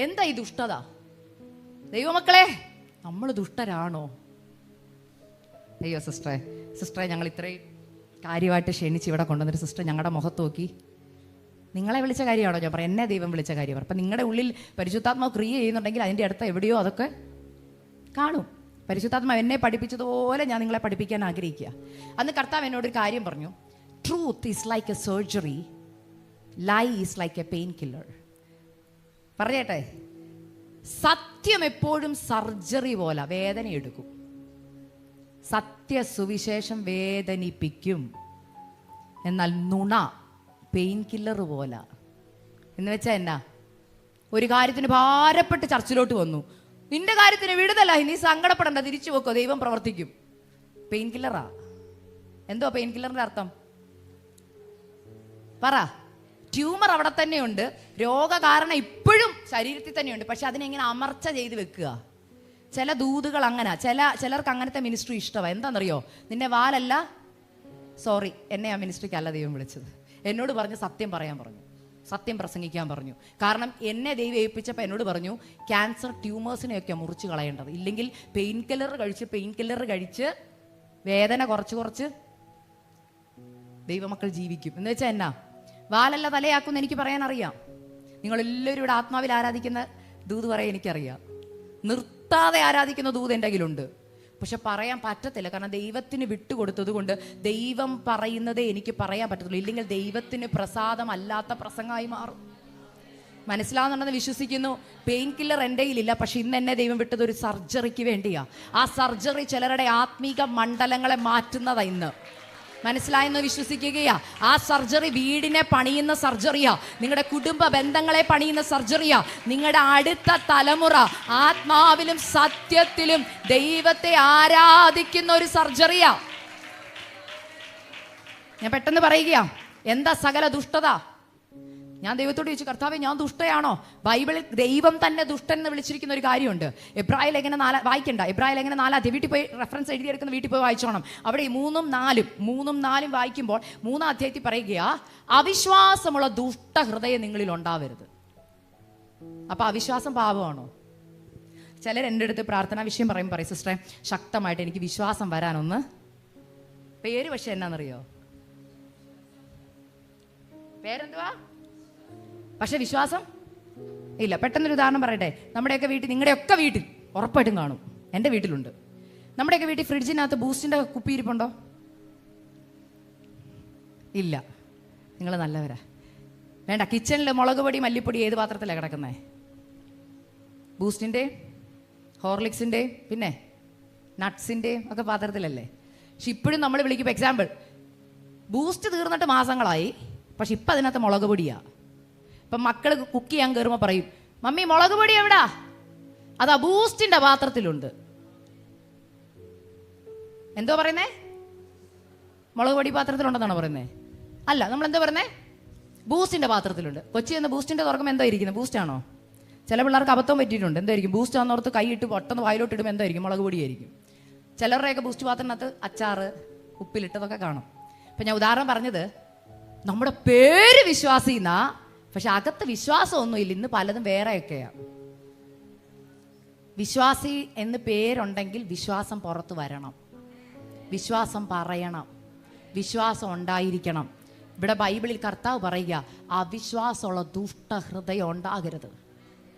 എന്താ ഈ ദുഷ്ടത? ദൈവമക്കളെ, നമ്മൾ ദുഷ്ടരാണോ? അയ്യോ സിസ്റ്ററെ ഞങ്ങൾ ഇത്രയും കാര്യമായിട്ട് ക്ഷണിച്ച് ഇവിടെ കൊണ്ടുവന്നിട്ട് സിസ്റ്റർ ഞങ്ങളുടെ മുഖത്ത് നോക്കി. നിങ്ങളെ വിളിച്ച കാര്യമാണോ ഞാൻ പറയാം? എന്നെ ദൈവം വിളിച്ച കാര്യമാണ്. അപ്പം നിങ്ങളുടെ ഉള്ളിൽ പരിശുദ്ധാത്മാവ് ക്രിയ ചെയ്യുന്നുണ്ടെങ്കിൽ അതിൻ്റെ അടുത്ത് എവിടെയോ അതൊക്കെ കാണും. പരിശുദ്ധാത്മാവ് എന്നെ പഠിപ്പിച്ചതുപോലെ ഞാൻ നിങ്ങളെ പഠിപ്പിക്കാൻ ആഗ്രഹിക്കുക. അന്ന് കർത്താവ് എന്നോടൊരു കാര്യം പറഞ്ഞു. Truth is like a surgery, lie is like a pain killer. പറയട്ടെ, സത്യം എപ്പോഴും സർജറി പോലെ വേദന എടുക്കും. സത്യ സുവിശേഷം വേദനിപ്പിക്കും. എന്നാൽ നുണ പെയിൻ കില്ലർ പോലെ. എന്ന് വെച്ചാൽ എന്നാ? ഒരു കാര്യത്തിന് ഭാരപ്പെട്ട് ചർച്ചിലോട്ട് വന്നു, നിന്റെ കാര്യത്തിന് വിടുതലായി, നീ സങ്കടപ്പെടണ്ട, തിരിച്ചു വെക്കോ, ദൈവം പ്രവർത്തിക്കും. പെയിൻ കില്ലറാ. എന്തോ പെയിൻ കില്ലറിന്റെ അർത്ഥം പറ? ട്യൂമർ അവിടെ തന്നെയുണ്ട്, രോഗകാരണം ഇപ്പോഴും ശരീരത്തിൽ തന്നെയുണ്ട്, പക്ഷെ അതിനെങ്ങനെ അമർച്ച ചെയ്ത് വെക്കുക. ചില ദൂതുകൾ അങ്ങനെ, ചിലർക്ക് അങ്ങനത്തെ മിനിസ്ട്രി ഇഷ്ടമാണ്. എന്താണെന്നറിയോ? നിന്നെ വാലല്ല, സോറി, എന്നെ ആ മിനിസ്ട്രിക്കല്ല ദൈവം വിളിച്ചത്. എന്നോട് പറഞ്ഞു സത്യം പറയാൻ പറഞ്ഞു, സത്യം പ്രസംഗിക്കാൻ പറഞ്ഞു. കാരണം എന്നെ ദൈവം ഏൽപ്പിച്ചപ്പോൾ എന്നോട് പറഞ്ഞു ക്യാൻസർ ട്യൂമേഴ്സിനെയൊക്കെ മുറിച്ച് കളയേണ്ടത്, ഇല്ലെങ്കിൽ പെയിൻ കില്ലർ കഴിച്ച് വേദന കുറച്ച് ദൈവമക്കൾ ജീവിക്കും. എന്ന് വെച്ചാൽ എന്നാ? വാലല്ല തലയാക്കുമെന്ന് എനിക്ക് പറയാൻ അറിയാം. നിങ്ങളെല്ലാവരും ഇവിടെ ആത്മാവിൽ ആരാധിക്കുന്ന ദൂത് പറയാൻ എനിക്കറിയാം. നിർത്താതെ ആരാധിക്കുന്ന ദൂത് എൻ്റെ കയ്യിലുണ്ട്. പക്ഷെ പറയാൻ പറ്റത്തില്ല, കാരണം ദൈവത്തിന് വിട്ടുകൊടുത്തത് കൊണ്ട് ദൈവം പറയുന്നതേ എനിക്ക് പറയാൻ പറ്റത്തുള്ളൂ. ഇല്ലെങ്കിൽ ദൈവത്തിന് പ്രസാദമല്ലാത്ത പ്രസംഗമായി മാറും. മനസ്സിലാവുന്നുണ്ടെന്ന് വിശ്വസിക്കുന്നു. പെയിൻ കില്ലർ എൻ്റെ കയ്യിലില്ല, പക്ഷെ ഇന്ന് എന്നെ ദൈവം വിട്ടത് ഒരു സർജറിക്ക് വേണ്ടിയാ. ആ സർജറി ചിലരുടെ ആത്മീക മണ്ഡലങ്ങളെ മാറ്റുന്നതാ ഇന്ന്. മനസ്സിലായെന്ന് വിശ്വസിക്കുകയാ. ആ സർജറി വീടിനെ പണിയുന്ന സർജറിയാ, നിങ്ങളുടെ കുടുംബ ബന്ധങ്ങളെ പണിയുന്ന സർജറിയാ, നിങ്ങളുടെ അടുത്ത തലമുറ ആത്മാവിലും സത്യത്തിലും ദൈവത്തെ ആരാധിക്കുന്ന ഒരു സർജറിയാ. ഞാൻ പെട്ടെന്ന് പറയുകയാ, എന്താ സകല ദുഷ്ടത? ഞാൻ ദൈവത്തോട് ചോദിച്ചു, കർത്താവേ ഞാൻ ദുഷ്ടയാണോ? ബൈബിളിൽ ദൈവം തന്നെ ദുഷ്ടൻ എന്ന് വിളിച്ചിരിക്കുന്ന ഒരു കാര്യമുണ്ട്. എബ്രായ ലേഖനം 4 വായിക്കണ്ട, എബ്രായ ലേഖനം 4 വീട്ടിൽ പോയി റെഫറൻസ് എഴുതിയെടുക്കുന്ന വീട്ടിൽ പോയി വായിച്ചോണം. അവിടെ 3-4 വായിക്കുമ്പോൾ 3-ാം അധ്യായത്തിൽ പറയുകയാ, അവിശ്വാസമുള്ള ദുഷ്ട ഹൃദയം നിങ്ങളിൽ ഉണ്ടാവരുത്. അപ്പൊ അവിശ്വാസം പാപമാണോ? ചിലർ എൻ്റെ അടുത്ത് പ്രാർത്ഥനാ വിഷയം പറയും സിസ്റ്ററെ ശക്തമായിട്ട് എനിക്ക് വിശ്വാസം വരാനൊന്ന്. പേര് പക്ഷെ എന്നാന്നറിയോ? പേരെന്തുവാ? പക്ഷെ വിശ്വാസം ഇല്ല. പെട്ടെന്നൊരു ഉദാഹരണം പറയട്ടെ. നമ്മുടെയൊക്കെ വീട്ടിൽ, നിങ്ങളുടെയൊക്കെ വീട്ടിൽ ഉറപ്പായിട്ടും കാണും, എൻ്റെ വീട്ടിലുണ്ട്. നമ്മുടെയൊക്കെ വീട്ടിൽ ഫ്രിഡ്ജിനകത്ത് ബൂസ്റ്റിൻ്റെ കുപ്പിയിരിപ്പുണ്ടോ? ഇല്ല. നിങ്ങൾ നല്ലവരാ. വേണ്ട, കിച്ചണിൽ മുളക് പൊടി മല്ലിപ്പൊടി ഏത് പാത്രത്തിലാണ് കിടക്കുന്നത്? ബൂസ്റ്റിൻ്റെ, ഹോർലിക്സിൻ്റെ, പിന്നെ നട്ട്സിൻ്റെ ഒക്കെ പാത്രത്തിലല്ലേ? പക്ഷെ ഇപ്പോഴും നമ്മൾ വിളിക്കുമ്പോൾ, എക്സാമ്പിൾ, ബൂസ്റ്റ് തീർന്നിട്ട് മാസങ്ങളായി, പക്ഷെ ഇപ്പം അതിനകത്ത് മുളക് പൊടിയാണ്. ഇപ്പം മക്കൾ കുക്ക് ചെയ്യാൻ കയറുമ്പോൾ പറയും, മമ്മി മുളക് പൊടി എവിടാ? അതാ ബൂസ്റ്റിന്റെ പാത്രത്തിലുണ്ട്. എന്തോ പറയുന്നേ? മുളക് പൊടി പാത്രത്തിലുണ്ടെന്നാണോ പറയുന്നേ? അല്ല, നമ്മൾ എന്തോ പറയുന്നേ? ബൂസ്റ്റിന്റെ പാത്രത്തിലുണ്ട്. കൊച്ചി എന്ന് ബൂസ്റ്റിന്റെ തുറക്കുമ്പോൾ എന്തോ ഇരിക്കുന്നത്? ബൂസ്റ്റ് ആണോ? ചില പിള്ളേർക്ക് അബദ്ധം പറ്റിയിട്ടുണ്ട്. എന്തായിരിക്കും? ബൂസ്റ്റ് ആണെന്നോർത്ത് കൈയിട്ട് പൊട്ടെന്ന് വായിലോട്ട് ഇടുമ്പോൾ എന്തായിരിക്കും? മുളക് പൊടിയായിരിക്കും. ചിലരുടെയൊക്കെ ബൂസ്റ്റ് പാത്രത്തിനകത്ത് അച്ചാറ് ഉപ്പിലിട്ടതൊക്കെ കാണും. അപ്പം ഞാൻ ഉദാഹരണം പറഞ്ഞത്, നമ്മുടെ പേര് വിശ്വാസിന്നാ, പക്ഷെ അകത്ത് വിശ്വാസമൊന്നുമില്ല. ഇന്ന് പലതും വേറെയൊക്കെയാണ്. വിശ്വാസി എന്ന് പേരുണ്ടെങ്കിൽ വിശ്വാസം പുറത്ത് വരണം, വിശ്വാസം പറയണം, വിശ്വാസം ഉണ്ടായിരിക്കണം. ഇവിടെ ബൈബിളിൽ കർത്താവ് പറയുക, അവിശ്വാസമുള്ള ദുഷ്ടഹൃദയം ഉണ്ടാകരുത്.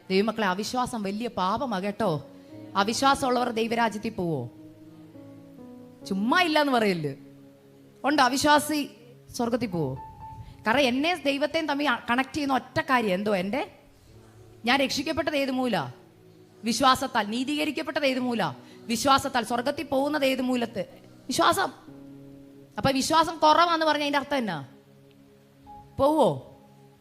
ദൈവമക്കളെ, അവിശ്വാസം വലിയ പാപമാണ് കേട്ടോ. അവിശ്വാസമുള്ളവർ ദൈവരാജ്യത്തിൽ പോവോ? ചുമ്മാ ഇല്ലാന്ന് പറയല്ലേ. ഉണ്ട്, അവിശ്വാസി സ്വർഗത്തിൽ പോവോ? കാരണം എന്നെ ദൈവത്തെയും തമ്മിൽ കണക്ട് ചെയ്യുന്ന ഒറ്റ കാര്യം എന്തോ, ഞാൻ രക്ഷിക്കപ്പെട്ടത് ഏത് മൂല? വിശ്വാസത്താൽ. നീതീകരിക്കപ്പെട്ടത് ഏത് മൂല? വിശ്വാസത്താൽ. സ്വർഗത്തിൽ പോകുന്നത് ഏത് മൂലത്ത്? വിശ്വാസം. അപ്പൊ വിശ്വാസം കുറവാന്ന് പറഞ്ഞ അതിന്റെ അർത്ഥം എന്നാ? പോവോ?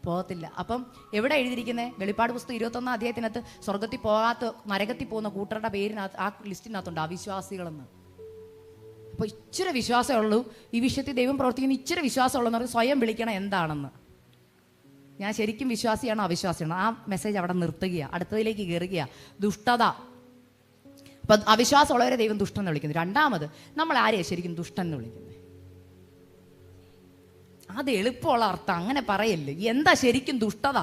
പോകത്തില്ല. അപ്പം എവിടെ എഴുതിയിരിക്കുന്നത്? വെളിപ്പാട് പുസ്തകം 21-ാം അധ്യായത്തിനകത്ത് സ്വർഗത്തിൽ പോകാത്ത നരകത്തിൽ പോകുന്ന കൂട്ടരുടെ പേരിനകത്ത്, ആ ലിസ്റ്റിനകത്തുണ്ട് അവിശ്വാസികളെന്ന്. അപ്പോൾ ഇച്ചിരി വിശ്വാസമേ ഉള്ളൂ ഈ വിഷയത്തിൽ ദൈവം പ്രവർത്തിക്കുന്ന, ഇച്ചിരി വിശ്വാസമുള്ളതെന്ന് പറഞ്ഞ് സ്വയം വിളിക്കണം എന്താണെന്ന്. ഞാൻ ശരിക്കും വിശ്വാസിയാണോ അവിശ്വാസിയാണോ? ആ മെസ്സേജ് അവിടെ നിർത്തുകയാണ്, അടുത്തതിലേക്ക് കയറുകയാണ്. ദുഷ്ടത. അപ്പം അവിശ്വാസമുള്ളവരെ ദൈവം ദുഷ്ടൻ എന്ന് വിളിക്കുന്നു. രണ്ടാമത്, നമ്മൾ ആരെയാണ് ശരിക്കും ദുഷ്ടൻ എന്ന് വിളിക്കുന്നത്? അത് എളുപ്പമുള്ള അർത്ഥം അങ്ങനെ പറയല്ലേ. എന്താ ശരിക്കും ദുഷ്ടത?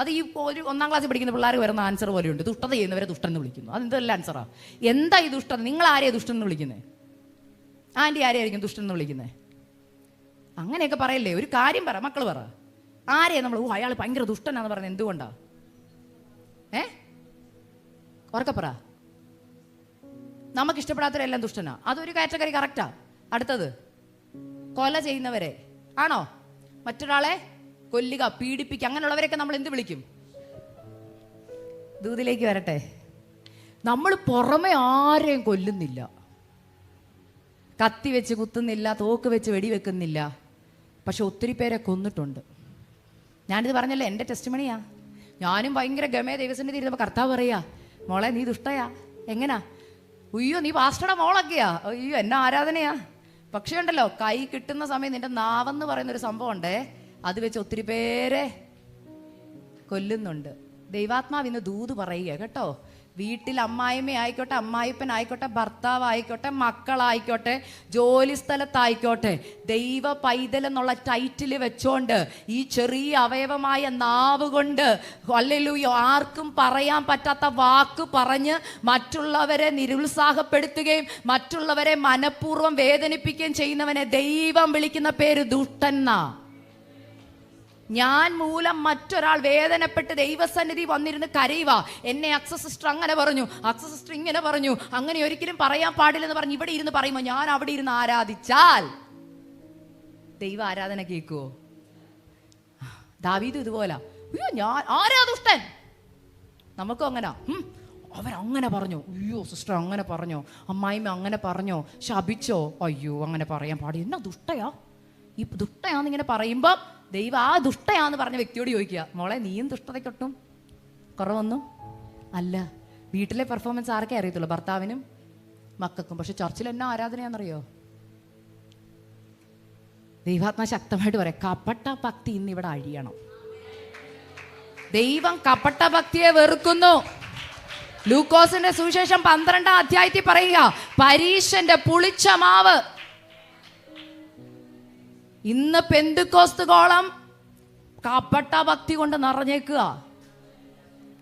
അത് ഈ ഒരു 1-ാം ക്ലാസ്സിൽ പഠിക്കുന്ന പിള്ളേർ വരുന്ന ആൻസർ പോലെയുണ്ട്. ദുഷ്ടത ചെയ്യുന്നവരെ ദുഷ്ടൻ എന്ന് വിളിക്കുന്നു. അതെന്തല്ല ആൻസറാ? എന്താ ഈ ദുഷ്ടത? നിങ്ങൾ ആരെയാണ് ദുഷ്ടൻ എന്ന് വിളിക്കുന്നത്? ആൻറ്റി ആരെയായിരിക്കും ദുഷ്ടൻ എന്ന് വിളിക്കുന്നത്? അങ്ങനെയൊക്കെ പറയല്ലേ. ഒരു കാര്യം പറ, മക്കൾ പറ, ആരെയാ നമ്മൾ അയാൾ ഭയങ്കര ദുഷ്ടനാന്ന് പറഞ്ഞത് എന്തുകൊണ്ടാ? ഉറക്കപ്പറ. നമുക്ക് ഇഷ്ടപ്പെടാത്തവരെല്ലാം ദുഷ്ടനാ, അതൊരു കാറ്റഗറി കറക്റ്റാ. അടുത്തത് കൊല ചെയ്യുന്നവരെ ആണോ? മറ്റൊരാളെ കൊല്ലുക, പീഡിപ്പിക്കുക, അങ്ങനെയുള്ളവരെയൊക്കെ നമ്മൾ എന്ത് വിളിക്കും? ദൂതിലേക്ക് വരട്ടെ. നമ്മൾ പുറമെ ആരെയും കൊല്ലുന്നില്ല, കത്തി വെച്ച് കുത്തുന്നില്ല, തോക്ക് വെച്ച് വെടിവെക്കുന്നില്ല, പക്ഷെ ഒത്തിരി പേരെ കൊന്നിട്ടുണ്ട്. ഞാനിത് പറഞ്ഞല്ലോ, എൻ്റെ ടെസ്റ്റിമണിയാ. ഞാനും ഭയങ്കര ഗമേ ദൈവസന്നിധി ഇരുന്നപ്പോൾ കർത്താവ് പറയാ, മോളെ നീ ദുഷ്ടയാ. എങ്ങനാ? അയ്യോ നീ പാസ്റ്ററുടെ മോളൊക്കെയാ, അയ്യോ എന്നെ ആരാധനയാ. പക്ഷേ ഉണ്ടല്ലോ, കൈ കിട്ടുന്ന സമയം നിന്റെ നാവെന്ന് പറയുന്നൊരു സംഭവം ഉണ്ടേ, അത് വെച്ച് ഒത്തിരി പേരെ കൊല്ലുന്നുണ്ട്. ദൈവാത്മാവ് ഇന്ന് ദൂത് പറയുക കേട്ടോ. വീട്ടിൽ അമ്മായിമ്മ ആയിക്കോട്ടെ, അമ്മായിപ്പൻ ആയിക്കോട്ടെ, ഭർത്താവ് ആയിക്കോട്ടെ, മക്കളായിക്കോട്ടെ, ജോലി സ്ഥലത്തായിക്കോട്ടെ, ദൈവ പൈതൽ എന്നുള്ള ടൈറ്റിൽ വെച്ചോണ്ട് ഈ ചെറിയ അവയവമായ നാവ് കൊണ്ട് ഹല്ലേലൂയ ആർക്കും പറയാൻ പറ്റാത്ത വാക്ക് പറഞ്ഞ് മറ്റുള്ളവരെ നിരുത്സാഹപ്പെടുത്തുകയും മറ്റുള്ളവരെ മനഃപൂർവ്വം വേദനിപ്പിക്കുകയും ചെയ്യുന്നവനെ ദൈവം വിളിക്കുന്ന പേര് ദുഷ്ടൻ. ഞാൻ മൂലം മറ്റൊരാൾ വേദനപ്പെട്ട് ദൈവസന്നിധി വന്നിരുന്ന് കരയുക, എന്നെ അക്സസ് സിസ്റ്റർ അങ്ങനെ പറഞ്ഞു, അക്സസ് സിസ്റ്റർ ഇങ്ങനെ പറഞ്ഞു, അങ്ങനെ ഒരിക്കലും പറയാൻ പാടില്ലെന്ന് പറഞ്ഞ് ഇവിടെ ഇരുന്ന് പറയുമ്പോൾ ഞാൻ അവിടെ ഇരുന്ന് ആരാധിച്ചാൽ ദൈവ ആരാധന കേൾക്കുവോ? ദാവീദും ഇതുപോലെ, അയ്യോ ഞാൻ ആരാ ദുഷ്ടൻ. നമുക്കും അങ്ങനെ, അവരങ്ങനെ പറഞ്ഞു, അയ്യോ സിസ്റ്റർ അങ്ങനെ പറഞ്ഞോ, അമ്മായിമ്മ അങ്ങനെ പറഞ്ഞോ, ശപിച്ചോ, അയ്യോ അങ്ങനെ പറയാൻ പാടില്ല, എന്നാ ദുഷ്ടയാ, ഈ ദുഷ്ടയാന്നിങ്ങനെ പറയുമ്പോൾ ദൈവം ആ ദുഷ്ടയാന്ന് പറഞ്ഞ വ്യക്തിയോട് ചോദിക്കുക, മോളെ നീയും ദുഷ്ടതയ്ക്കൊട്ടും കുറവൊന്നും അല്ല. വീട്ടിലെ പെർഫോമൻസ് ആർക്കേ അറിയത്തുള്ളൂ? ഭർത്താവിനും മക്കൾക്കും. പക്ഷെ ചർച്ചിൽ എന്നാ ആരാധനയാണെന്നറിയോ? ദൈവാത്മാ ശക്തമായിട്ട് പറയാം, കപട ഭക്തി ഇന്ന് ഇവിടെ അഴിയണം. ദൈവം കപട ഭക്തിയെ വെറുക്കുന്നു. ലൂക്കോസിന്റെ സുവിശേഷം 12-ാം അധ്യായത്തിൽ പറയുക, പരീശന്റെ പുളിച്ച മാവ് ഇന്ന് പെന്തുക്കോസ്തുകോളം കപട ഭക്തി കൊണ്ട് നിറഞ്ഞേക്കുക.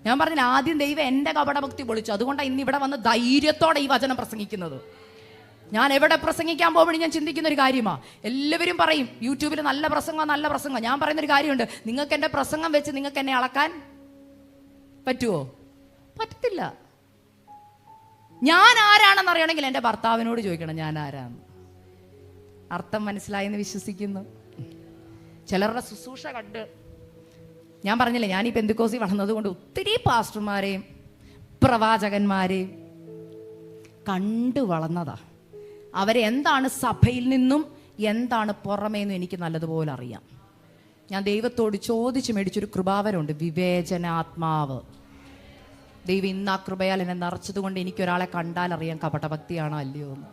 ഞാൻ പറഞ്ഞില്ല, ആദ്യം ദൈവം എൻ്റെ കപടഭക്തി പൊളിച്ചു. അതുകൊണ്ടാണ് ഇന്ന് ഇവിടെ വന്ന് ധൈര്യത്തോടെ ഈ വചനം പ്രസംഗിക്കുന്നത്. ഞാൻ എവിടെ പ്രസംഗിക്കാൻ പോകുമ്പോൾ ഞാൻ ചിന്തിക്കുന്ന ഒരു കാര്യമാണ്. എല്ലാവരും പറയും യൂട്യൂബിൽ നല്ല പ്രസംഗം, നല്ല പ്രസംഗം. ഞാൻ പറയുന്നൊരു കാര്യമുണ്ട്, നിങ്ങൾക്ക് എൻ്റെ പ്രസംഗം വെച്ച് നിങ്ങൾക്ക് എന്നെ അളക്കാൻ പറ്റുമോ? പറ്റത്തില്ല. ഞാൻ ആരാണെന്ന് അറിയണമെങ്കിൽ എൻ്റെ ഭർത്താവിനോട് ചോദിക്കണം ഞാൻ ആരാന്ന്. അർത്ഥം മനസ്സിലായെന്ന് വിശ്വസിക്കുന്നു. ചിലരുടെ ശുശ്രൂഷ കണ്ട്, ഞാൻ പറഞ്ഞില്ലേ, ഞാൻ ഈ പെന്തിക്കോസി വളർന്നത് കൊണ്ട് ഒത്തിരി പാസ്റ്റർമാരെയും പ്രവാചകന്മാരെയും കണ്ടു വളർന്നതാ. അവരെ എന്താണ് സഭയിൽ നിന്നും എന്താണ് പുറമേന്നും എനിക്ക് നല്ലതുപോലെ അറിയാം. ഞാൻ ദൈവത്തോട് ചോദിച്ച് മേടിച്ചൊരു കൃപാവരമുണ്ട്, വിവേചനാത്മാവ്. ദൈവം ഇന്ന് ആ കൃപയാൽ എന്നെ നിറച്ചത് കൊണ്ട് എനിക്കൊരാളെ കണ്ടാൽ അറിയാം കപടഭക്തിയാണോ അല്ലയോ എന്ന്.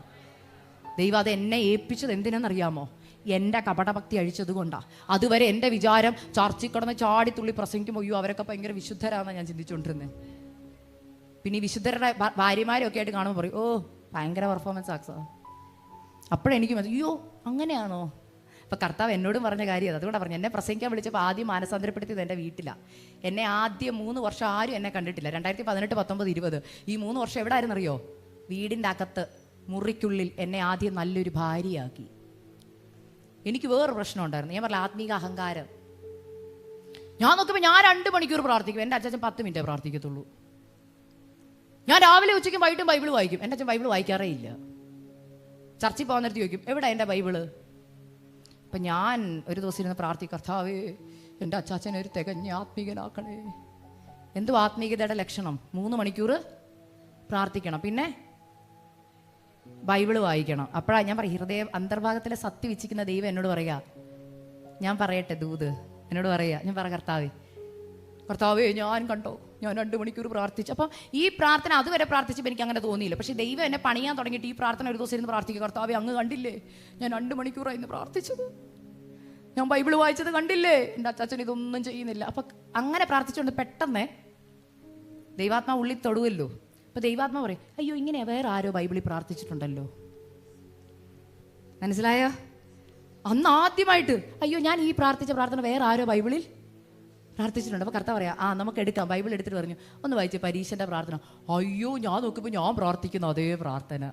ദൈവം അത് എന്നെ ഏൽപ്പിച്ചത് എന്തിനെന്നറിയാമോ? എൻ്റെ കപടഭക്തി അഴിച്ചത് കൊണ്ടാണ്. അതുവരെ എൻ്റെ വിചാരം ചർച്ചിൽ കിടന്ന് ചാടിത്തുള്ളി പ്രസംഗിക്കുമ്പോൾ അയ്യോ അവരൊക്കെ ഭയങ്കര വിശുദ്ധരാണെന്നാണ് ഞാൻ ചിന്തിച്ചുകൊണ്ടിരുന്നത്. പിന്നെ ഈ വിശുദ്ധരുടെ ഭാര്യമാരൊക്കെ ആയിട്ട് കാണുമ്പോൾ പറയും, ഓ ഭയങ്കര പെർഫോമൻസ് ആക്സാ. അപ്പോഴെനിക്ക് അയ്യോ അങ്ങനെയാണോ? അപ്പം കർത്താവ് എന്നോടും പറഞ്ഞ കാര്യം അതുകൊണ്ടാണ് പറഞ്ഞു. എന്നെ പ്രസംഗിക്കാൻ വിളിച്ചപ്പോൾ ആദ്യം മാനസാന്തരപ്പെടുത്തിയത് എൻ്റെ വീട്ടിലാണ്. എന്നെ ആദ്യം 3 വർഷം ആരും എന്നെ കണ്ടിട്ടില്ല. 2018, 19, 20 ഈ 3 വർഷം എവിടെ ആയിരുന്നറിയോ? വീടിൻ്റെ അകത്ത് മുറിക്കുള്ളിൽ എന്നെ ആദ്യം നല്ലൊരു ഭാര്യയാക്കി. എനിക്ക് വേറൊരു പ്രശ്നം ഉണ്ടായിരുന്നു. ഞാൻ പറഞ്ഞ ആത്മീക അഹങ്കാരം. ഞാൻ നോക്കുമ്പോൾ ഞാൻ 2 മണിക്കൂർ പ്രാർത്ഥിക്കും, എൻ്റെ അച്ഛൻ 10 മിനിറ്റേ പ്രാർത്ഥിക്കത്തുള്ളൂ. ഞാൻ രാവിലെ ഉച്ചയ്ക്കും വൈകിട്ടും ബൈബിൾ വായിക്കും. എൻ്റെ അച്ഛൻ ബൈബിൾ വായിക്കാറേ ഇല്ല. ചർച്ചിൽ പോകാൻ നേരത്ത് ചോദിക്കും, എവിടെ എൻ്റെ ബൈബിള്? അപ്പം ഞാൻ ഒരു ദിവസം ഇരുന്ന് പ്രാർത്ഥിക്കും, കർത്താവേ എൻ്റെ അച്ചാച്ചനെ ഒരു തികഞ്ഞ ആത്മീകനാക്കണേ. എന്തു ആത്മീകതയുടെ ലക്ഷണം? 3 മണിക്കൂർ പ്രാർത്ഥിക്കണം, പിന്നെ ബൈബിള് വായിക്കണം. അപ്പോഴാണ് ഞാൻ പറയും, ഹൃദയം അന്തർഭാഗത്തിലെ സത്യം വെച്ചിരിക്കുന്ന ദൈവം എന്നോട് പറയുക, ഞാൻ പറയട്ടെ ദൂത് എന്നോട് പറയുക, ഞാൻ പറ കർത്താവേ ഞാൻ കണ്ടോ ഞാൻ 2 മണിക്കൂർ പ്രാർത്ഥിച്ചു. അപ്പം ഈ പ്രാർത്ഥന അതുവരെ പ്രാർത്ഥിച്ചപ്പോൾ എനിക്ക് അങ്ങനെ തോന്നിയില്ല. പക്ഷേ ദൈവം എന്നെ പണിയാൻ തുടങ്ങിയിട്ട് ഈ പ്രാർത്ഥന ഒരു ദിവസം ഇരുന്ന് പ്രാർത്ഥിക്കുക, കർത്താവേ അങ്ങ് കണ്ടില്ലേ ഞാൻ 2 മണിക്കൂറായി ഇന്ന് പ്രാർത്ഥിച്ചത്, ഞാൻ ബൈബിൾ വായിച്ചത് കണ്ടില്ലേ, എൻ്റെ അച്ചാച്ചൻ ഇതൊന്നും ചെയ്യുന്നില്ല. അപ്പം അങ്ങനെ പ്രാർത്ഥിച്ചുകൊണ്ട് പെട്ടെന്ന് ദൈവാത്മാ ഉള്ളിൽ തൊടുവല്ലോ. അപ്പം ദൈവാത്മാ പറയും, അയ്യോ ഇങ്ങനെ വേറെ ആരോ ബൈബിളിൽ പ്രാർത്ഥിച്ചിട്ടുണ്ടല്ലോ. മനസ്സിലായോ? അന്ന് ആദ്യമായിട്ട് അയ്യോ ഞാൻ ഈ പ്രാർത്ഥിച്ച പ്രാർത്ഥന വേറെ ആരോ ബൈബിളിൽ പ്രാർത്ഥിച്ചിട്ടുണ്ട്. അപ്പോൾ കർത്താവ് പറയാം, നമുക്ക് എടുക്കാം. ബൈബിൾ എടുത്തിട്ട് പറഞ്ഞു, ഒന്ന് വായിച്ച് പരീക്ഷൻ്റെ പ്രാർത്ഥന. അയ്യോ, ഞാൻ നോക്കുമ്പോൾ ഞാൻ പ്രാർത്ഥിക്കുന്നു അതേ പ്രാർത്ഥന.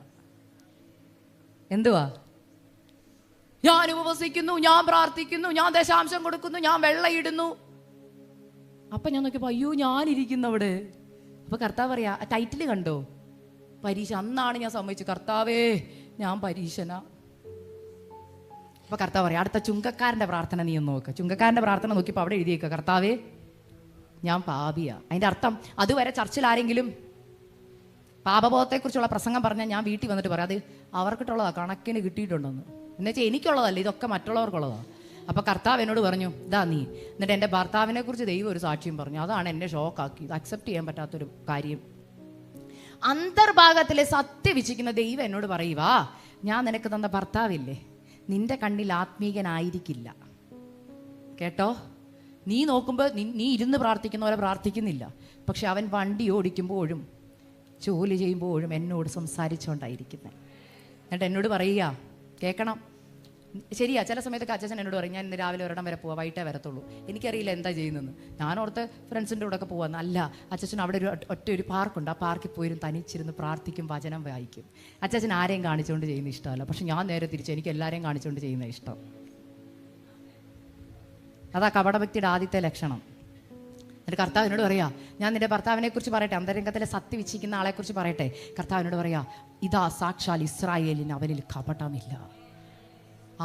എന്തുവാ? ഞാൻ ഉപവസിക്കുന്നു, ഞാൻ പ്രാർത്ഥിക്കുന്നു, ഞാൻ ദശാംശം കൊടുക്കുന്നു, ഞാൻ വെള്ളയിടുന്നു. അപ്പം ഞാൻ നോക്കിയപ്പോൾ അയ്യോ, ഞാനിരിക്കുന്നു അവിടെ. അപ്പോൾ കർത്താവ് പറയാ, ടൈറ്റിൽ കണ്ടോ? പരീക്ഷ. അന്നാണ് ഞാൻ സമ്മതിച്ചു, കർത്താവേ ഞാൻ പരീക്ഷന. അപ്പോൾ കർത്താവ് പറയാം, അടുത്ത ചുങ്കക്കാരൻ്റെ പ്രാർത്ഥന നീ ഒന്ന് നോക്ക്. ചുങ്കക്കാരൻ്റെ പ്രാർത്ഥന നോക്കിയപ്പോൾ അവിടെ എഴുതിയേക്കുക, കർത്താവേ ഞാൻ പാപിയാ. അതിൻ്റെ അർത്ഥം, അതുവരെ ചർച്ചിൽ ആരെങ്കിലും പാപബോധത്തെക്കുറിച്ചുള്ള പ്രസംഗം പറഞ്ഞാൽ ഞാൻ വീട്ടിൽ വന്നിട്ട് പറയാം, അത് അവർക്കിട്ടുള്ളതാണ്, കണക്കിന് കിട്ടിയിട്ടുണ്ടെന്ന്. എന്നുവെച്ചാൽ എനിക്കുള്ളതല്ല, ഇതൊക്കെ മറ്റുള്ളവർക്കുള്ളതാണ്. അപ്പോൾ കർത്താവ് എന്നോട് പറഞ്ഞു, ഇതാ നീ. എന്നിട്ട് എൻ്റെ ഭർത്താവിനെ കുറിച്ച് ദൈവം ഒരു സാക്ഷ്യം പറഞ്ഞു. അതാണ് എന്നെ ഷോക്കാക്കി. ഇത് അക്സെപ്റ്റ് ചെയ്യാൻ പറ്റാത്തൊരു കാര്യം. അന്തർഭാഗത്തിലെ സത്യവിച്ചിരിക്കുന്ന ദൈവം എന്നോട് പറയുക, ഞാൻ നിനക്ക് തന്ന ഭർത്താവില്ലേ, നിന്റെ കണ്ണിൽ ആത്മീകനായിരിക്കില്ല. കേട്ടോ? നീ നോക്കുമ്പോൾ നീ ഇരുന്ന് പ്രാർത്ഥിക്കുന്ന പോലെ പ്രാർത്ഥിക്കുന്നില്ല. പക്ഷെ അവൻ വണ്ടി ഓടിക്കുമ്പോഴും ജോലി ചെയ്യുമ്പോഴും എന്നോട് സംസാരിച്ചുകൊണ്ടായിരിക്കുന്നത്. എന്നിട്ട് എന്നോട് പറയുക, കേൾക്കണം, ശരിയാ. ചില സമയത്തൊക്കെ അച്ഛൻ എന്നോട് പറയും, ഞാൻ ഇന്ന് രാവിലെ ഒരിടം വരെ പോവാം, വൈകിട്ടേ വരത്തുള്ളൂ, എനിക്കറിയില്ല എന്താ ചെയ്യുന്നതെന്ന്. ഞാനോർത്ത് ഫ്രണ്ട്സിൻ്റെ കൂടെ ഒക്കെ പോകാമെന്ന്. അല്ല, അച്ഛൻ അവിടെ ഒരു പാർക്കുണ്ട്, ആ പാർക്കിൽ പോയിരുന്നു തനിച്ചിരുന്ന് പ്രാർത്ഥിക്കും, വചനം വായിക്കും. അച്ഛൻ ആരെയും കാണിച്ചുകൊണ്ട് ചെയ്യുന്ന ഇഷ്ടമല്ല. പക്ഷെ ഞാൻ നേരെ തിരിച്ച്, എനിക്ക് എല്ലാവരെയും കാണിച്ചുകൊണ്ട് ചെയ്യുന്ന ഇഷ്ടം. അതാ കപടഭക്തിയുടെ ആദ്യത്തെ ലക്ഷണം. എന്നിട്ട് കർത്താവിനോട് പറയാ, ഞാൻ നിന്റെ ഭർത്താവിനെ കുറിച്ച് പറയട്ടെ, അന്തരംഗത്തിലെ സത്യവിച്ചിരിക്കുന്ന ആളെക്കുറിച്ച് പറയട്ടെ. കർത്താവിനോട് പറയാ, ഇതാ സാക്ഷാൽ ഇസ്രായേലിന് അവനിൽ കപടമില്ല.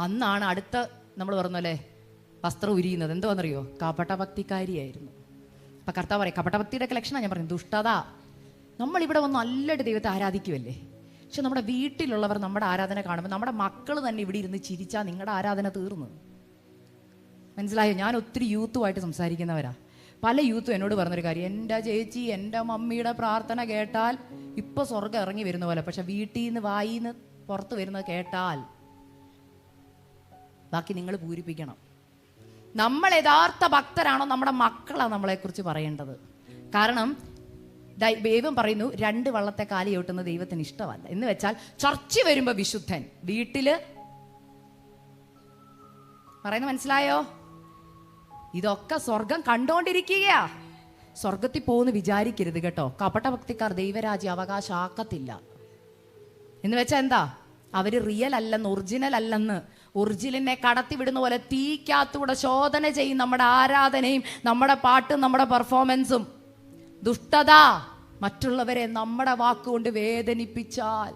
അന്നാണ് അടുത്ത നമ്മൾ പറഞ്ഞല്ലേ വസ്ത്രം ഉരിയുന്നത്. എന്തുവെന്നറിയോ? കപടഭക്തിക്കാരിയായിരുന്നു. അപ്പം കർത്താവ് പറയാം, കപടഭക്തിയുടെ ലക്ഷണം ഞാൻ പറഞ്ഞു, ദുഷ്ടത. നമ്മളിവിടെ വന്ന് നല്ലൊരു ദൈവത്തെ ആരാധിക്കുമല്ലേ, പക്ഷെ നമ്മുടെ വീട്ടിലുള്ളവർ നമ്മുടെ ആരാധന കാണുമ്പോൾ നമ്മുടെ മക്കൾ തന്നെ ഇവിടെ ഇരുന്ന് ചിരിച്ചാൽ നിങ്ങളുടെ ആരാധന തീർന്നു. മനസ്സിലായോ? ഞാൻ ഒത്തിരി യൂത്തുമായിട്ട് സംസാരിക്കുന്നവരാ. പല യൂത്തും എന്നോട് പറഞ്ഞൊരു കാര്യം, എൻ്റെ ചേച്ചി എൻ്റെ മമ്മിയുടെ പ്രാർത്ഥന കേട്ടാൽ ഇപ്പോൾ സ്വർഗ്ഗം ഇറങ്ങി വരുന്ന പോലെ, പക്ഷെ വീട്ടിൽ നിന്ന് വായിന്ന് പുറത്ത് വരുന്നത് കേട്ടാൽ ബാക്കി നിങ്ങൾ പൂരിപ്പിക്കണം. നമ്മൾ യഥാർത്ഥ ഭക്തരാണോ നമ്മുടെ മക്കളാണ് നമ്മളെക്കുറിച്ച് പറയേണ്ടത്. കാരണം ദൈവം പറയുന്നു, 2 വള്ളത്തെ കാലി ചവിട്ടുന്നത് ദൈവത്തിന് ഇഷ്ടമല്ല. എന്ന് വെച്ചാൽ ചർച്ച വരുമ്പോൾ വിശുദ്ധൻ, വീട്ടില് പറയുന്നത് മനസ്സിലായോ? ഇതൊക്കെ സ്വർഗം കണ്ടോണ്ടിരിക്കുകയാ. സ്വർഗത്തിൽ പോകുന്നു വിചാരിക്കരുത് കേട്ടോ. കപടഭക്തിക്കാർ ദൈവരാജ്യം അവകാശമാക്കത്തില്ല. എന്ന് വെച്ചാൽ എന്താ? അവര് റിയൽ അല്ലെന്ന്, ഒറിജിനൽ അല്ലെന്ന്. ഒറിജിനലിനെ കടത്തി വിടുന്ന പോലെ തീക്കകത്തൂടെ ശോധന ചെയ്യും നമ്മുടെ ആരാധനയും നമ്മുടെ പാട്ടും നമ്മുടെ പെർഫോമൻസും. ദുഷ്ടത. മറ്റുള്ളവരെ നമ്മുടെ വാക്കുകൊണ്ട് വേദനിപ്പിച്ചാൽ,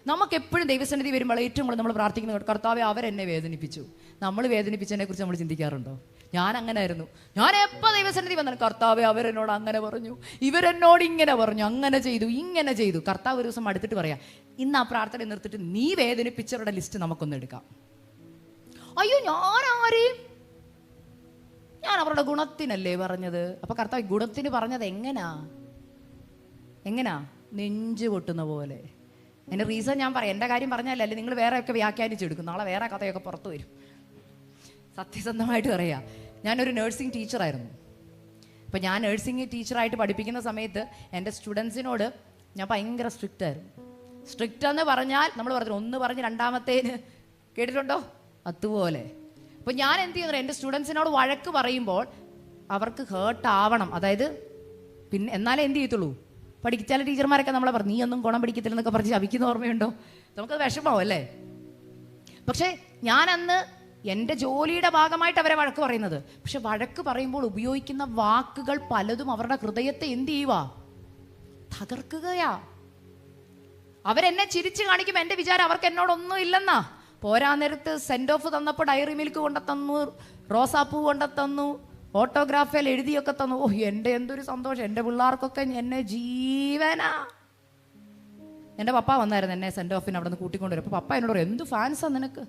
നമുക്കെപ്പോഴും ദൈവസന്നിധി വരുമ്പോൾ ഏറ്റവും കൂടുതൽ നമ്മൾ പ്രാർത്ഥിക്കുന്നത്, കർത്താവേ അവരെന്നെ വേദനിപ്പിച്ചു. നമ്മൾ വേദനിപ്പിച്ചതിനെ കുറിച്ച് നമ്മൾ ചിന്തിക്കാറുണ്ടോ? ഞാൻ അങ്ങനെ ആയിരുന്നു. ഞാൻ എപ്പോൾ ദൈവസന്നിധി വന്നാലും, കർത്താവേ അവരെന്നോട് അങ്ങനെ പറഞ്ഞു, ഇവരെന്നോട് ഇങ്ങനെ പറഞ്ഞു, അങ്ങനെ ചെയ്തു, ഇങ്ങനെ ചെയ്തു. കർത്താവ് ഒരു ദിവസം അടുത്തിട്ട് പറയാം, ഇന്ന് ആ പ്രാർത്ഥന നിർത്തിയിട്ട് നീ വേദനിപ്പിച്ചവരുടെ ലിസ്റ്റ് നമുക്കൊന്ന് എടുക്കാം. അയ്യോ, ഞാൻ അവരുടെ ഗുണത്തിനല്ലേ പറഞ്ഞത്. അപ്പൊ കർത്താവ് ഗുണത്തിന് പറഞ്ഞത് എങ്ങനാ നെഞ്ചു പൊട്ടുന്ന പോലെ. അതിന്റെ റീസൺ ഞാൻ പറയാം. എൻ്റെ കാര്യം പറഞ്ഞാലല്ലേ നിങ്ങൾ വേറെയൊക്കെ വ്യാഖ്യാനിച്ചെടുക്കും. നാളെ വേറെ കഥയൊക്കെ പുറത്തു വരും. സത്യസന്ധമായിട്ട് പറയാം, ഞാനൊരു നഴ്സിംഗ് ടീച്ചറായിരുന്നു. അപ്പം ഞാൻ നഴ്സിംഗ് ടീച്ചറായിട്ട് പഠിപ്പിക്കുന്ന സമയത്ത് എൻ്റെ സ്റ്റുഡൻസിനോട് ഞാൻ ഭയങ്കര സ്ട്രിക്റ്റ് ആയിരുന്നു. സ്ട്രിക്റ്റ് എന്ന് പറഞ്ഞാൽ നമ്മൾ പറഞ്ഞു, 1 പറഞ്ഞ് 2ാമത്തേന് കേട്ടിട്ടുണ്ടോ? അതുപോലെ. അപ്പോൾ ഞാൻ എന്ത് ചെയ്യുന്നു, എൻ്റെ സ്റ്റുഡൻസിനോട് വഴക്ക് പറയുമ്പോൾ അവർക്ക് ഹേർട്ട് ആവണം. അതായത് പിന്നെ എന്നാലേ എന്ത് ചെയ്യത്തുള്ളൂ, ചില ടീച്ചർമാരൊക്കെ നമ്മളെ പറഞ്ഞു, നീ ഒന്നും ഗുണം പിടിക്കത്തില്ലെന്നൊക്കെ പറഞ്ഞ് ശപിക്കുന്ന ഓർമ്മയുണ്ടോ? നമുക്കത് വിഷമാവും അല്ലേ? പക്ഷേ ഞാൻ അന്ന് എൻ്റെ ജോലിയുടെ ഭാഗമായിട്ട് അവരെ വഴക്ക് പറയുന്നത്. പക്ഷെ വഴക്ക് പറയുമ്പോൾ ഉപയോഗിക്കുന്ന വാക്കുകൾ പലതും അവരുടെ ഹൃദയത്തെ എന്ത് ചെയ്യുക, തകർക്കുകയാ. അവരെന്നെ ചിരിച്ചു കാണിക്കുമ്പോൾ എൻ്റെ വിചാരം അവർക്ക് എന്നോടൊന്നും ഇല്ലെന്നാ. പോരാ നേരത്ത് സെൻഡ് ഓഫ് തന്നപ്പോൾ ഡയറി മിൽക്ക് കൊണ്ടുത്തന്നു, റോസാപ്പൂ കൊണ്ടുത്തന്നു, ഓട്ടോഗ്രാഫിൽ എഴുതിയൊക്കെ തന്നു. ഓ, എൻ്റെ എന്തൊരു സന്തോഷം. എൻ്റെ പിള്ളേർക്കൊക്കെ എന്നെ ജീവനാ. എൻ്റെ പപ്പ വന്നായിരുന്നു എന്നെ സെൻഡ് ഓഫിന് അവിടെ നിന്ന് കൂട്ടിക്കൊണ്ടുവരും. അപ്പോൾ പപ്പ എന്നോട് പറയും, എന്ത് ഫാൻസാണ് നിനക്ക്.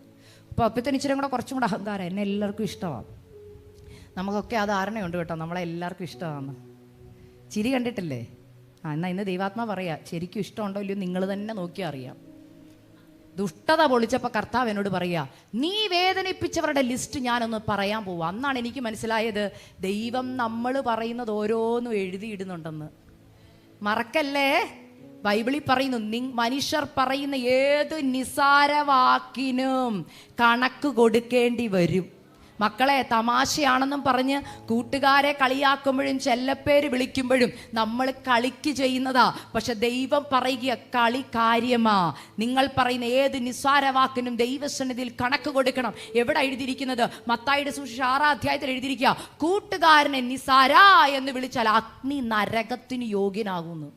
അപ്പോൾ അപ്പത്തിന് ഇച്ചിരി കൂടെ കുറച്ചും കൂടെ അഹങ്കാരം. എന്നെ എല്ലാവർക്കും ഇഷ്ടമാണ്. നമുക്കൊക്കെ ആ ധാരണയുണ്ട് കേട്ടോ, നമ്മളെ എല്ലാവർക്കും ഇഷ്ടമാണ്. ചിരി കണ്ടിട്ടില്ലേ? എന്നാൽ ഇന്ന് ദൈവാത്മാ പറയാ, ശരിക്കും ഇഷ്ടമുണ്ടോ ഇല്ലയോ നിങ്ങൾ തന്നെ നോക്കി അറിയാം. ദുഷ്ടത പൊളിച്ചപ്പോൾ കർത്താവ് എന്നോട് പറയാ, നീ വേദനിപ്പിച്ചവരുടെ ലിസ്റ്റ് ഞാനൊന്ന് പറയാൻ പോവാ. അന്നാണ് എനിക്ക് മനസ്സിലായത്, ദൈവം നമ്മൾ പറയുന്നത് ഓരോന്നും എഴുതിയിടുന്നുണ്ടെന്ന്. മറക്കല്ലേ, ബൈബിളിൽ പറയുന്നു, മനുഷ്യർ പറയുന്ന ഏത് നിസാര വാക്കിനും കണക്ക് കൊടുക്കേണ്ടി വരും. മക്കളെ, തമാശയാണെന്നും പറഞ്ഞ് കൂട്ടുകാരെ കളിയാക്കുമ്പോഴും ചെല്ലപ്പേര് വിളിക്കുമ്പോഴും നമ്മൾ കളിക്ക് ചെയ്യുന്നതാ. പക്ഷെ ദൈവം പറയുക കളി കാര്യമാ. നിങ്ങൾ പറയുന്ന ഏത് നിസ്സാര വാക്കിനും ദൈവസന്നിധിയിൽ കണക്ക് കൊടുക്കണം. എവിടെ എഴുതിയിരിക്കുന്നത്? മത്തായിയുടെ സുവിശേഷം 6-ാം അധ്യായത്തിൽ എഴുതിയിരിക്കുക, കൂട്ടുകാരനെ നിസ്സാര എന്ന് വിളിച്ചാൽ അഗ്നി നരകത്തിന് യോഗ്യനാകുന്നു.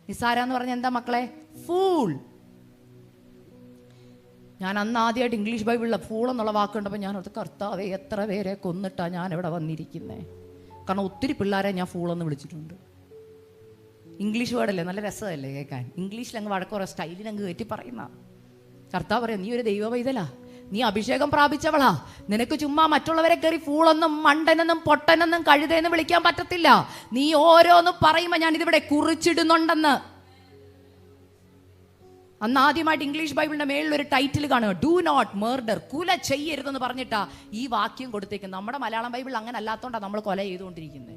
നിസ്സാര എന്ന് പറഞ്ഞാൽ എന്താ മക്കളെ? ഫൂൾ. ഞാൻ അന്ന് ആദ്യമായിട്ട് ഇംഗ്ലീഷ് ബൈബിളിലെ ഫൂൾ എന്നുള്ള വാക്കുണ്ടപ്പോൾ ഞാൻ ഓർത്ത്, കർത്താവേ എത്ര പേരെ കൊന്നിട്ടാ ഞാൻ ഇവിടെ വന്നിരിക്കുന്നത്. കാരണം ഒത്തിരി പിള്ളേരെ ഞാൻ ഫൂളെന്ന് വിളിച്ചിട്ടുണ്ട്. ഇംഗ്ലീഷ് വേർഡല്ലേ, നല്ല രസമല്ലേ കേൾക്കാൻ. ഇംഗ്ലീഷിൽ അങ്ങ് വഴക്കുറേ സ്റ്റൈലിനങ്ങ് കയറ്റി പറയുന്ന. കർത്താവ് പറയാം, നീ ഒരു ദൈവ പൈതലാ, നീ അഭിഷേകം പ്രാപിച്ചവളാ, നിനക്ക് ചുമ്മാ മറ്റുള്ളവരെ കയറി ഫൂളെന്നും മണ്ടനെന്നും പൊട്ടനെന്നും കഴുതയെന്നും വിളിക്കാൻ പറ്റത്തില്ല. നീ ഓരോന്നും പറയുമ്പോൾ ഞാൻ ഇതിവിടെ കുറിച്ചിടുന്നുണ്ടെന്ന്. അന്ന് ആദ്യമായിട്ട് ഇംഗ്ലീഷ് ബൈബിളിന്റെ മേളിൽ ഒരു ടൈറ്റിൽ കാണുക, ഡു നോട്ട് മർഡർ, കൊല ചെയ്യരുതെന്ന് പറഞ്ഞിട്ടാ ഈ വാക്യം കൊടുത്തേക്കുന്നത്. നമ്മുടെ മലയാളം ബൈബിൾ അങ്ങനെ അല്ലാത്തതുകൊണ്ടാണ് നമ്മൾ കൊല ചെയ്തുകൊണ്ടിരിക്കുന്നത്.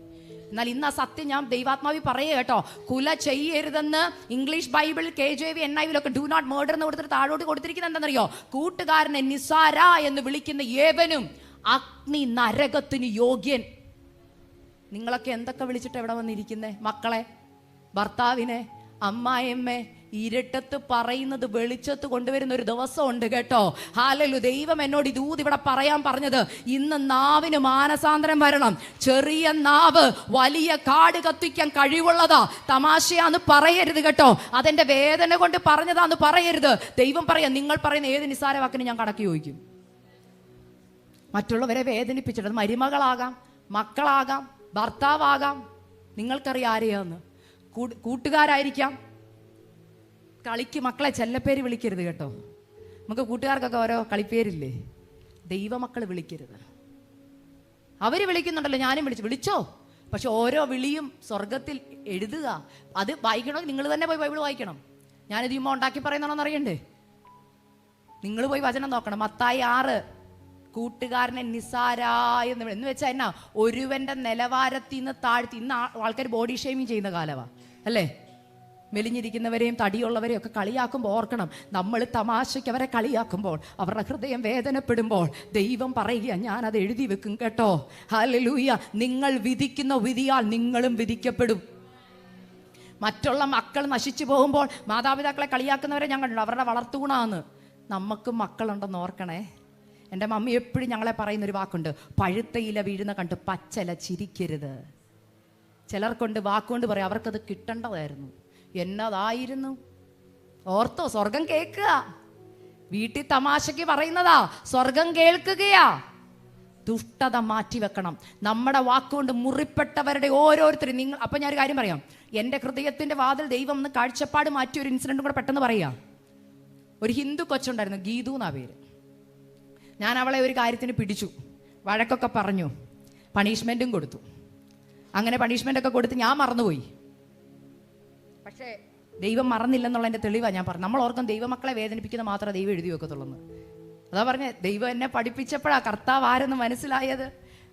എന്നാൽ ഇന്ന് ആ സത്യം ഞാൻ ദൈവാത്മാവി പറയുക കേട്ടോ. കൊല ചെയ്യരുതെന്ന് English Bible KJV NIV do not murder എന്ന് കൊടുത്തിട്ട് താഴോട്ട് കൊടുത്തിരിക്കുന്നത് എന്താണെന്നറിയോ? കൂട്ടുകാരനെ നിസ്സാര എന്ന് വിളിക്കുന്ന ഏവനും അഗ്നി നരകത്തിന് യോഗ്യൻ. നിങ്ങളൊക്കെ എന്തൊക്കെ വിളിച്ചിട്ട് എവിടെ വന്നിരിക്കുന്നേ? മക്കളെ, ഭർത്താവിനെ, അമ്മായിയമ്മേ, ഇരട്ടത്ത് പറയുന്നത് വെളിച്ചത്ത് കൊണ്ടുവരുന്ന ഒരു ദിവസമുണ്ട് കേട്ടോ. ഹല്ലേലൂയ. ദൈവം എന്നോട് ഇതൂത് ഇവിടെ പറയാൻ പറഞ്ഞത്, ഇന്ന് നാവിന് മാനസാന്തരം വരണം. ചെറിയ നാവ് വലിയ കാട് കത്തിക്കാൻ കഴിവുള്ളതാ. തമാശയാന്ന് പറയരുത് കേട്ടോ. അതെന്റെ വേദന കൊണ്ട് പറഞ്ഞതാന്ന് പറയരുത്. ദൈവം പറയാം, നിങ്ങൾ പറയുന്ന ഏത് നിസ്സാര വാക്കിന് ഞാൻ കണക്ക് ചോദിക്കും. മറ്റുള്ളവരെ വേദനിപ്പിച്ചിട്ട്, അത് മരുമകളാകാം, മക്കളാകാം, ഭർത്താവാകാം, നിങ്ങൾക്കറിയാം ആരെയാന്ന്. കൂട്ടുകാരായിരിക്കാം. കളിക്ക് മക്കളെ ചെല്ലപ്പേര് വിളിക്കരുത് കേട്ടോ. നമുക്ക് കൂട്ടുകാർക്കൊക്കെ ഓരോ കളിപ്പേരില്ലേ? ദൈവമക്കൾ വിളിക്കരുത്. അവർ വിളിക്കുന്നുണ്ടല്ലോ, ഞാനും വിളിച്ചോ. പക്ഷെ ഓരോ വിളിയും സ്വർഗത്തിൽ എഴുതുക. അത് വായിക്കണമെങ്കിൽ നിങ്ങൾ തന്നെ പോയി ബൈബിൾ വായിക്കണം. ഞാനിത് ഇമ്മ ഉണ്ടാക്കി പറയുന്നതാണെന്ന് അറിയണ്ടേ? നിങ്ങൾ പോയി വചനം നോക്കണം. മത്തായി 6, കൂട്ടുകാരനെ നിസ്സാരായ എന്ന് വെച്ചാൽ എന്നാ? ഒരുവന്റെ നിലവാരത്തിൽ നിന്ന് താഴ്ത്തി. ഇന്ന് ആൾക്കാർ ബോഡി ഷേമിങ് ചെയ്യുന്ന കാലമാണ് അല്ലേ? മെലിഞ്ഞിരിക്കുന്നവരെയും തടിയുള്ളവരെയും ഒക്കെ കളിയാക്കുമ്പോൾ ഓർക്കണം, നമ്മൾ തമാശയ്ക്ക് അവരെ കളിയാക്കുമ്പോൾ, അവരുടെ ഹൃദയം വേദനപ്പെടുമ്പോൾ ദൈവം പറയുക, ഞാനത് എഴുതി വെക്കും കേട്ടോ. ഹല്ലേലൂയ. നിങ്ങൾ വിധിക്കുന്ന വിധിയാൽ നിങ്ങളും വിധിക്കപ്പെടും. മറ്റുള്ള മക്കൾ നശിച്ചു പോകുമ്പോൾ മാതാപിതാക്കളെ കളിയാക്കുന്നവരെ ഞാൻ കണ്ടു, അവരുടെ വളർത്തൂണാന്ന്. നമുക്കും മക്കളുണ്ടെന്ന് ഓർക്കണേ. എൻ്റെ മമ്മി എപ്പോഴും ഞങ്ങളെ പറയുന്നൊരു വാക്കുണ്ട്, പഴുത്ത ഇല വീഴുന്ന കണ്ട് പച്ചില ചിരിക്കരുത്. ചിലർക്കൊണ്ട് വാക്കുകൊണ്ട് പറയാം, അവർക്കത് കിട്ടേണ്ടതായിരുന്നു. എന്നതായിരുന്നു? ഓർത്തോ? സ്വർഗം കേൾക്കുക. വീട്ടിൽ തമാശയ്ക്ക് പറയുന്നതാ, സ്വർഗം കേൾക്കുകയാ. ദുഷ്ടത മാറ്റിവെക്കണം. നമ്മുടെ വാക്കുകൊണ്ട് മുറിപ്പെട്ടവരുടെ ഓരോരുത്തരും നിങ്ങൾ. അപ്പം ഞാനൊരു കാര്യം പറയാം. എൻ്റെ ഹൃദയത്തിൻ്റെ വാതിൽ ദൈവം ഒന്ന് കാഴ്ചപ്പാട് മാറ്റിയ ഒരു ഇൻസിഡൻറ്റും കൂടെ പെട്ടെന്ന് പറയാം. ഒരു ഹിന്ദു കൊച്ചുണ്ടായിരുന്നു, ഗീതു എന്നാ പേര്. ഞാൻ അവളെ ഒരു കാര്യത്തിന് പിടിച്ചു, വഴക്കൊക്കെ പറഞ്ഞു, പണിഷ്മെൻറ്റും കൊടുത്തു. അങ്ങനെ പണിഷ്മെൻ്റൊക്കെ കൊടുത്ത് ഞാൻ മറന്നുപോയി. പക്ഷേ ദൈവം മറന്നില്ലെന്നുള്ളതിൻ്റെ തെളിവാണ് ഞാൻ പറഞ്ഞു. നമ്മൾ ഓർക്കും ദൈവമക്കളെ വേദനിപ്പിക്കുന്ന മാത്രമേ ദൈവം എഴുതി വെക്കത്തുള്ളൂ. അതാ പറഞ്ഞേ, ദൈവം എന്നെ പഠിപ്പിച്ചപ്പോഴാണ് കർത്താവ് ആരെന്ന് മനസ്സിലായത്.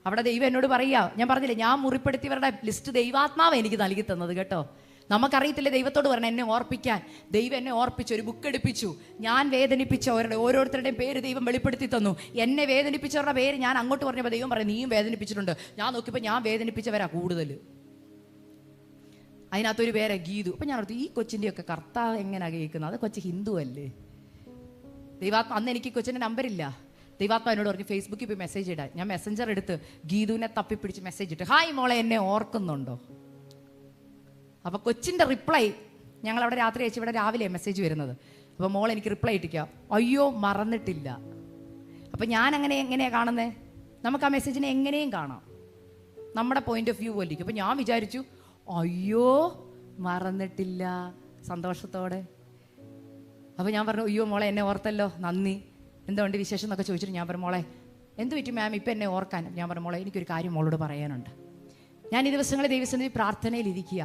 അവിടെ ദൈവം എന്നോട് പറയുക, ഞാൻ പറഞ്ഞില്ലേ, ഞാൻ മുറിപ്പെടുത്തിയവരുടെ ലിസ്റ്റ് ദൈവാത്മാവ് എനിക്ക് നൽകി തന്നത് കേട്ടോ. നമുക്കറിയത്തില്ല ദൈവത്തോട് പറഞ്ഞ എന്നെ ഓർപ്പിക്കാൻ. ദൈവം എന്നെ ഓർപ്പിച്ചു, ഒരു ബുക്ക് എടുപ്പിച്ചു. ഞാൻ വേദനിപ്പിച്ചവരുടെ ഓരോരുത്തരുടെയും പേര് ദൈവം വെളിപ്പെടുത്തി തന്നു. എന്നെ വേദനിപ്പിച്ചവരുടെ പേര് ഞാൻ അങ്ങോട്ട് പറഞ്ഞപ്പോൾ ദൈവം പറയും, നീയും വേദനിപ്പിച്ചിട്ടുണ്ട്. ഞാൻ നോക്കിയപ്പോൾ ഞാൻ വേദനിപ്പിച്ചവരാ കൂടുതൽ. അതിനകത്തൊരു പേരെ ഗീതു. അപ്പം ഞാൻ ഓർത്തു, ഈ കൊച്ചിൻ്റെയൊക്കെ കർത്താവ് എങ്ങനെയാണ് കേൾക്കുന്നത്? അത് കൊച്ചു ഹിന്ദു അല്ലേ? ദൈവാത്മ അന്ന് എനിക്ക് കൊച്ചിൻ്റെ നമ്പറില്ല. ദൈവാത്മ എന്നോട് പറഞ്ഞു ഫേസ്ബുക്കിൽ പോയി മെസ്സേജ് ഇടാൻ. ഞാൻ മെസ്സഞ്ചർ എടുത്ത് ഗീതുവിനെ തപ്പിപ്പിടിച്ച് മെസ്സേജ് ഇട്ട്, ഹായ് മോളെ, എന്നെ ഓർക്കുന്നുണ്ടോ? അപ്പോൾ കൊച്ചിൻ്റെ റിപ്ലൈ, ഞങ്ങളവിടെ രാത്രി അയച്ചു, ഇവിടെ രാവിലെ മെസ്സേജ് വരുന്നത്. അപ്പോൾ മോൾ എനിക്ക് റിപ്ലൈ ഇട്ടിക്കുക, അയ്യോ മറന്നിട്ടില്ല. അപ്പം ഞാൻ അങ്ങനെ എങ്ങനെയാണ് കാണുന്നത്? നമുക്ക് ആ മെസ്സേജിനെ എങ്ങനെയും കാണാം, നമ്മുടെ പോയിന്റ് ഓഫ് വ്യൂ പോലെ ഇരിക്കും. അപ്പം ഞാൻ വിചാരിച്ചു, അയ്യോ മറന്നിട്ടില്ല, സന്തോഷത്തോടെ. അപ്പോൾ ഞാൻ പറഞ്ഞു, അയ്യോ മോളെ എന്നെ ഓർത്തല്ലോ, നന്ദി, എന്തുകൊണ്ട് വിശേഷം എന്നൊക്കെ ചോദിച്ചിട്ട് ഞാൻ പറഞ്ഞു, മോളെ എന്ത് പറ്റി മാം ഇപ്പം എന്നെ ഓർക്കാൻ? ഞാൻ പറഞ്ഞു, മോളെ എനിക്കൊരു കാര്യം മോളോട് പറയാനുണ്ട്. ഞാൻ ഈ ദിവസങ്ങളിൽ ദൈവസന്നിധി പ്രാർത്ഥനയിലിരിക്കുക.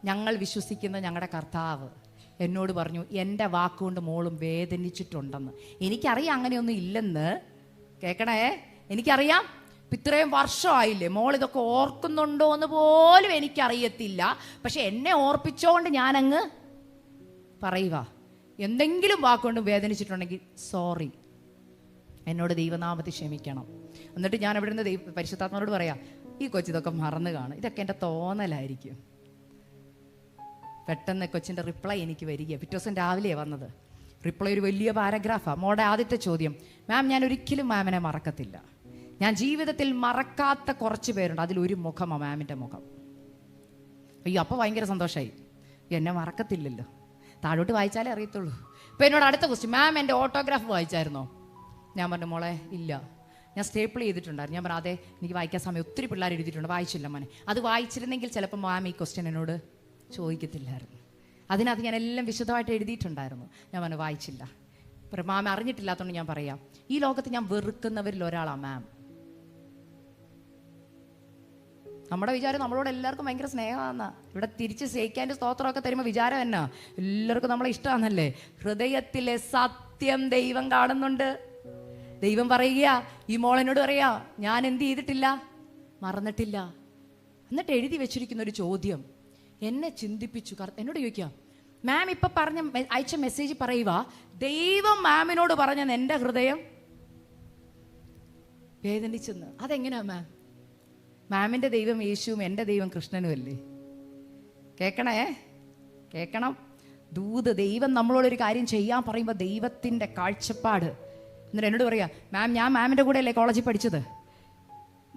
ഞങ്ങൾ വിശ്വസിക്കുന്ന ഞങ്ങളുടെ കർത്താവ് എന്നോട് പറഞ്ഞു, എൻ്റെ വാക്കുകൊണ്ട് മോളും വേദനിച്ചിട്ടുണ്ടെന്ന്. എനിക്കറിയാം അങ്ങനെയൊന്നും ഇല്ലെന്ന്, കേൾക്കണേ, എനിക്കറിയാം. ഇത്രയും വർഷമായില്ലേ, മോൾ ഇതൊക്കെ ഓർക്കുന്നുണ്ടോ എന്ന് പോലും എനിക്കറിയത്തില്ല. പക്ഷെ എന്നെ ഓർപ്പിച്ചോണ്ട് ഞാനങ്ങ് പറയുക, എന്തെങ്കിലും വാക്കുകൊണ്ട് വേദനിച്ചിട്ടുണ്ടെങ്കിൽ സോറി. എന്നോട് ദൈവനാമത്തിൽ ക്ഷമിക്കണം. എന്നിട്ട് ഞാൻ അവിടെ നിന്ന് പരിശുദ്ധാത്മാവോട് പറയാം, ഈ കൊച്ചിതൊക്കെ മറന്നു കാണും, ഇതൊക്കെ എൻ്റെ തോന്നലായിരിക്കും. പെട്ടെന്ന് കൊച്ചിൻ്റെ റിപ്ലൈ എനിക്ക് വരിക. പിറ്റേ ദിവസം രാവിലെയാണ് വന്നത്. റിപ്ലൈ ഒരു വലിയ പാരഗ്രാഫാണ്. മോളുടെ ആദ്യത്തെ ചോദ്യം, മാം ഞാൻ ഒരിക്കലും മാമിനെ മറക്കത്തില്ല. ഞാൻ ജീവിതത്തിൽ മറക്കാത്ത കുറച്ച് പേരുണ്ട്, അതിലൊരു മുഖമാണ് മാമിൻ്റെ മുഖം. അയ്യോ, അപ്പോൾ ഭയങ്കര സന്തോഷമായി. എന്നെ മറക്കത്തില്ലല്ലോ. താഴോട്ട് വായിച്ചാലേ അറിയത്തുള്ളൂ. അപ്പോൾ എന്നോട് അടുത്ത ക്വസ്റ്റ്യൻ, മാം എൻ്റെ ഓട്ടോഗ്രാഫ് വായിച്ചായിരുന്നോ? ഞാൻ പറഞ്ഞു, മോളെ ഇല്ല, ഞാൻ സ്റ്റേപ്പിൾ ചെയ്തിട്ടുണ്ടായിരുന്നു. ഞാൻ പറഞ്ഞു, അതെ എനിക്ക് വായിക്കാൻ സമയം ഒത്തിരി പിള്ളേർ എഴുതിയിട്ടുണ്ട്, വായിച്ചില്ല മോനെ. അത് വായിച്ചിരുന്നെങ്കിൽ ചിലപ്പോൾ മാം ഈ ക്വസ്റ്റ്യൻ എന്നോട് ചോദിക്കത്തില്ലായിരുന്നു. അതിനകത്ത് ഞാൻ എല്ലാം വിശദമായിട്ട് എഴുതിയിട്ടുണ്ടായിരുന്നു. ഞാൻ പറഞ്ഞു, വായിച്ചില്ല. മാം അറിഞ്ഞിട്ടില്ലാത്തതുകൊണ്ട് ഞാൻ പറയാം, ഈ ലോകത്ത് ഞാൻ വെറുക്കുന്നവരിൽ ഒരാളാണ് മാം. നമ്മുടെ വിചാരം നമ്മളോട് എല്ലാവർക്കും ഭയങ്കര സ്നേഹമാണെന്നാ. ഇവിടെ തിരിച്ച് സ്നേഹിക്കാൻ്റെ സ്തോത്രമൊക്കെ തരുമ്പോൾ വിചാരം എന്നാ എല്ലാവർക്കും നമ്മളെ ഇഷ്ടമാണെന്നല്ലേ. ഹൃദയത്തിലെ സത്യം ദൈവം കാണുന്നുണ്ട്. ദൈവം പറയുക, ഈ മോളെന്നോട് പറയാ, ഞാൻ എന്ത് ചെയ്തിട്ടില്ല, മറന്നിട്ടില്ല. എന്നിട്ട് എഴുതി വെച്ചിരിക്കുന്ന ഒരു ചോദ്യം എന്നെ ചിന്തിപ്പിച്ചു. എന്നോട് ചോദിക്കാം, മാം ഇപ്പം അയച്ച മെസ്സേജ് പറയുക, ദൈവം മാമിനോട് പറഞ്ഞ എൻ്റെ ഹൃദയം വേദനിച്ചെന്ന്. അതെങ്ങനെയാ മാം? മാമിൻ്റെ ദൈവം യേശുവും എൻ്റെ ദൈവം കൃഷ്ണനും അല്ലേ? കേൾക്കണം. ദൈവം നമ്മളോടൊരു കാര്യം ചെയ്യാൻ പറയുമ്പോൾ ദൈവത്തിൻ്റെ കാഴ്ചപ്പാട്. എന്നിട്ട് എന്നോട് പറയാ, മാം ഞാൻ മാമിൻ്റെ കൂടെ അല്ലേ കോളേജിൽ പഠിച്ചത്.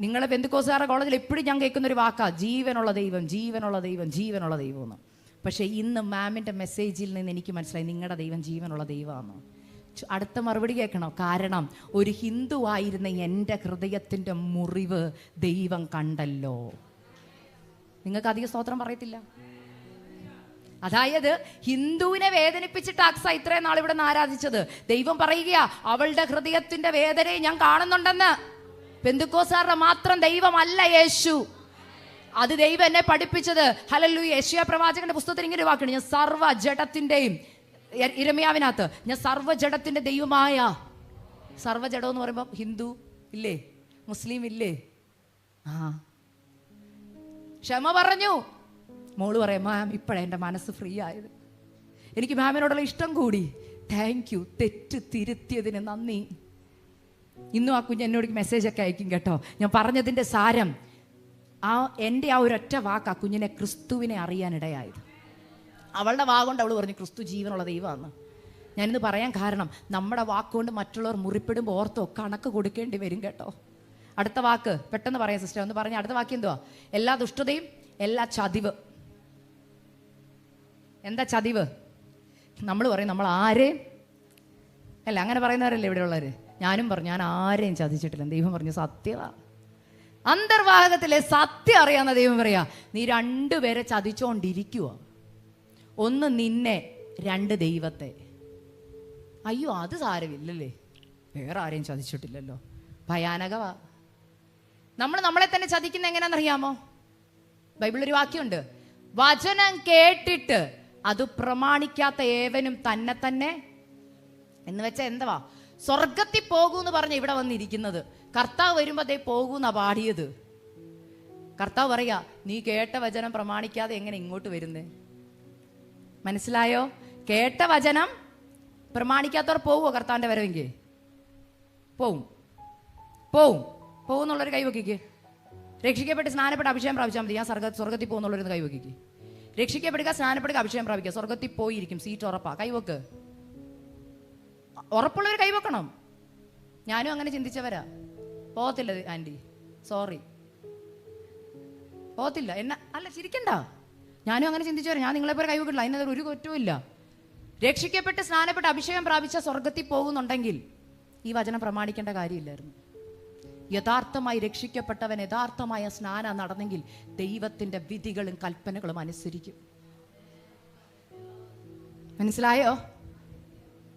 നിങ്ങളെ പെന്തിക്കോസ്തുകാരുടെ കോളേജിൽ എപ്പോഴും ഞാൻ കേൾക്കുന്നൊരു വാക്കാ, ജീവനുള്ള ദൈവം, ജീവനുള്ള ദൈവം, ജീവനുള്ള ദൈവം എന്ന്. പക്ഷേ ഇന്ന് മാമിൻ്റെ മെസ്സേജിൽ നിന്ന് എനിക്ക് മനസ്സിലായി, നിങ്ങളുടെ ദൈവം ജീവനുള്ള ദൈവമാണ്. അടുത്ത മറുപടി കേൾക്കണം. കാരണം ഒരു ഹിന്ദു ആയിരുന്ന എൻ്റെ ഹൃദയത്തിൻ്റെ മുറിവ് ദൈവം കണ്ടല്ലോ. നിങ്ങൾക്ക് അധികം സ്തോത്രം പറയത്തില്ല. അതായത് ഹിന്ദുവിനെ വേദനിപ്പിച്ചിട്ട് അക്സ ഇത്രയും നാൾ ഇവിടെ നിന്ന് ആരാധിച്ചത്. ദൈവം പറയുകയാ, അവളുടെ ഹൃദയത്തിന്റെ വേദനയെ ഞാൻ കാണുന്നുണ്ടെന്ന്. പെന്തിക്കോസ്തുകാരുടെ മാത്രം ദൈവമല്ല യേശു. അത് ദൈവം എന്നെ പഠിപ്പിച്ചത്. ഹല്ലേലൂയ. യെശയ്യാ പ്രവാചകന്റെ പുസ്തകത്തിൽ ഇങ്ങനെ വാക്കുണ്ട്, ഞാൻ സർവ്വ ജഡത്തിന്റെയും, ഇരമ്യാവിനകത്ത്, ഞാൻ സർവ്വജഡത്തിന്റെ ദൈവമായ. സർവ്വജഡം എന്ന് പറയുമ്പോൾ ഹിന്ദു ഇല്ലേ, മുസ്ലിം ഇല്ലേ? ക്ഷമ പറഞ്ഞു. മോള് പറയാം, മാം ഇപ്പോഴാണ് എൻ്റെ മനസ്സ് ഫ്രീ ആയത്, എനിക്ക് മാമിനോടുള്ള ഇഷ്ടം കൂടി. താങ്ക് യു, തെറ്റ് തിരുത്തിയതിന് നന്ദി. ഇന്നും ആ കുഞ്ഞ് എന്നോട് മെസ്സേജൊക്കെ അയക്കും കേട്ടോ. ഞാൻ പറഞ്ഞതിൻ്റെ സാരം, എൻ്റെ ആ ഒരൊറ്റ വാക്ക് ആ കുഞ്ഞിനെ ക്രിസ്തുവിനെ അറിയാനിടയായത്. അവളുടെ വാഗുകൊണ്ട് അവൾ പറഞ്ഞു, ക്രിസ്തു ജീവനുള്ള ദൈവമാണ്. ഞാനിന്ന് പറയാൻ കാരണം, നമ്മുടെ വാക്കുകൊണ്ട് മറ്റുള്ളവർ മുറിപ്പെടുമ്പോൾ ഓർത്തോ കണക്ക് കൊടുക്കേണ്ടി വരും കേട്ടോ. അടുത്ത വാക്ക് പെട്ടെന്ന് പറയാം സിസ്റ്റർ, ഒന്ന് പറഞ്ഞ അടുത്ത വാക്ക് എന്തുവാ? എല്ലാ ദുഷ്ടതയും, എല്ലാ ചതിവ്. എന്താ ചതിവ്? നമ്മൾ പറയും നമ്മൾ ആരെയും അല്ല, അങ്ങനെ പറയുന്നവരല്ലേ ഇവിടെ ഉള്ളവർ. ഞാനും പറഞ്ഞു, ഞാൻ ആരെയും ചതിച്ചിട്ടില്ല. ദൈവം പറഞ്ഞു, സത്യമാണ്. അന്തർവാഹകത്തിലെ സത്യം അറിയാവുന്ന ദൈവം പറയാ, നീ രണ്ടുപേരെ ചതിച്ചോണ്ടിരിക്കുക. ഒന്ന് നിന്നെ, രണ്ട് ദൈവത്തെ. അയ്യോ അത് സാരമില്ലല്ലേ, വേറെ ആരെയും ചതിച്ചിട്ടില്ലല്ലോ. ഭയാനകവാ. നമ്മളെ തന്നെ ചതിക്കുന്ന എങ്ങനെയാണെന്നറിയാമോ? ബൈബിളിലൊരു വാക്യമുണ്ട്, വചനം കേട്ടിട്ട് അത് പ്രമാണിക്കാത്ത ഏവനും തന്നെ തന്നെ എന്ന് വെച്ചാൽ എന്തുവാ? സ്വർഗത്തിൽ പോകൂന്ന് പറഞ്ഞ ഇവിടെ വന്നിരിക്കുന്നത്. കർത്താവ് വരുമ്പോ അതേ പോകൂന്നാ പാടിയത്. കർത്താവ് പറയാ, നീ കേട്ട വചനം പ്രമാണിക്കാതെ എങ്ങനെ ഇങ്ങോട്ട് വരുന്നേ? മനസ്സിലായോ? കേട്ട വചനം പ്രമാണിക്കാത്തവർ പോവുമോ കർത്താവിന്റെ വരവെങ്കിൽ? പോകുന്നുള്ളൊരു കൈവക്കിക്ക്. രക്ഷിക്കപ്പെട്ട് സ്നാനപ്പെട്ട് അഭിഷേകം പ്രാപിച്ചാൽ മതി, ഞാൻ സ്വർഗത്തിൽ പോകുന്നുള്ളൊരു കൈവക്കിക്ക്. രക്ഷിക്കപ്പെടുക, സ്നാനപ്പെടുക, അഭിഷേകം പ്രാപിക്കുക, സ്വർഗത്തിൽ പോയിരിക്കും, സീറ്റ് ഉറപ്പാ. കൈവക്ക്. ഉറപ്പുള്ളവർ കൈവക്കണം. ഞാനും അങ്ങനെ ചിന്തിച്ചവരാ. പോകത്തില്ല ആൻറ്റി, സോറി, പോകത്തില്ല. അല്ല ചിരിക്കണ്ട, ഞാനും അങ്ങനെ ചിന്തിച്ചവരാ. ഞാൻ നിങ്ങളെപ്പോലെ കൈവക്കില്ല, അതിനകത്ത് ഒരു കുറ്റവും ഇല്ല. രക്ഷിക്കപ്പെട്ട് സ്നാനപ്പെട്ട് അഭിഷേകം പ്രാപിച്ച സ്വർഗത്തിൽ പോകുന്നുണ്ടെങ്കിൽ ഈ വചനം പ്രമാണിക്കേണ്ട കാര്യമില്ലായിരുന്നു. യഥാർത്ഥമായി രക്ഷിക്കപ്പെട്ടവൻ യഥാർത്ഥമായ സ്നാനം നടന്നെങ്കിൽ ദൈവത്തിന്റെ വിധികളും കൽപ്പനകളും അനുസരിക്കും. മനസ്സിലായോ?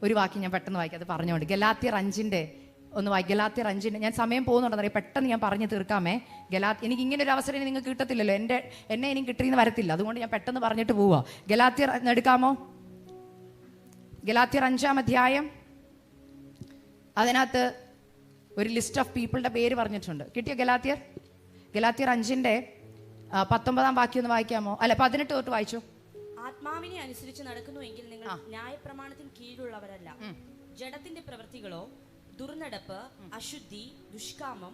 ഒരു വാക്യം ഞാൻ പെട്ടെന്ന് വായിക്കാം, അത് പറഞ്ഞുകൊണ്ട്. ഗലാത്യർ 5 ഒന്ന് ഗലാത്യർ 5 ഞാൻ സമയം പോകുന്നുണ്ടെന്നറിയാം, പെട്ടെന്ന് ഞാൻ പറഞ്ഞു തീർക്കാമേ. എനിക്ക് ഇങ്ങനെ ഒരു അവസരം നിങ്ങൾക്ക് കിട്ടത്തില്ലല്ലോ, എന്നെ ഇനി കിട്ടിയെന്ന് വരത്തില്ല, അതുകൊണ്ട് ഞാൻ പെട്ടെന്ന് പറഞ്ഞിട്ട് പോവാ. ഗലാത്യർ എടുക്കാമോ? ഗലാത്യർ 5-ാം അധ്യായം, അതിനകത്ത് ഒരു ലിസ്റ്റ് ഓഫ് പീപ്പിളുടെ പേര് പറഞ്ഞിട്ടുണ്ട്. കിട്ടിയോ? ഗലാത്യർ 5-ന്റെ 19-ാം വാക്യം ഒന്ന് വായിക്കാമോ? അല്ല 18 തൊട്ട് വായിച്ചു. ആത്മാവിനെ അനുസരിച്ച് നടക്കുന്നുവെങ്കിൽ നിങ്ങൾ ന്യായപ്രമാണത്തിന് കീഴിലുള്ളവരല്ല. ജഡത്തിന്റെ പ്രവൃത്തികളോ ദുർനടപ്പ്, അശുദ്ധി, ദുഷ്കാമം,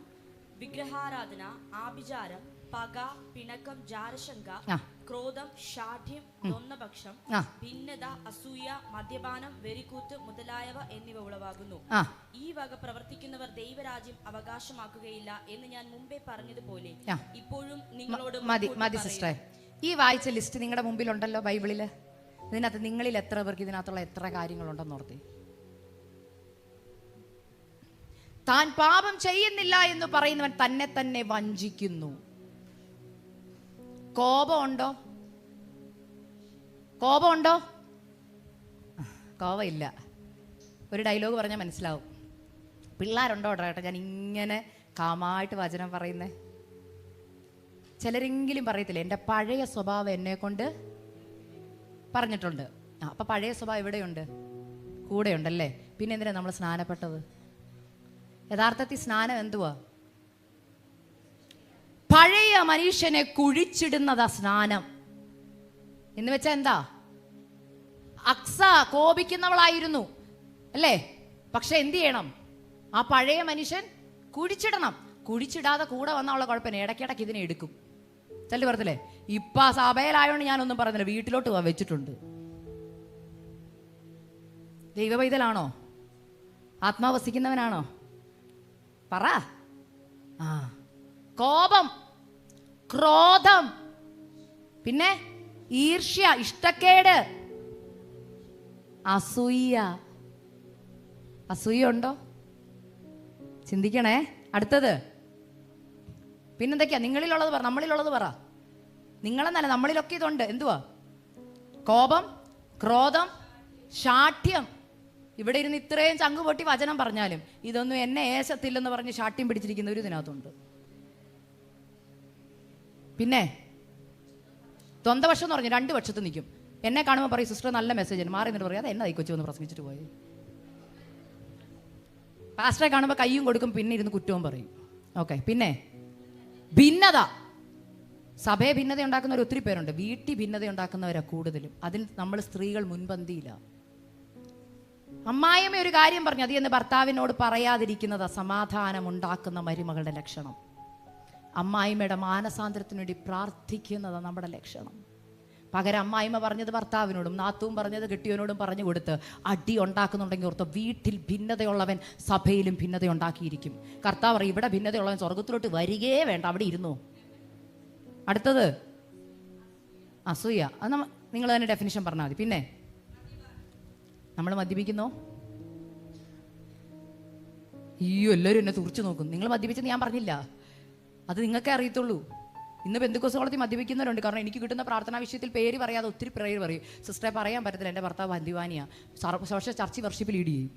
വിഗ്രഹാരാധന, ആഭിചാരം, പക, പിണക്കം, ജാരശങ്ക, ക്രോധം, ശാഠ്യം, ദ്വന്ദ്വപക്ഷം, ഭിന്നത, അസൂയ, മദ്യപാനം, വെറിക്കൂത്ത് മുതലായവ എന്നിവ ഉളവാകുന്നു. ഈ വക പ്രവർത്തിക്കുന്നവർ ദൈവരാജ്യം അവകാശമാക്കുകയില്ല എന്ന് ഞാൻ മുമ്പേ പറഞ്ഞതുപോലെ ഇപ്പോഴും നിങ്ങളോട് മതി സിസ്റ്ററെ. ഈ വായിച്ച ലിസ്റ്റ് നിങ്ങളുടെ മുമ്പിലുണ്ടല്ലോ ബൈബിളില്. ഇതിനകത്ത് നിങ്ങളിൽ എത്ര പേർക്ക് ഇതിനകത്തുള്ള എത്ര കാര്യങ്ങളുണ്ടെന്ന് ഓർത്തി. താൻ പാപം ചെയ്യുന്നില്ല എന്ന് പറയുന്നവൻ തന്നെ തന്നെ വഞ്ചിക്കുന്നു. കോപമുണ്ടോ? കോപമുണ്ടോ? കോപമില്ല. ഒരു ഡയലോഗ് പറഞ്ഞാൽ മനസ്സിലാവും. പിള്ളേരുണ്ടോ കേട്ടോ ഞാൻ ഇങ്ങനെ കാമായിട്ട് വചനം പറയുന്നേ? ചിലരെങ്കിലും പറയത്തില്ല എൻ്റെ പഴയ സ്വഭാവം എന്നെ കൊണ്ട് പറഞ്ഞിട്ടുണ്ട്. അപ്പൊ പഴയ സ്വഭാവം എവിടെയുണ്ട്? കൂടെ ഉണ്ടല്ലേ. പിന്നെ എന്തിനാ നമ്മൾ സ്നാനപ്പെട്ടത്? യഥാർത്ഥത്തിൽ സ്നാനം എന്തുവാ? പഴയ മനുഷ്യനെ കുഴിച്ചിടുന്നതാ സ്നാനം എന്ന് വെച്ചാ എന്താ? അക്സ കോപിക്കുന്നവളായിരുന്നു അല്ലേ? പക്ഷെ എന്ത് ചെയ്യണം? ആ പഴയ മനുഷ്യൻ കുഴിച്ചിടണം. കുഴിച്ചിടാതെ കൂടെ വന്നുള്ള കുഴപ്പമില്ല, ഇടയ്ക്കിടയ്ക്ക് ഇതിനെ എടുക്കും. ചെല്ലു പറഞ്ഞില്ലേ, ഇപ്പൊ സഭയിലായോണ്ട് ഞാനൊന്നും പറഞ്ഞില്ല, വീട്ടിലോട്ട് വെച്ചിട്ടുണ്ട്. ദൈവവൈതലാണോ? ആത്മാവസിക്കുന്നവനാണോ? പറ. കോപം, ക്രോധം, പിന്നെ ഈർഷ്യ, ഇഷ്ടക്കേട്, അസൂയ. അസൂയ ഉണ്ടോ? ചിന്തിക്കണേ. അടുത്തത് പിന്നെന്തൊക്കെയാ? നിങ്ങളിലുള്ളത് പറ, നമ്മളിലുള്ളത് പറ. നിങ്ങളെന്നല്ല, നമ്മളിലൊക്കെ ഇതുണ്ട്. എന്തുവാ? കോപം, ക്രോധം, ശാഠ്യം. ഇവിടെ ഇരുന്ന് ഇത്രയും ചങ്ക് പൊട്ടി വചനം പറഞ്ഞാലും ഇതൊന്നും എന്നെ ഏശത്തില്ലെന്ന് പറഞ്ഞ് ശാഠ്യം പിടിച്ചിരിക്കുന്ന ഒരു ഇതിനകത്തുണ്ട്. പിന്നെ ദ്വന്ദ്വപക്ഷം എന്ന് പറഞ്ഞു, രണ്ട് പക്ഷത്ത് നിൽക്കും. എന്നെ കാണുമ്പോൾ പറയും സിസ്റ്റർ നല്ല മെസ്സേജ് മാറി എന്നിട്ട് പറയും അത് എന്നെ കൊച്ചു വന്ന് പ്രസംഗിച്ചിട്ട് പോയി. പാസ്റ്ററെ കാണുമ്പോൾ കയ്യും കൊടുക്കും, പിന്നെ ഇരുന്ന് കുറ്റവും പറയും. ഓക്കെ. പിന്നെ ഭിന്നത. സഭയെ ഭിന്നത ഉണ്ടാക്കുന്നവർ ഒത്തിരി പേരുണ്ട്. വീട്ടിൽ ഭിന്നത ഉണ്ടാക്കുന്നവരാ കൂടുതലും. അതിൽ നമ്മൾ സ്ത്രീകൾ മുൻപന്തിയില്ല. അമ്മായിയമ്മ ഒരു കാര്യം പറഞ്ഞു, അത് എന്ന് ഭർത്താവിനോട് പറയാതിരിക്കുന്നതാ സമാധാനം ഉണ്ടാക്കുന്ന മരുമകളുടെ ലക്ഷണം. അമ്മായിമ്മയുടെ മാനസാന്തരത്തിനു വേണ്ടി പ്രാർത്ഥിക്കുന്നതാ നമ്മുടെ ലക്ഷണം. പകരം അമ്മായിമ്മ പറഞ്ഞത് ഭർത്താവിനോടും നാത്തൂൻ പറഞ്ഞത് കെട്ടിയവനോടും പറഞ്ഞു കൊടുത്ത് അടി ഉണ്ടാക്കുന്നുണ്ടെങ്കിൽ ഓർത്ത് വീട്ടിൽ ഭിന്നതയുള്ളവൻ സഭയിലും ഭിന്നത ഉണ്ടാക്കിയിരിക്കും. കർത്താവ് പറയും ഇവിടെ ഭിന്നതയുള്ളവൻ സ്വർഗത്തിലോട്ട് വരികയേ വേണ്ട, അവിടെ ഇരുന്നു. അടുത്തത് അസൂയ. അത് നിങ്ങൾ തന്നെ ഡെഫിനിഷൻ പറഞ്ഞാൽ മതി. പിന്നെ നമ്മൾ മദ്യപിക്കുന്നോ? അയ്യോ എല്ലാവരും എന്നെ തുറിച്ചു നോക്കും. നിങ്ങൾ മദ്യപിച്ചെന്ന് ഞാൻ പറഞ്ഞില്ല, അത് നിങ്ങൾക്കേ അറിയത്തുള്ളൂ. ഇന്ന് പെന്തക്കോസ്തുകളിൽ മദ്യപിക്കുന്നവരുണ്ട്. കാരണം എനിക്ക് കിട്ടുന്ന പ്രാർത്ഥനാ വിഷയത്തിൽ പേര് പറയാതെ ഒത്തിരി പേര് പറയും സിസ്റ്ററെ പറയാൻ പറ്റത്തില്ല, എൻ്റെ ഭർത്താവ് മദ്യപാനിയാ. പക്ഷേ ചർച്ച് വർഷിപ്പ് ലീഡ് ചെയ്യും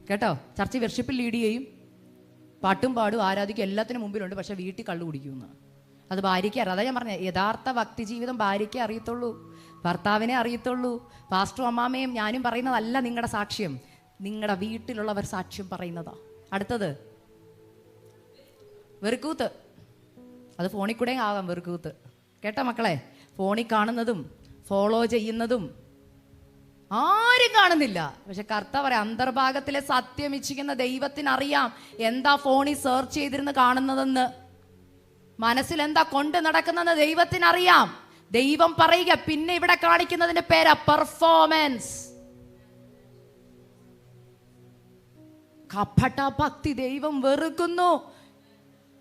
കേട്ടോ. ചർച്ച് വർഷിപ്പിൽ ലീഡ് ചെയ്യും, പാട്ടും പാടും, ആരാധിക്കും, എല്ലാത്തിനും മുമ്പിലുണ്ട്. പക്ഷെ വീട്ടിൽ കള്ളു കുടിക്കുമെന്ന്. അത് ഭാര്യയ്ക്ക് അറിയാം. അതാ ഞാൻ പറഞ്ഞത്, യഥാർത്ഥ ഭക്തി ജീവിതം ഭാര്യയ്ക്കേ അറിയത്തുള്ളൂ, ഭർത്താവിനെ അറിയത്തുള്ളൂ. പാസ്റ്ററും അമ്മാമ്മയും ഞാനും പറയുന്നതല്ല നിങ്ങളുടെ സാക്ഷ്യം, നിങ്ങളുടെ വീട്ടിലുള്ളവർ സാക്ഷ്യം പറയുന്നതാ. അടുത്തത് വെറുക്കൂത്ത്. അത് ഫോണിൽ കൂടെ ആകാം വെറുക്കൂത്ത് കേട്ടോ മക്കളെ. ഫോണിൽ കാണുന്നതും ഫോളോ ചെയ്യുന്നതും ആരും കാണുന്നില്ല. പക്ഷെ കർത്താവ് പറയാം അന്തർഭാഗത്തിലെ സത്യം ഇച്ഛിക്കുന്ന ദൈവത്തിനറിയാം എന്താ ഫോണിൽ സെർച്ച് ചെയ്തിരുന്ന് കാണുന്നതെന്ന്, മനസ്സിൽ എന്താ കൊണ്ട് നടക്കുന്നതെന്ന് ദൈവത്തിനറിയാം. ദൈവം പറയുക. പിന്നെ ഇവിടെ കാണിക്കുന്നതിന്റെ പേരാ പെർഫോമൻസ്. കപട ഭക്തി ദൈവം വെറുക്കുന്നു.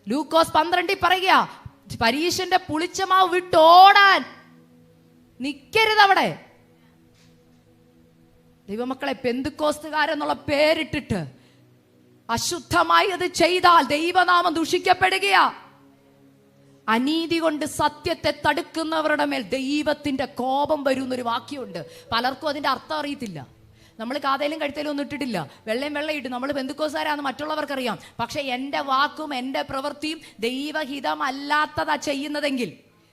ലൂക്കോസ് 12 പറയുക പരീശന്റെ പുളിച്ചമാവ് വിട്ടോടാൻ നിക്കരുത് അവിടെ. ദൈവമക്കളെ, പെന്തക്കോസ്തുകാരെന്നുള്ള പേരിട്ടിട്ട് അശുദ്ധമായി അത് ചെയ്താൽ ദൈവനാമം ദുഷിക്കപ്പെടുകയാ. അനീതി കൊണ്ട് സത്യത്തെ തടുക്കുന്നവരുടെ മേൽ ദൈവത്തിന്റെ കോപം വരും എന്നൊരു വാക്യമുണ്ട്. പലർക്കും അതിന്റെ അർത്ഥം അറിയത്തില്ല. നമ്മൾ കാതയിലും കഴുത്തയിലും ഒന്നും ഇട്ടിട്ടില്ല, വെള്ളയും ഇട്ട് നമ്മൾ പെന്തക്കോസ്തുകാരാന്ന് മറ്റുള്ളവർക്കറിയാം. പക്ഷെ എൻ്റെ വാക്കും എൻ്റെ പ്രവൃത്തിയും ദൈവഹിതമല്ലാത്തതാ ചെയ്യുന്നതെങ്കിൽ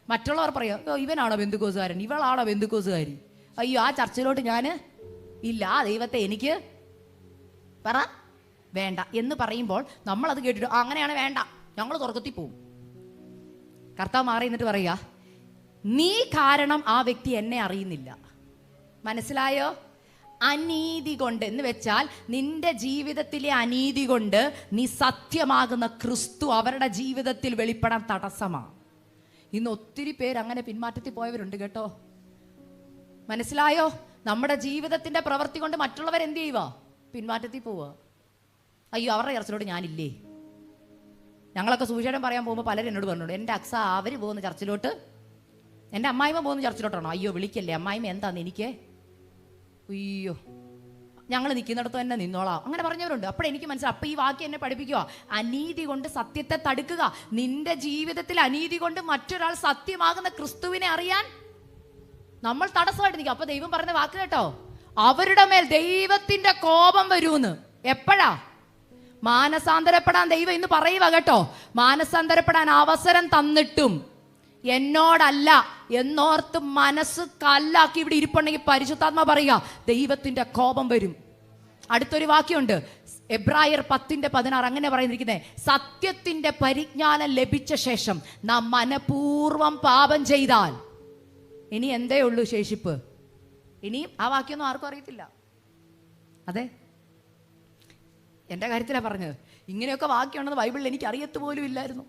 മറ്റുള്ളവർ പറയാം ഇവനാണോ പെന്തക്കോസ്തുകാരൻ, ഇവളാണോ പെന്തക്കോസ്തുകാരി, അയ്യോ ആ ചർച്ചിലോട്ട് ഞാൻ ഇല്ല, ആ ദൈവത്തെ എനിക്ക് പറ വേണ്ട എന്ന് പറയുമ്പോൾ നമ്മളത് കേട്ടിട്ട് അങ്ങനെയാണ് വേണ്ട, ഞങ്ങൾ സ്വർഗ്ഗത്തിൽ പോവും. കർത്താവ് മാറി എന്നിട്ട് പറയുക നീ കാരണം ആ വ്യക്തി എന്നെ അറിയുന്നില്ല. മനസ്സിലായോ? അനീതി കൊണ്ട് എന്ന് വെച്ചാൽ നിന്റെ ജീവിതത്തിലെ അനീതി കൊണ്ട് നീ സത്യമാകുന്ന ക്രിസ്തു അവരുടെ ജീവിതത്തിൽ വെളിപ്പെടാൻ തടസ്സമാണ്. ഇന്ന് ഒത്തിരി പേര് അങ്ങനെ പിന്മാറ്റത്തിൽ പോയവരുണ്ട് കേട്ടോ. മനസ്സിലായോ? നമ്മുടെ ജീവിതത്തിന്റെ പ്രവൃത്തി കൊണ്ട് മറ്റുള്ളവർ എന്ത് ചെയ്യുക? പിന്മാറ്റത്തിൽ പോവുക. അയ്യോ, അവരുടെ ചർച്ചിലോട്ട് ഞാനില്ലേ. ഞങ്ങളൊക്കെ സുവിശേഷം പറയാൻ പോകുമ്പോൾ പലരും എന്നോട് പറഞ്ഞോളൂ, എൻ്റെ അക്സ അവർ പോകുന്ന ചർച്ചിലോട്ട്, എൻ്റെ അമ്മായിമ്മ പോകുന്ന ചർച്ചിലോട്ടാണോ? അയ്യോ വിളിക്കല്ലേ, അമ്മായിമ്മ എന്താന്ന് എനിക്ക്, അയ്യോ ഞങ്ങൾ നിൽക്കുന്നിടത്ത് തന്നെ നിന്നോളാം, അങ്ങനെ പറഞ്ഞവരുണ്ട്. അപ്പോഴെനിക്ക് മനസ്സിലാവും, അപ്പം ഈ വാക്യം എന്നെ പഠിപ്പിക്കുക, അനീതി കൊണ്ട് സത്യത്തെ തടുക്കുക. നിന്റെ ജീവിതത്തിൽ അനീതി കൊണ്ട് മറ്റൊരാൾ സത്യമാകുന്ന ക്രിസ്തുവിനെ അറിയാൻ നമ്മൾ തടസ്സമായിട്ട് നിൽക്കുക. അപ്പൊ ദൈവം പറഞ്ഞ വാക്ക് കേട്ടോ, അവരുടെ മേൽ ദൈവത്തിന്റെ കോപം വരൂന്ന്. എപ്പോഴാ? മാനസാന്തരപ്പെടാൻ ദൈവം ഇന്ന് പറയുക കേട്ടോ. മാനസാന്തരപ്പെടാൻ അവസരം തന്നിട്ടും എന്നോടല്ല എന്നോർത്ത് മനസ്സ് കല്ലാക്കി ഇവിടെ ഇരിപ്പുണ്ടെങ്കിൽ പരിശുദ്ധാത്മ പറയുക, ദൈവത്തിന്റെ കോപം വരും. അടുത്തൊരു വാക്യമുണ്ട്, എബ്രായർ 10:16, അങ്ങനെ പറയുന്നിരിക്കുന്നത്, സത്യത്തിന്റെ പരിജ്ഞാനം ലഭിച്ച ശേഷം നാം മനഃപൂർവ്വം പാപം ചെയ്താൽ ഇനി എന്തേ ഉള്ളൂ ശേഷിപ്പ്? ഇനിയും ആ വാക്യമൊന്നും ആർക്കും അറിയത്തില്ല. അതെ, എൻ്റെ കാര്യത്തിലാണ് പറഞ്ഞത്. ഇങ്ങനെയൊക്കെ വാക്യമുണ്ടെന്ന് ബൈബിളിൽ എനിക്ക് അറിയത്ത് പോലും ഇല്ലായിരുന്നു.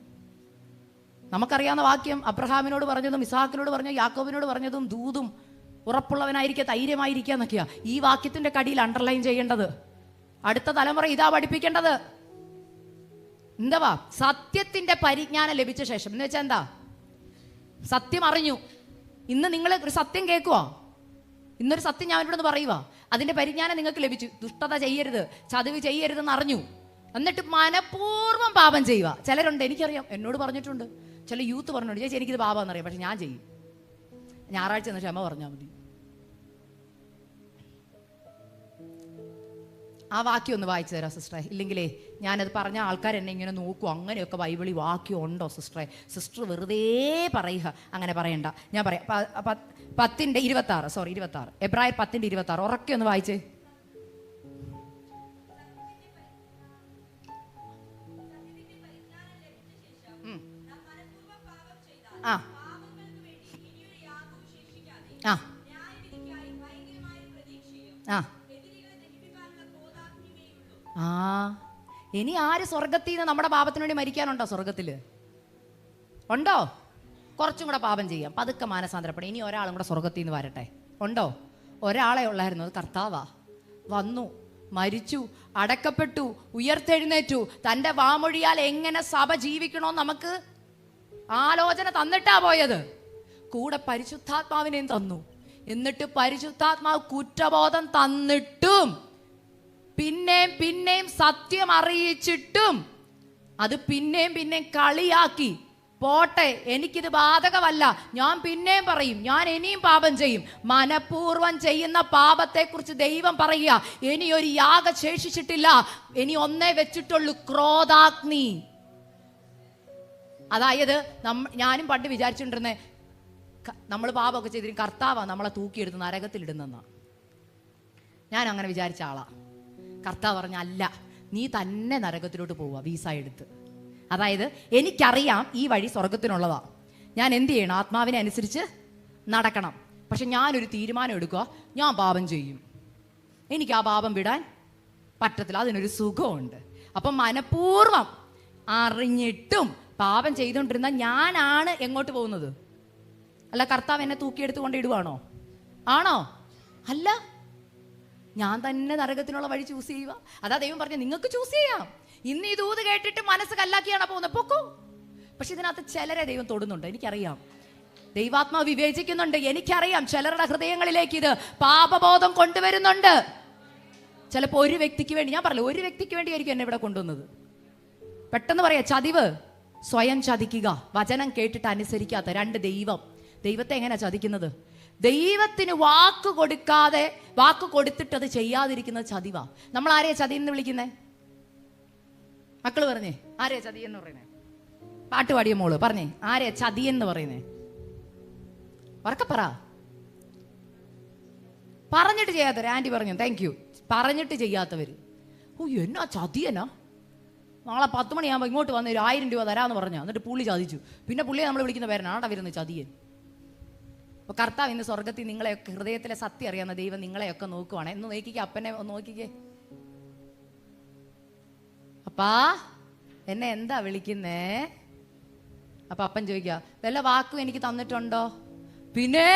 നമുക്കറിയാവുന്ന വാക്യം അബ്രഹാമിനോട് പറഞ്ഞതും ഇസ്ഹാക്കിനോട് പറഞ്ഞതും യാക്കോബിനോട് പറഞ്ഞതും ദൂതും ഉറപ്പുള്ളവനായിരിക്കുക, ധൈര്യമായിരിക്കുക എന്നൊക്കെയാ. ഈ വാക്യത്തിന്റെ കടിയിൽ അണ്ടർലൈൻ ചെയ്യേണ്ടത്, അടുത്ത തലമുറ ഇതാ പഠിപ്പിക്കേണ്ടത്. എന്താ? സത്യത്തിന്റെ പരിജ്ഞാനം ലഭിച്ച ശേഷം എന്ന് വെച്ചാൽ എന്താ? സത്യം അറിഞ്ഞു. ഇന്ന് നിങ്ങൾ ഒരു സത്യം കേൾക്കുക, ഇന്നൊരു സത്യം ഞാൻ ഇവിടെ നിന്ന് പറയുക, അതിന്റെ പരിജ്ഞാനം നിങ്ങൾക്ക് ലഭിച്ചു. ദുഷ്ടത ചെയ്യരുത്, ചതിവ് ചെയ്യരുതെന്ന് അറിഞ്ഞു, എന്നിട്ട് മനഃപൂർവ്വം പാപം ചെയ്യുക. ചിലരുണ്ട്, എനിക്കറിയാം, എന്നോട് പറഞ്ഞിട്ടുണ്ട്, ചില യൂത്ത് പറഞ്ഞിട്ടുണ്ട്, ചേച്ചി എനിക്കിത് പാപമെന്നറിയാം, പക്ഷെ ഞാൻ ചെയ്യും. ഞായറാഴ്ച എന്ന് ക്ഷമ പറഞ്ഞാൽ മതി. ആ വാക്യം ഒന്ന് വായിച്ചു തരാം സിസ്റ്ററെ, ഇല്ലെങ്കിലേ ഞാനത് പറഞ്ഞ ആൾക്കാർ എന്നെ ഇങ്ങനെ നോക്കും, അങ്ങനെയൊക്കെ ബൈബിളിൽ വാക്യം ഉണ്ടോ സിസ്റ്ററെ? സിസ്റ്റർ വെറുതെ പറയുക, അങ്ങനെ പറയണ്ട. ഞാൻ പറയാം, 10:26 എബ്രായർ 10:26 ഉറക്കെ ഒന്ന് വായിച്ചേ. ആ ആ ആ ഇനി ആര് സ്വർഗത്തിൽ നിന്ന് നമ്മുടെ പാപത്തിന് വേണ്ടി മരിക്കാനുണ്ടോ? സ്വർഗത്തില് ഉണ്ടോ? കുറച്ചും കൂടെ പാപം ചെയ്യാം, പതുക്കെ മാനസാന്തരപ്പെടാം. ഇനി ഒരാളും കൂടെ സ്വർഗത്തിൽ നിന്ന് വരട്ടെ. ഉണ്ടോ? ഒരാളെ ഉള്ളായിരുന്നു, അത് കർത്താവാ. വന്നു, മരിച്ചു, അടക്കപ്പെട്ടു, ഉയർത്തെഴുന്നേറ്റു. തൻ്റെ വാമൊഴിയാൽ എങ്ങനെ സഭ ജീവിക്കണമെന്ന് നമുക്ക് ആലോചന തന്നിട്ടാ പോയത്. കൂടെ പരിശുദ്ധാത്മാവിനെയും തന്നു. എന്നിട്ട് പരിശുദ്ധാത്മാവ് കുറ്റബോധം തന്നിട്ടും പിന്നെയും പിന്നെയും സത്യം അറിയിച്ചിട്ടും അത് പിന്നെയും കളിയാക്കി, പോട്ടെ എനിക്കിത് ബാധകമല്ല, ഞാൻ പിന്നെയും പറയും, ഞാൻ ഇനിയും പാപം ചെയ്യും. മനഃപൂർവ്വം ചെയ്യുന്ന പാപത്തെക്കുറിച്ച് ദൈവം പറയുക, ഇനി ഒരു യാഗം ശേഷിച്ചിട്ടില്ല, ഇനി ഒന്നേ വെച്ചിട്ടുള്ളൂ, ക്രോധാഗ്നി. അതായത് ഞാനും പണ്ട് വിചാരിച്ചിട്ടിരുന്നേ, നമ്മൾ പാപമൊക്കെ ചെയ്തിട്ട് കർത്താവാ നമ്മളെ തൂക്കിയെടുത്ത് നരകത്തിലിടുന്നെന്നാ. ഞാൻ അങ്ങനെ വിചാരിച്ച ആളാ. കർത്താവ് പറഞ്ഞ അല്ല, നീ തന്നെ നരകത്തിലോട്ട് പോവുക വീസ എടുത്ത്. അതായത് എനിക്കറിയാം ഈ വഴി സ്വർഗത്തിനുള്ളതാ, ഞാൻ എന്ത് ചെയ്യണം? ആത്മാവിനെ അനുസരിച്ച് നടക്കണം. പക്ഷെ ഞാനൊരു തീരുമാനം എടുക്കുക, ഞാൻ പാപം ചെയ്യും, എനിക്ക് ആ പാപം വിടാൻ പറ്റത്തില്ല, അതിനൊരു സുഖമുണ്ട്. അപ്പം മനഃപൂർവ്വം അറിഞ്ഞിട്ടും പാപം ചെയ്തുകൊണ്ടിരുന്ന ഞാനാണ് എങ്ങോട്ട് പോകുന്നത്? അല്ല, കർത്താവ് എന്നെ തൂക്കിയെടുത്ത് കൊണ്ട് ഇടുവാണോ? ആണോ? അല്ല, ഞാൻ തന്നെ നരകത്തിനുള്ള വഴി ചൂസ് ചെയ്യുക. അതാ ദൈവം പറഞ്ഞു, നിങ്ങൾക്ക് ചൂസ് ചെയ്യാം. ഇന്ന് ഈ ദൂത് കേട്ടിട്ട് മനസ്സ് കല്ലാക്കിയാണ് പോകുന്നത്, പൊക്കോ. പക്ഷെ ഇതിനകത്ത് ചിലരെ ദൈവം തൊടുന്നുണ്ട്, എനിക്കറിയാം. ദൈവാത്മാവ് വിവേചിക്കുന്നുണ്ട്, എനിക്കറിയാം. ചിലരുടെ ഹൃദയങ്ങളിലേക്ക് ഇത് പാപബോധം കൊണ്ടുവരുന്നുണ്ട്. ചിലപ്പോൾ ഒരു വ്യക്തിക്ക് വേണ്ടി, ഞാൻ പറയില്ല, ഒരു വ്യക്തിക്ക് വേണ്ടിയായിരിക്കും എന്നെ ഇവിടെ കൊണ്ടുവന്നത്. പെട്ടെന്ന് പറയാം, ചതിവ്, സ്വയം ചതിക്കുക, വചനം കേട്ടിട്ട് അനുസരിക്കാത്ത രണ്ട് ദൈവത്തെ എങ്ങനെയാ ചതിക്കുന്നത്? ദൈവത്തിന് വാക്ക് കൊടുക്കാതെ, വാക്ക് കൊടുത്തിട്ട് അത് ചെയ്യാതിരിക്കുന്നത് ചതിവാ. നമ്മൾ ആരെയാ ചതി എന്ന് വിളിക്കുന്നേ? മക്കള് പറഞ്ഞേ, ആരെയാ ചതി എന്ന് പറയുന്നേ? പാട്ടുപാടിയ മോള് പറഞ്ഞേ, ആരെയാ ചതി എന്ന് പറയുന്നേ? ഉറക്കെ പറ. പറഞ്ഞിട്ട് ചെയ്യാത്തവർ. ആന്റി പറഞ്ഞു, താങ്ക് യു. പറഞ്ഞിട്ട് ചെയ്യാത്തവര്. ഓ, എന്നാ ചതിയനാ? നാളെ 10 മണിയാകുമ്പോൾ ഇങ്ങോട്ട് വന്ന് 1000 രൂപ തരാമെന്ന് പറഞ്ഞു. എന്നിട്ട് പുള്ളി ചതിച്ചു. പിന്നെ പുള്ളിയെ നമ്മൾ വിളിക്കുന്ന പേരാണ്, ആണ്ടാ വരുന്നത് ചതിയൻ. അപ്പോൾ കർത്താവ് ഇന്ന് സ്വർഗത്തിൽ നിങ്ങളെയൊക്കെ ഹൃദയത്തിലെ സത്യം അറിയാവുന്ന ദൈവം നിങ്ങളെയൊക്കെ നോക്കുവാണ്. എന്ന് നോക്കിക്കേ, അപ്പനെ ഒന്ന് നോക്കിക്കേ. അപ്പാ എന്നെ എന്താ വിളിക്കുന്നേ? അപ്പൊ അപ്പൻ ചോദിക്കുക, വല്ല വാക്കും എനിക്ക് തന്നിട്ടുണ്ടോ? പിന്നെ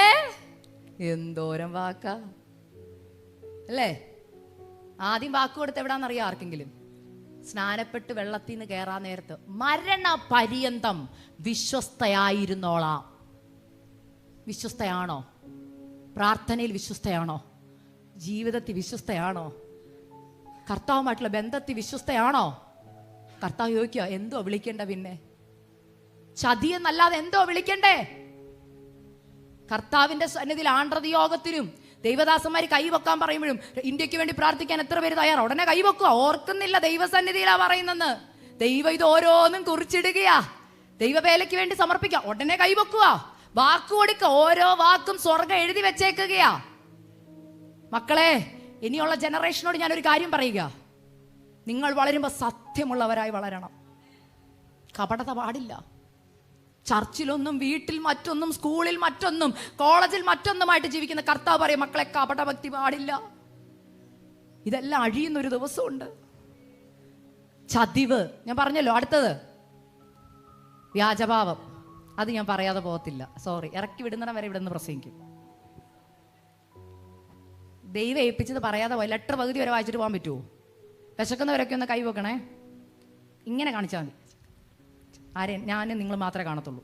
എന്തോരം വാക്കാ അല്ലേ? ആദ്യം വാക്ക് കൊടുത്ത് എവിടാന്നറിയാം ആർക്കെങ്കിലും? സ്നാനപ്പെട്ട് വെള്ളത്തിൽ നിന്ന് കയറാൻ നേരത്ത് മരണ പര്യന്തം വിശ്വസ്തയായിരുന്നോളാം. വിശ്വസ്തയാണോ? പ്രാർത്ഥനയിൽ വിശ്വസ്തയാണോ? ജീവിതത്തിൽ വിശ്വസ്തയാണോ? കർത്താവുമായിട്ടുള്ള ബന്ധത്തിൽ വിശ്വസ്തയാണോ? കർത്താവ് ചോദിക്കുക, എന്തോ വിളിക്കണ്ട? പിന്നെ ചതിയെന്നല്ലാതെ എന്തോ വിളിക്കണ്ടേ? കർത്താവിന്റെ സന്നിധിയിൽ ആണ്ട്രതി യോഗത്തിലും ദൈവദാസന്മാർ കൈവെക്കാൻ പറയുമ്പോഴും ഇന്ത്യക്ക് വേണ്ടി പ്രാർത്ഥിക്കാൻ എത്ര പേര് തയ്യാറാ? ഉടനെ കൈവെക്കുക. ഓർക്കുന്നില്ല ദൈവസന്നിധിയിലാ പറയുന്നെന്ന്. ദൈവം ഇത് ഓരോന്നും കുറിച്ചിടുകയാ. ദൈവവേലയ്ക്ക് വേണ്ടി സമർപ്പിക്കുക, ഉടനെ കൈവെക്കുക. വാക്ക് കൊടുക്കുക. ഓരോ വാക്കും സ്വർഗം എഴുതി വെച്ചേക്കുകയാ. മക്കളെ, ഇനിയുള്ള ജനറേഷനോട് ഞാനൊരു കാര്യം പറയുക. നിങ്ങൾ വളരുമ്പോൾ സത്യമുള്ളവരായി വളരണം. കപടത പാടില്ല. ചർച്ചിലൊന്നും, വീട്ടിൽ മറ്റൊന്നും, സ്കൂളിൽ മറ്റൊന്നും, കോളേജിൽ മറ്റൊന്നുമായിട്ട് ജീവിക്കുന്ന കർത്താവ് പറയും, മക്കളെ കപടഭക്തി പാടില്ല. ഇതെല്ലാം അഴിയുന്നൊരു ദിവസമുണ്ട്. ചതിവ് ഞാൻ പറഞ്ഞല്ലോ. അടുത്തത് വ്യാജഭാവം. അത് ഞാൻ പറയാതെ പോകത്തില്ല. സോറി, ഇറക്കി വിടുന്നിടം വരെ ഇവിടെ നിന്ന് പ്രസംഗിക്കും. ദൈവം ഏൽപ്പിച്ചത് പറയാതെ പോയി. ലെറ്റർ പകുതി വരെ വായിച്ചിട്ട് പോകാൻ പറ്റുമോ? വിശക്കുന്നവരൊക്കെ ഒന്ന് കൈ വെക്കണേ. ഇങ്ങനെ കാണിച്ചാൽ മതി. ഞാനും നിങ്ങൾ മാത്രമേ കാണത്തുള്ളൂ.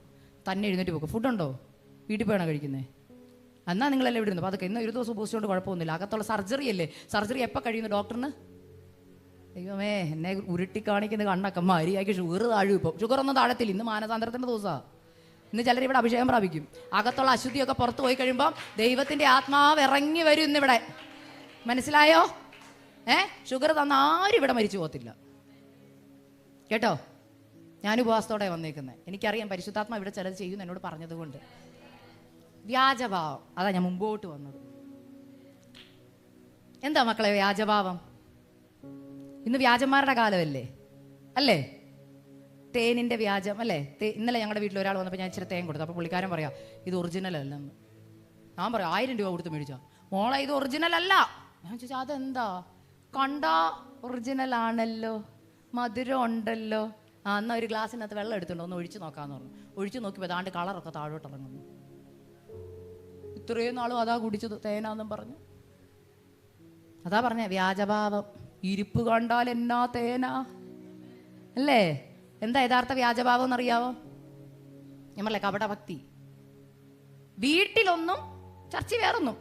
തന്നെ എഴുന്നേറ്റ് പോക്കും. ഫുഡുണ്ടോ? വീട്ടിൽ പോയാണോ കഴിക്കുന്നത്? എന്നാൽ നിങ്ങളെല്ലാം ഇവിടെ ഇരുന്നു. അപ്പോൾ അതൊക്കെ ഇന്ന് ഒരു ദിവസം ഉപയോഗിച്ചു കൊണ്ട് കുഴപ്പമൊന്നുമില്ല. അകത്തുള്ള സർജറി അല്ലേ. സർജറി എപ്പോൾ കഴിയുന്നു ഡോക്ടറിന്? ദൈവമേ, എന്നെ ഉരുട്ടി കാണിക്കുന്ന കണ്ണൊക്കെ മരിയാക്കി. ഷുഗർ താഴും. ഇപ്പോൾ ഷുഗർ ഒന്നും താഴത്തില്ല. ഇന്ന് മാനസാന്തരത്തിൻ്റെ ദിവസമാണ്. ഇന്ന് ചിലർ ഇവിടെ അഭിഷേകം പ്രാപിക്കും. അകത്തുള്ള അശുദ്ധിയൊക്കെ പുറത്തു പോയി കഴിയുമ്പോൾ ദൈവത്തിൻ്റെ ആത്മാവ് ഇറങ്ങി വരും ഇന്നിവിടെ. മനസ്സിലായോ? ഷുഗർ തന്ന ആരും ഇവിടെ മരിച്ചു പോകത്തില്ല കേട്ടോ. ഞാൻ ഉപവാസത്തോടെ വന്നേക്കുന്നത്. എനിക്കറിയാം പരിശുദ്ധാത്മ ഇവിടെ ചിലത് ചെയ്യുന്നു എന്നോട് പറഞ്ഞതുകൊണ്ട്. വ്യാജഭാവം, അതാ ഞാൻ മുമ്പോട്ട് വന്നത്. എന്താ മക്കളെ വ്യാജഭാവം? ഇന്ന് വ്യാജന്മാരുടെ കാലമല്ലേ അല്ലേ? തേനിന്റെ വ്യാജം അല്ലേ? ഇന്നലെ ഞങ്ങളുടെ വീട്ടിൽ ഒരാൾ വന്നപ്പോൾ ഞാൻ ഇച്ചിരി തേൻ കൊടുത്തു. അപ്പോൾ പുള്ളിക്കാരൻ പറയാം, ഇത് ഒറിജിനൽ അല്ലെന്ന്. ഞാൻ പറയാം, 1000 രൂപ കൊടുത്ത് മേടിച്ചാ. മോളെ, ഇത് ഒറിജിനൽ അല്ല. ഞാൻ ചോദിച്ചാൽ അതെന്താ? കണ്ടാ ഒറിജിനൽ ആണല്ലോ, മധുരം ഉണ്ടല്ലോ. എന്നാൽ ഒരു ഗ്ലാസ്സിനകത്ത് വെള്ളം എടുത്തുണ്ടോ, ഒന്ന് ഒഴിച്ച് നോക്കാന്ന് പറഞ്ഞു. ഒഴിച്ച് നോക്കിയപ്പോൾ അതാണ്ട് കളറൊക്കെ താഴോട്ട് ഇറങ്ങുന്നു. ഇത്രയും നാളും അതാ കുടിച്ചത്, തേനാന്നും പറഞ്ഞു. അതാ പറഞ്ഞ വ്യാജഭാവം. ഇരിപ്പ് കണ്ടാൽ എന്നാ തേനാ അല്ലേ? എന്താ യഥാർത്ഥ വ്യാജഭാവം എന്നറിയാവോ? ഞാൻ പറഞ്ഞേ, കപടഭക്തി. വീട്ടിലൊന്നും ചർച്ച വേറൊന്നും.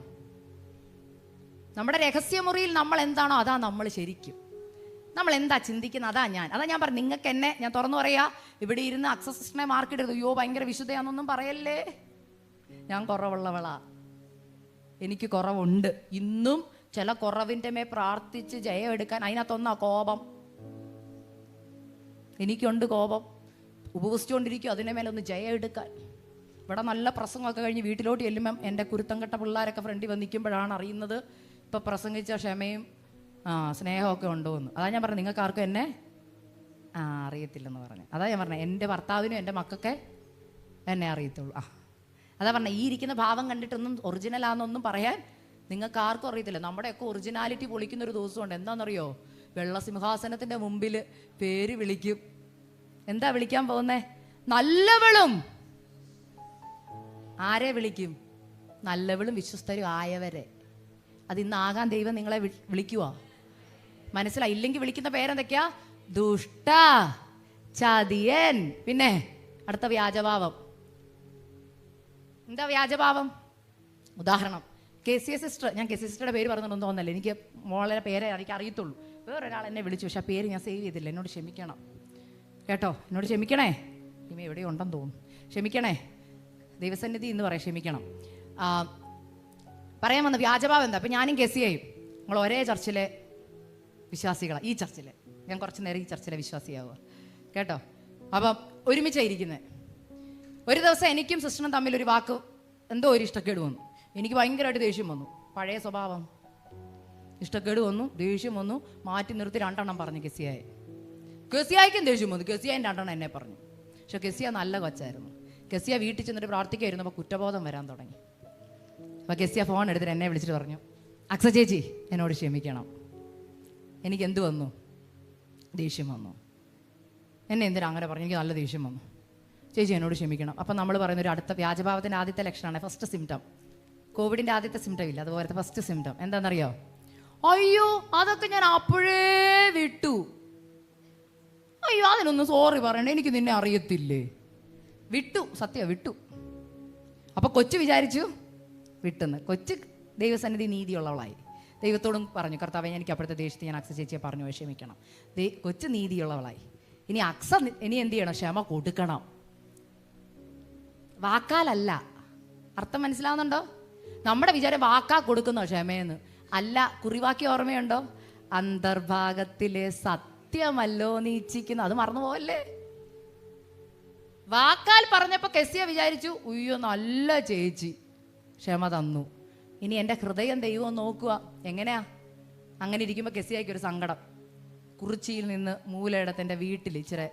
നമ്മുടെ രഹസ്യമുറിയിൽ നമ്മൾ എന്താണോ അതാ നമ്മൾ ശരിക്കും. നമ്മൾ എന്താ ചിന്തിക്കുന്നത് അതാ ഞാൻ. അതാ ഞാൻ പറഞ്ഞു, നിങ്ങൾക്ക് എന്നെ ഞാൻ തുറന്നു പറയാ, ഇവിടെ ഇരുന്ന് അക്സസിനെ മാർക്കിടരുത്. അയ്യോ ഭയങ്കര വിശുദ്ധയാണെന്നൊന്നും പറയല്ലേ. ഞാൻ കുറവുള്ളവളാ, എനിക്ക് കുറവുണ്ട്. ഇന്നും ചില കുറവിൻ്റെ മേ പ്രാർത്ഥിച്ച് ജയം എടുക്കാൻ. അതിനകത്തൊന്നാ കോപം. എനിക്കുണ്ട് കോപം. ഉപവസിച്ചുകൊണ്ടിരിക്കും അതിൻ്റെ മേലെ ഒന്ന് ജയം എടുക്കാൻ. ഇവിടെ നല്ല പ്രസംഗമൊക്കെ കഴിഞ്ഞ് വീട്ടിലോട്ട് ചെല്ലുമ്പം എൻ്റെ കുരുത്തം കെട്ട പിള്ളേരൊക്കെ ഫ്രണ്ടിൽ വന്ന് നിൽക്കുമ്പോഴാണ് അറിയുന്നത് ഇപ്പം പ്രസംഗിച്ച ക്ഷമയും സ്നേഹമൊക്കെ ഉണ്ടോ എന്ന്. അതാ ഞാൻ പറഞ്ഞത്, നിങ്ങൾക്ക് ആർക്കും എന്നെ അറിയത്തില്ലെന്ന് പറഞ്ഞു. അതാ ഞാൻ പറഞ്ഞത്, എൻ്റെ ഭർത്താവിനും എൻ്റെ മക്കൾക്ക് എന്നെ അറിയത്തുള്ളൂ. അതാ പറഞ്ഞത്, ഈ ഇരിക്കുന്ന ഭാവം കണ്ടിട്ടൊന്നും ഒറിജിനലാണെന്നൊന്നും പറയാൻ നിങ്ങൾക്ക് ആർക്കും അറിയത്തില്ല. നമ്മുടെയൊക്കെ ഒറിജിനാലിറ്റി പൊളിക്കുന്നൊരു ദിവസമുണ്ട്. എന്താണെന്നറിയോ? വെള്ളസിംഹാസനത്തിൻ്റെ മുമ്പിൽ പേര് വിളിക്കും. എന്താ വിളിക്കാൻ പോകുന്നേ? നല്ലവളും. ആരെ വിളിക്കും? നല്ലവളും വിശ്വസ്തരും ആയവരെ. അത് ഇന്നാകാൻ ദൈവം നിങ്ങളെ വിളിക്കുവാ. മനസ്സിലായി? ഇല്ലെങ്കിൽ വിളിക്കുന്ന പേരെന്തൊക്കെയാ? ദുഷ്ട, ചതിയൻ. പിന്നെ അടുത്ത വ്യാജഭാവം. എന്താ വ്യാജഭാവം? ഉദാഹരണം, KCA സിസ്റ്റർ. ഞാൻ KCA സിസ്റ്ററുടെ പേര് പറഞ്ഞിട്ടൊന്നും തോന്നല്ലേ. എനിക്ക് മോളെ പേരെ എനിക്ക് അറിയത്തുള്ളൂ. വേറൊരാൾ എന്നെ വിളിച്ചു, പക്ഷെ ആ പേര് ഞാൻ സേവ് ചെയ്തില്ല. എന്നോട് ക്ഷമിക്കണം കേട്ടോ. എന്നോട് ക്ഷമിക്കണേ. ഇനി എവിടെയോ ഉണ്ടെന്ന് തോന്നുന്നു. ക്ഷമിക്കണേ. ദൈവസന്നിധി എന്ന് പറയാം, ക്ഷമിക്കണം. പറയാൻ വന്ന വ്യാജഭാവം എന്താ? അപ്പം ഞാനും KCAയും നമ്മൾ ഒരേ ചർച്ചിലെ വിശ്വാസികളാണ്. ഈ ചർച്ചിലെ ഞാൻ കുറച്ച് നേരം ഈ ചർച്ചിലെ വിശ്വാസിയാവുക കേട്ടോ. അപ്പം ഒരുമിച്ചായിരിക്കുന്നത്. ഒരു ദിവസം എനിക്കും സിസ്റ്ററും തമ്മിൽ ഒരു വാക്ക് എന്തോ ഒരു ഇഷ്ടക്കേട് വന്നു. എനിക്ക് ഭയങ്കരമായിട്ട് ദേഷ്യം വന്നു. പഴയ സ്വഭാവം. ഇഷ്ടക്കേട് വന്നു, ദേഷ്യം വന്നു. മാറ്റി നിർത്തി 2 എണ്ണം പറഞ്ഞു KCAയ്ക്കും ദേഷ്യം വന്നു. KCA 2 എണ്ണം എന്നെ പറഞ്ഞു. പക്ഷെ KCA നല്ല കൊച്ചായിരുന്നു. KCA വീട്ടിൽ ചെന്നിട്ട് പ്രാർത്ഥിക്കായിരുന്നു. അപ്പോൾ കുറ്റബോധം വരാൻ തുടങ്ങി. അപ്പോൾ കെസിയ ഫോൺ എടുത്തിട്ട് എന്നെ വിളിച്ചിട്ട് പറഞ്ഞു, അക്സ ചേച്ചി എന്നോട് ക്ഷമിക്കണം, എനിക്ക് എന്ത് വന്നു, ദേഷ്യം വന്നു. എന്നെ എന്തിനാ അങ്ങനെ പറഞ്ഞു, എനിക്ക് നല്ല ദേഷ്യം വന്നു, ചേച്ചി എന്നോട് ക്ഷമിക്കണം. അപ്പം നമ്മൾ പറയുന്ന ഒരു അടുത്ത വ്യാജഭാവത്തിൻ്റെ ആദ്യത്തെ ലക്ഷണമാണ് ഫസ്റ്റ് സിംറ്റം. കോവിഡിൻ്റെ ആദ്യത്തെ സിംറ്റം ഇല്ല, അതുപോലത്തെ ഫസ്റ്റ് സിംറ്റം എന്താണെന്നറിയോ? അയ്യോ അതൊക്കെ ഞാൻ അപ്പോഴേ വിട്ടു, അയ്യോ അതിനൊന്നും സോറി പറയണേ, എനിക്ക് നിന്നെ അറിയത്തില്ലേ. വിട്ടു, സത്യം വിട്ടു. അപ്പൊ കൊച്ചു വിചാരിച്ചു വിട്ടെന്ന്. കൊച്ച് ദൈവസന്നിധി നീതിയുള്ളവളായി, ദൈവത്തോടും പറഞ്ഞു, കർത്താവേ എനിക്ക് അപ്പോഴത്തെ ദേഷ്യത്തിൽ ഞാൻ അക്സ ചേച്ചിയെ പറഞ്ഞു ക്ഷമിക്കണം. കൊച്ചു നീതിയുള്ളവളായി. ഇനി അക്സ ഇനി എന്ത് ചെയ്യണം? ക്ഷമ കൊടുക്കണം, വാക്കാലല്ല. അർത്ഥം മനസ്സിലാവുന്നുണ്ടോ? നമ്മുടെ വിചാരം വാക്കാ കൊടുക്കുന്നോ ക്ഷമയെന്ന്? അല്ല. കുറിവാക്കി ഓർമ്മയുണ്ടോ? അന്തർഭാഗത്തിലെ സത്യമല്ലോ നീ ഇച്ഛിക്കുന്നു. അത് മറന്നു പോവല്ലേ? വാക്കാൽ പറഞ്ഞപ്പോ കെസിയ വിചാരിച്ചു, ഉയ്യോ നല്ല ചേച്ചി ക്ഷമ തന്നു, ഇനി എൻ്റെ ഹൃദയം ദൈവം നോക്കുക. എങ്ങനെയാ? അങ്ങനെ ഇരിക്കുമ്പോൾ കെസിയായിക്ക് ഒരു സങ്കടം. കുറിച്ചിയിൽ നിന്ന് മൂലയിടത്തിൻ്റെ വീട്ടിൽ ഇച്ചിരി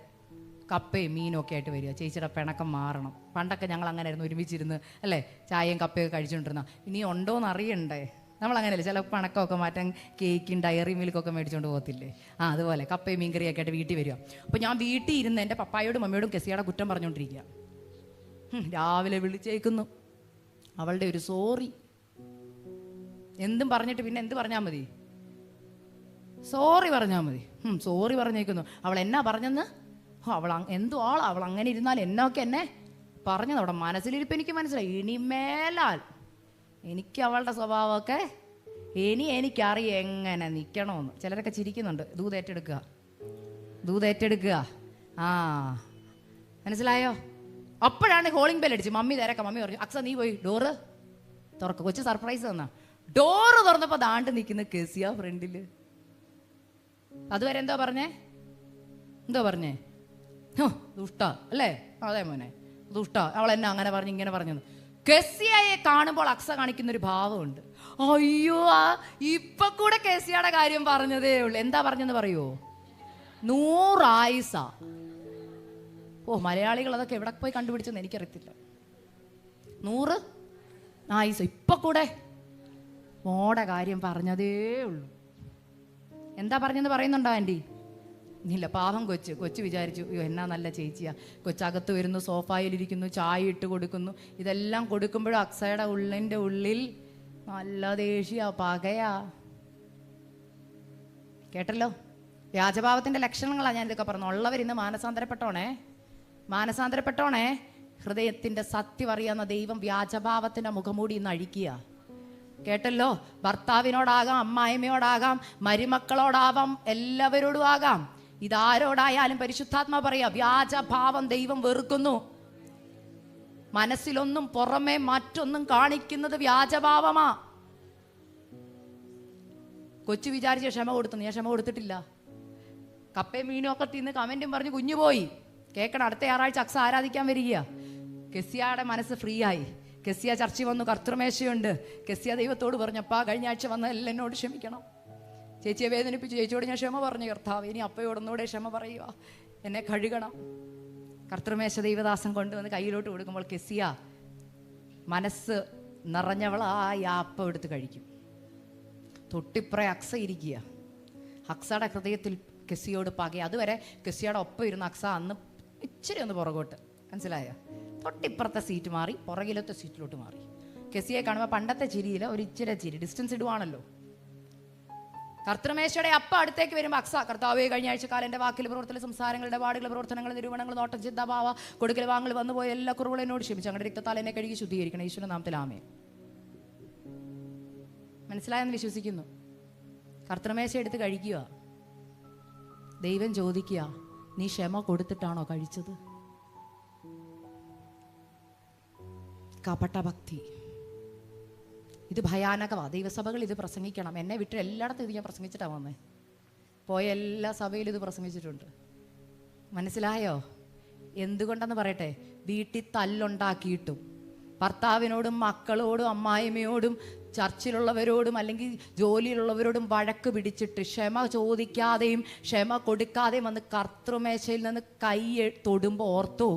കപ്പയും മീനും ഒക്കെ ആയിട്ട് വരിക. ചേച്ചിയുടെ പിണക്കം മാറണം. പണ്ടൊക്കെ ഞങ്ങൾ അങ്ങനെ ആയിരുന്നു, ഒരുമിച്ചിരുന്ന് അല്ലേ ചായയും കപ്പയൊക്കെ കഴിച്ചുകൊണ്ടിരുന്ന. ഇനി ഉണ്ടോയെന്ന് അറിയണ്ടേ? നമ്മളങ്ങനെയല്ലേ, ചില പണക്കമൊക്കെ മാറ്റാൻ കേക്കും ഡയറി മിൽക്കൊക്കെ മേടിച്ചുകൊണ്ട് പോകത്തില്ലേ? അതുപോലെ കപ്പയും മീൻകറിയൊക്കെ ആയിട്ട് വീട്ടിൽ വരിക. അപ്പോൾ ഞാൻ വീട്ടിൽ ഇരുന്ന് എൻ്റെ പപ്പായോടും മമ്മിയോടും കെസിയുടെ കുറ്റം പറഞ്ഞുകൊണ്ടിരിക്കുക. രാവിലെ വിളിച്ചേക്കുന്നു, അവളുടെ ഒരു സോറി. എന്തും പറഞ്ഞിട്ട് പിന്നെ എന്ത് പറഞ്ഞാൽ മതി? സോറി പറഞ്ഞാൽ മതി. സോറി പറഞ്ഞേക്കുന്നു. അവൾ എന്നാ പറഞ്ഞെന്ന്? അവൾ അങ്ങനെ ഇരുന്നാൽ എന്നൊക്കെ എന്നെ പറഞ്ഞത് അവിടെ മനസ്സിലിരിപ്പ് എനിക്ക് മനസ്സിലായി. ഇനിമേലാൽ എനിക്ക് അവളുടെ സ്വഭാവമൊക്കെ എനിക്കറിയാം എങ്ങനെ നിൽക്കണമെന്ന്. ചിലരൊക്കെ ചിരിക്കുന്നുണ്ട്. ദൂതേറ്റെടുക്കുക. മനസ്സിലായോ? അപ്പോഴാണ് കോളിംഗ് ബെൽ അടിച്ച്. മമ്മി പറഞ്ഞു, അക്സ നീ പോയി ഡോറ് തുറക്ക. കൊച്ചു സർപ്രൈസ് തന്നാ. ഡോറ് തുറന്നപ്പോൾ ദാണ്ട് നിൽക്കുന്ന കെസിയ ഫ്രണ്ടിൽ. അതുവരെ എന്തോ പറഞ്ഞേ? ദുഷ്ട അല്ലേ? അതെ മോനെ ദുഷ്ട, അവൾ എന്നെ അങ്ങനെ പറഞ്ഞു ഇങ്ങനെ പറഞ്ഞു. കെസിയയെ കാണുമ്പോൾ അക്സ കാണിക്കുന്ന ഒരു ഭാവമുണ്ട്. അയ്യോ ഇപ്പൊ കൂടെ കെസിയയുടെ കാര്യം പറഞ്ഞതേ ഉള്ളൂ. എന്താ പറഞ്ഞെന്ന് പറയുമോ? 100 ആയുസ. മലയാളികൾ അതൊക്കെ എവിടെ പോയി കണ്ടുപിടിച്ചെന്ന് എനിക്കറിയത്തില്ല. 100 ആയുസ. ഇപ്പൊ കൂടെ മോടെ കാര്യം പറഞ്ഞതേ ഉള്ളൂ. എന്താ പറഞ്ഞെന്ന് പറയുന്നുണ്ടോ ആൻറ്റി? ഇല്ല. പാവം കൊച്ചു വിചാരിച്ചു, അയ്യോ എന്നാ നല്ല ചേച്ചിയാ. കൊച്ചകത്ത് വരുന്നു, സോഫായിലിരിക്കുന്നു, ചായ ഇട്ട് കൊടുക്കുന്നു. ഇതെല്ലാം കൊടുക്കുമ്പോഴും അക്സയുടെ ഉള്ളിൻ്റെ ഉള്ളിൽ നല്ല ദേഷ്യ, പകയാ. കേട്ടല്ലോ? വ്യാജഭാവത്തിൻ്റെ ലക്ഷണങ്ങളാണ് ഞാൻ ഇതൊക്കെ പറഞ്ഞു. ഉള്ളവരിന്ന് മാനസാന്തരപ്പെട്ടോണേ. ഹൃദയത്തിൻ്റെ സത്യം അറിയാവുന്ന ദൈവം വ്യാജഭാവത്തിൻ്റെ മുഖംമൂടി ഇന്ന് അഴിക്കുക. കേട്ടല്ലോ? ഭർത്താവിനോടാകാം, അമ്മായിമ്മയോടാകാം, മരുമക്കളോടാവാം, എല്ലാവരോടും ആകാം. ഇതാരോടായാലും പരിശുദ്ധാത്മാ പറയാ, വ്യാജഭാവം ദൈവം വെറുക്കുന്നു. മനസ്സിലൊന്നും പുറമെ മറ്റൊന്നും കാണിക്കുന്നത് വ്യാജഭാവമാ. കൊച്ചു വിചാരിച്ച ക്ഷമ കൊടുത്തു, ഞാൻ ക്ഷമ കൊടുത്തിട്ടില്ല. കപ്പയും മീനും ഒക്കെ തിന്ന് കമന്റും പറഞ്ഞ് കുഞ്ഞു പോയി. കേൾക്കണം, അടുത്ത ഞായറാഴ്ച അക്സ ആരാധിക്കാൻ വരിക. കെസിയയുടെ മനസ്സ് ഫ്രീ ആയി. കെസിയ ചർച്ചിൽ വന്നു, കർത്തൃമേശയുണ്ട്. കെസിയ ദൈവത്തോട് പറഞ്ഞപ്പാ കഴിഞ്ഞ ആഴ്ച വന്ന എല്ലാം എന്നോട് ക്ഷമിക്കണം, ചേച്ചിയെ വേദനിപ്പിച്ചു, ചേച്ചിയോട് ഞാൻ ക്ഷമ പറഞ്ഞു കർത്താവ്, ഇനി അപ്പയോടൊന്നുകൂടെ ക്ഷമ പറയുക, എന്നെ കഴുകണം. കർത്തൃമേശ ദൈവദാസം കൊണ്ടുവന്ന് കയ്യിലോട്ട് കൊടുക്കുമ്പോൾ കെസിയ മനസ്സ് നിറഞ്ഞവളായി ആ അപ്പം എടുത്ത് കഴിക്കും. തൊട്ടിപ്പുറേ അക്സ ഇരിക്കുക. അക്സയുടെ ഹൃദയത്തിൽ കെസിയോട് പകയ. അതുവരെ കെസിയുടെ ഒപ്പം ഇരുന്ന അക്സ അന്ന് ഇച്ചിരി ഒന്ന് പുറകോട്ട്, മനസ്സിലായോ? തൊട്ടിപ്പുറത്തെ സീറ്റ് മാറി പുറകിലത്തെ സീറ്റിലോട്ട് മാറി. കെസിയെ കാണുമ്പോൾ പണ്ടത്തെ ചിരിയില്ല, ഒരു ഇച്ചിരി ചിരി, ഡിസ്റ്റൻസ് ഇടുവാണല്ലോ. കർത്തൃമേശയുടെ അപ്പം അടുത്തേക്ക് വരുമ്പോൾ അക്സ, കർത്താവേ കഴിഞ്ഞ ആഴ്ചക്കാലം എൻ്റെ വാക്കിൽ, പ്രവർത്തന, സംസാരങ്ങളുടെ പാടുകൾ, പ്രവർത്തനങ്ങൾ, നിരൂപണങ്ങൾ, നോട്ടം, ചിന്താഭാവ, കൊടുക്കൽ വാങ്ങൽ വന്നുപോയ എല്ലാ കുറവുകളും എന്നോട് ക്ഷമിച്ചു. അങ്ങനെ രക്തത്താൽ എന്നെ കഴുകി ശുദ്ധീകരിക്കണം. ഈശ്വരൻ നാമത്തിൽ ആമേൻ. മനസ്സിലായെന്ന് വിശ്വസിക്കുന്നു. കർത്തൃമേശ എടുത്ത് കഴിക്കുക. ദൈവം ചോദിക്കുക, നീ ക്ഷമ കൊടുത്തിട്ടാണോ കഴിച്ചത്? കപട ഭക്തി. ഇത് ഭയാനകമാണ്. ദൈവസഭകൾ ഇത് പ്രസംഗിക്കണം. എന്നെ വിട്ട് എല്ലായിടത്തും ഇത് ഞാൻ പ്രസംഗിച്ചിട്ടാണ് വന്നേ. പോയ എല്ലാ സഭയിലും ഇത് പ്രസംഗിച്ചിട്ടുണ്ട്. മനസ്സിലായോ? എന്തുകൊണ്ടെന്ന് പറയട്ടെ, വീട്ടിൽ തല്ലുണ്ടാക്കിയിട്ടും ഭർത്താവിനോടും മക്കളോടും അമ്മായിമ്മയോടും ചർച്ചിലുള്ളവരോടും അല്ലെങ്കിൽ ജോലിയിലുള്ളവരോടും വഴക്ക് പിടിച്ചിട്ട് ക്ഷമ ചോദിക്കാതെയും ക്ഷമ കൊടുക്കാതെയും വന്ന് കർത്തൃമേശയിൽ നിന്ന് കൈ തൊടുമ്പോൾ ഓർത്തോ,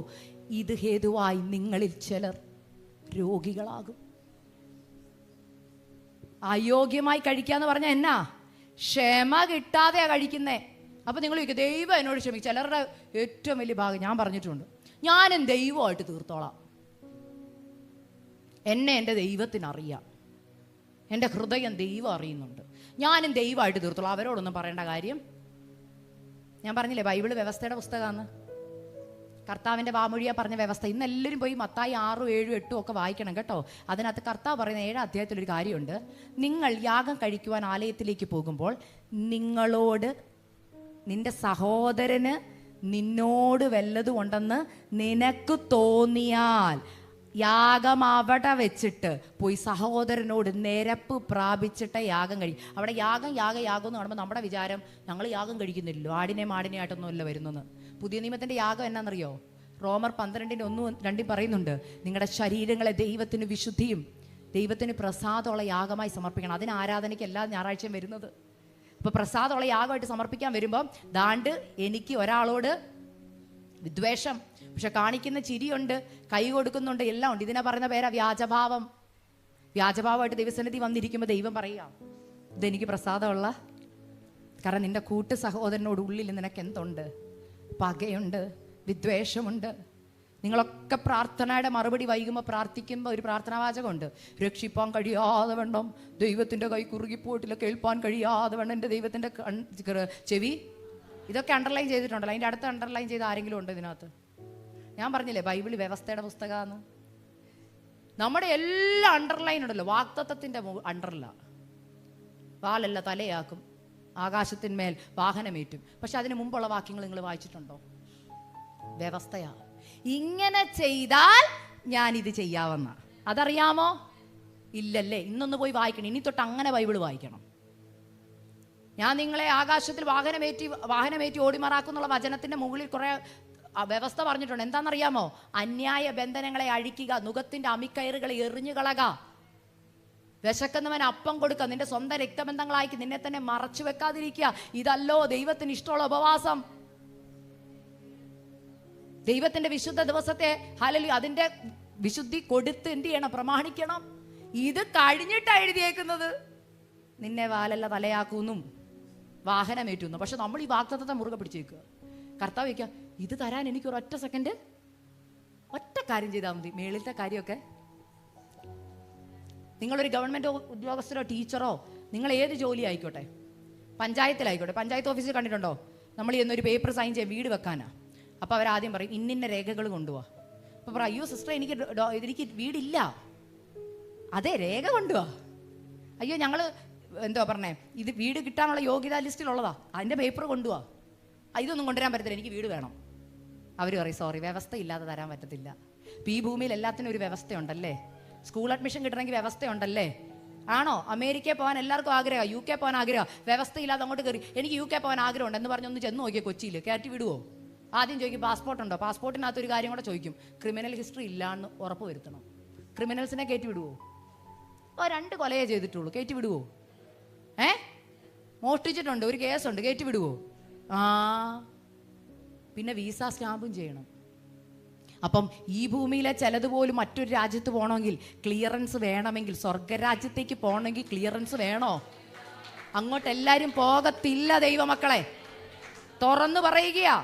ഇത് ഹേതുവായി നിങ്ങളിൽ ചിലർ രോഗികളാകും. അയോഗ്യമായി കഴിക്കാന്ന് പറഞ്ഞാൽ എന്നാ? ക്ഷമ കിട്ടാതെയാ കഴിക്കുന്നേ. അപ്പൊ നിങ്ങൾ ചോദിക്കും ദൈവം എന്നോട് ക്ഷമിക്കും. ചിലരുടെ ഏറ്റവും വലിയ ഭാഗം ഞാൻ പറഞ്ഞിട്ടുണ്ട്, ഞാനും ദൈവമായിട്ട് തീർത്തോളാം. എന്നെ എൻ്റെ ദൈവത്തിനറിയാം, എൻ്റെ ഹൃദയം ദൈവം അറിയുന്നുണ്ട്, ഞാനും ദൈവമായിട്ട് തീർത്തോളാം, അവരോടൊന്നും പറയേണ്ട കാര്യം. ഞാൻ പറഞ്ഞില്ലേ ബൈബിള് വ്യവസ്ഥയുടെ പുസ്തകമാണ്. കർത്താവിൻ്റെ വാമൊഴിയാ പറഞ്ഞ വ്യവസ്ഥ. ഇന്ന് എല്ലാവരും പോയി മത്തായി 6, 7, 8 ഒക്കെ വായിക്കണം കേട്ടോ. അതിനകത്ത് കർത്താവ് പറയുന്ന 7-ാം അധ്യായത്തിലൊരു കാര്യമുണ്ട്. നിങ്ങൾ യാഗം കഴിക്കുവാൻ ആലയത്തിലേക്ക് പോകുമ്പോൾ നിങ്ങളോട് നിന്റെ സഹോദരന് നിന്നോട് വല്ലതും ഉണ്ടെന്ന് നിനക്ക് തോന്നിയാൽ യാഗം അവിടെ വെച്ചിട്ട് പോയി സഹോദരനോട് നിരപ്പ് പ്രാപിച്ചിട്ട് യാഗം കഴിക്കും. അവിടെ യാഗം എന്ന് കാണുമ്പോൾ നമ്മുടെ വിചാരം ഞങ്ങൾ യാഗം കഴിക്കുന്നില്ലല്ലോ, മാടിനെ ആയിട്ടൊന്നുമല്ല വരുന്നത്. പുതിയ നിയമത്തിൻ്റെ യാഗം എന്നാണെന്നറിയോ? റോമർ 12:1-2 പറയുന്നുണ്ട്, നിങ്ങളുടെ ശരീരങ്ങളെ ദൈവത്തിന് വിശുദ്ധിയും ദൈവത്തിന് പ്രസാദമുള്ള യാഗമായി സമർപ്പിക്കണം. അതിന് ആരാധനയ്ക്ക് എല്ലാ ഞായറാഴ്ചയും വരുന്നത്. അപ്പോൾ പ്രസാദമുള്ള യാഗമായിട്ട് സമർപ്പിക്കാൻ വരുമ്പം ദാണ്ട് എനിക്ക് ഒരാളോട് വിദ്വേഷം, പക്ഷെ കാണിക്കുന്ന ചിരിയുണ്ട്, കൈ കൊടുക്കുന്നുണ്ട്, എല്ലാം ഉണ്ട്. ഇതിനെ പറയുന്ന പേരാ വ്യാജഭാവം. വ്യാജഭാവമായിട്ട് ദൈവസന്നിധി വന്നിരിക്കുമ്പോൾ ദൈവം പറയുക ഇതെനിക്ക് പ്രസാദമുള്ള, കാരണം നിന്റെ കൂട്ട് സഹോദരനോട് ഉള്ളിൽ നിനക്ക് എന്തുണ്ട്? പകയുണ്ട്, വിദ്വേഷമുണ്ട്. നിങ്ങളൊക്കെ പ്രാർത്ഥനയുടെ മറുപടി വൈകുമ്പോൾ പ്രാർത്ഥിക്കുമ്പോൾ ഒരു പ്രാർത്ഥനാവാചകമുണ്ട്, രക്ഷിപ്പാൻ കഴിയാതെ വണ്ണം ദൈവത്തിൻ്റെ കൈ കുറുകിപ്പോയിട്ടില്ല, കേൾപ്പാൻ കഴിയാതെ വണ്ണം എൻ്റെ ദൈവത്തിൻ്റെ ചെവി. ഇതൊക്കെ അണ്ടർലൈൻ ചെയ്തിട്ടുണ്ടല്ലോ. അതിൻ്റെ അടുത്ത് അണ്ടർലൈൻ ചെയ്ത് ആരെങ്കിലും ഉണ്ടോ ഇതിനകത്ത്? ഞാൻ പറഞ്ഞില്ലേ ബൈബിള് വ്യവസ്ഥയുടെ പുസ്തകമാണ്. നമ്മുടെ എല്ലാ അണ്ടർലൈൻ ഉണ്ടല്ലോ, വാഗ്ദത്തത്തിൻ്റെ അണ്ടറില. വാലല്ല തലയാക്കും, ആകാശത്തിന്മേൽ വാഹനമേറ്റും. പക്ഷെ അതിന് മുമ്പുള്ള വാക്യങ്ങൾ നിങ്ങൾ വായിച്ചിട്ടുണ്ടോ? വ്യവസ്ഥയാ. ഇങ്ങനെ ചെയ്താൽ ഞാനിത് ചെയ്യാവുന്ന, അതറിയാമോ? ഇല്ലല്ലേ? ഇന്നൊന്ന് പോയി വായിക്കണം. ഇനി തൊട്ട് അങ്ങനെ ബൈബിള് വായിക്കണം. ഞാൻ നിങ്ങളെ ആകാശത്തിൽ വാഹനമേറ്റി ഓടിമാറാക്കുന്നുള്ള വചനത്തിന്റെ മുകളിൽ കുറെ വ്യവസ്ഥ പറഞ്ഞിട്ടുണ്ട്. എന്താണെന്നറിയാമോ? അന്യായ ബന്ധനങ്ങളെ അഴിക്കുക, നുകത്തിന്റെ അമിക്കയറുകളെ എറിഞ്ഞു കളക, വിശക്കുന്നവൻ അപ്പം കൊടുക്കുക, നിന്റെ സ്വന്തം രക്തബന്ധങ്ങളാക്കി നിന്നെ തന്നെ മറച്ചു വെക്കാതിരിക്കുക. ഇതല്ലോ ദൈവത്തിന് ഇഷ്ടമുള്ള ഉപവാസം. ദൈവത്തിന്റെ വിശുദ്ധ ദിവസത്തെ ഹല്ലേലൂയ അതിന്റെ വിശുദ്ധി കൊടുത്ത് എന്ത് ചെയ്യണം? പ്രമാണിക്കണം. ഇത് കഴിഞ്ഞിട്ടാ എഴുതിയേക്കുന്നത് നിന്നെ വാലല്ല തലയാക്കുന്നും വാഹനമേറ്റുന്നു. പക്ഷെ നമ്മൾ ഈ വാഗ്ദത്തത്തെ മുറുകെ പിടിച്ചേക്കുക. കർത്താവ് വയ്ക്കുക, ഇത് തരാൻ എനിക്ക് ഒരു ഒറ്റ സെക്കൻഡ്, ഒറ്റ കാര്യം ചെയ്താൽ മതി. മേളിലത്തെ കാര്യമൊക്കെ നിങ്ങളൊരു ഗവൺമെന്റ് ഉദ്യോഗസ്ഥരോ ടീച്ചറോ നിങ്ങൾ ഏത് ജോലി ആയിക്കോട്ടെ, പഞ്ചായത്തിലായിക്കോട്ടെ, പഞ്ചായത്ത് ഓഫീസിൽ കണ്ടിട്ടുണ്ടോ? നമ്മൾ എന്നൊരു പേപ്പർ സൈൻ ചെയ്യാൻ വീട് വെക്കാനാ. അപ്പോൾ അവരാദ്യം പറയും ഇന്നിന്ന രേഖകൾ കൊണ്ടുപോവാ. അപ്പോൾ പറയും അയ്യോ സിസ്റ്റർ എനിക്ക് വീടില്ല. അതെ, രേഖ കൊണ്ടുപോവാ. അയ്യോ ഞങ്ങൾ എന്തോ പറഞ്ഞേ, ഇത് വീട് കിട്ടാനുള്ള യോഗ്യതാ ലിസ്റ്റിലുള്ളതാ, അതിൻ്റെ പേപ്പർ കൊണ്ടുപോവാ. ഇതൊന്നും കൊണ്ടുവരാൻ പറ്റത്തില്ല, എനിക്ക് വീട് വേണം. അവർ പറയും സോറി, വ്യവസ്ഥ ഇല്ലാതെ തരാൻ പറ്റത്തില്ല. ഇപ്പം ഈ ഭൂമിയിൽ എല്ലാത്തിനും ഒരു വ്യവസ്ഥയുണ്ടല്ലേ. സ്കൂൾ അഡ്മിഷൻ കിട്ടണമെങ്കിൽ വ്യവസ്ഥയുണ്ടല്ലേ. ആണോ? അമേരിക്കയിൽ പോകാൻ എല്ലാവർക്കും ആഗ്രഹമാണ്, UK പോകാൻ ആഗ്രഹം. വ്യവസ്ഥയില്ലാതെ അങ്ങോട്ട് കയറി എനിക്ക് UK പോകാൻ ആഗ്രഹമുണ്ട് എന്ന് പറഞ്ഞൊന്ന് ചെന്ന് നോക്കിയാൽ കൊച്ചിയിൽ കയറ്റി വിടുവോ? ആദ്യം ചോദിക്കും പാസ്പോർട്ട് ഉണ്ടോ? പാസ്പോർട്ടിനകത്ത് ഒരു കാര്യം കൂടെ ചോദിക്കും, ക്രിമിനൽ ഹിസ്റ്ററി ഇല്ലാന്ന് ഉറപ്പ് വരുത്തണം. ക്രിമിനൽസിനെ കയറ്റി വിടുവോ? 2 കൊലയേ ചെയ്തിട്ടുള്ളൂ, കയറ്റി വിടുവോ? മോഷ്ടിച്ചിട്ടുണ്ട്, ഒരു കേസുണ്ട്, കയറ്റി വിടുവോ? പിന്നെ വിസ സ്റ്റാമ്പും ചെയ്യണം. അപ്പം ഈ ഭൂമിയിലെ ചിലതുപോലും മറ്റൊരു രാജ്യത്ത് പോകണമെങ്കിൽ ക്ലിയറൻസ് വേണമെങ്കിൽ, സ്വർഗരാജ്യത്തേക്ക് പോകണമെങ്കിൽ ക്ലിയറൻസ് വേണോ? അങ്ങോട്ട് എല്ലാവരും പോകത്തില്ല ദൈവമക്കളെ, തുറന്നു പറയുകയാ.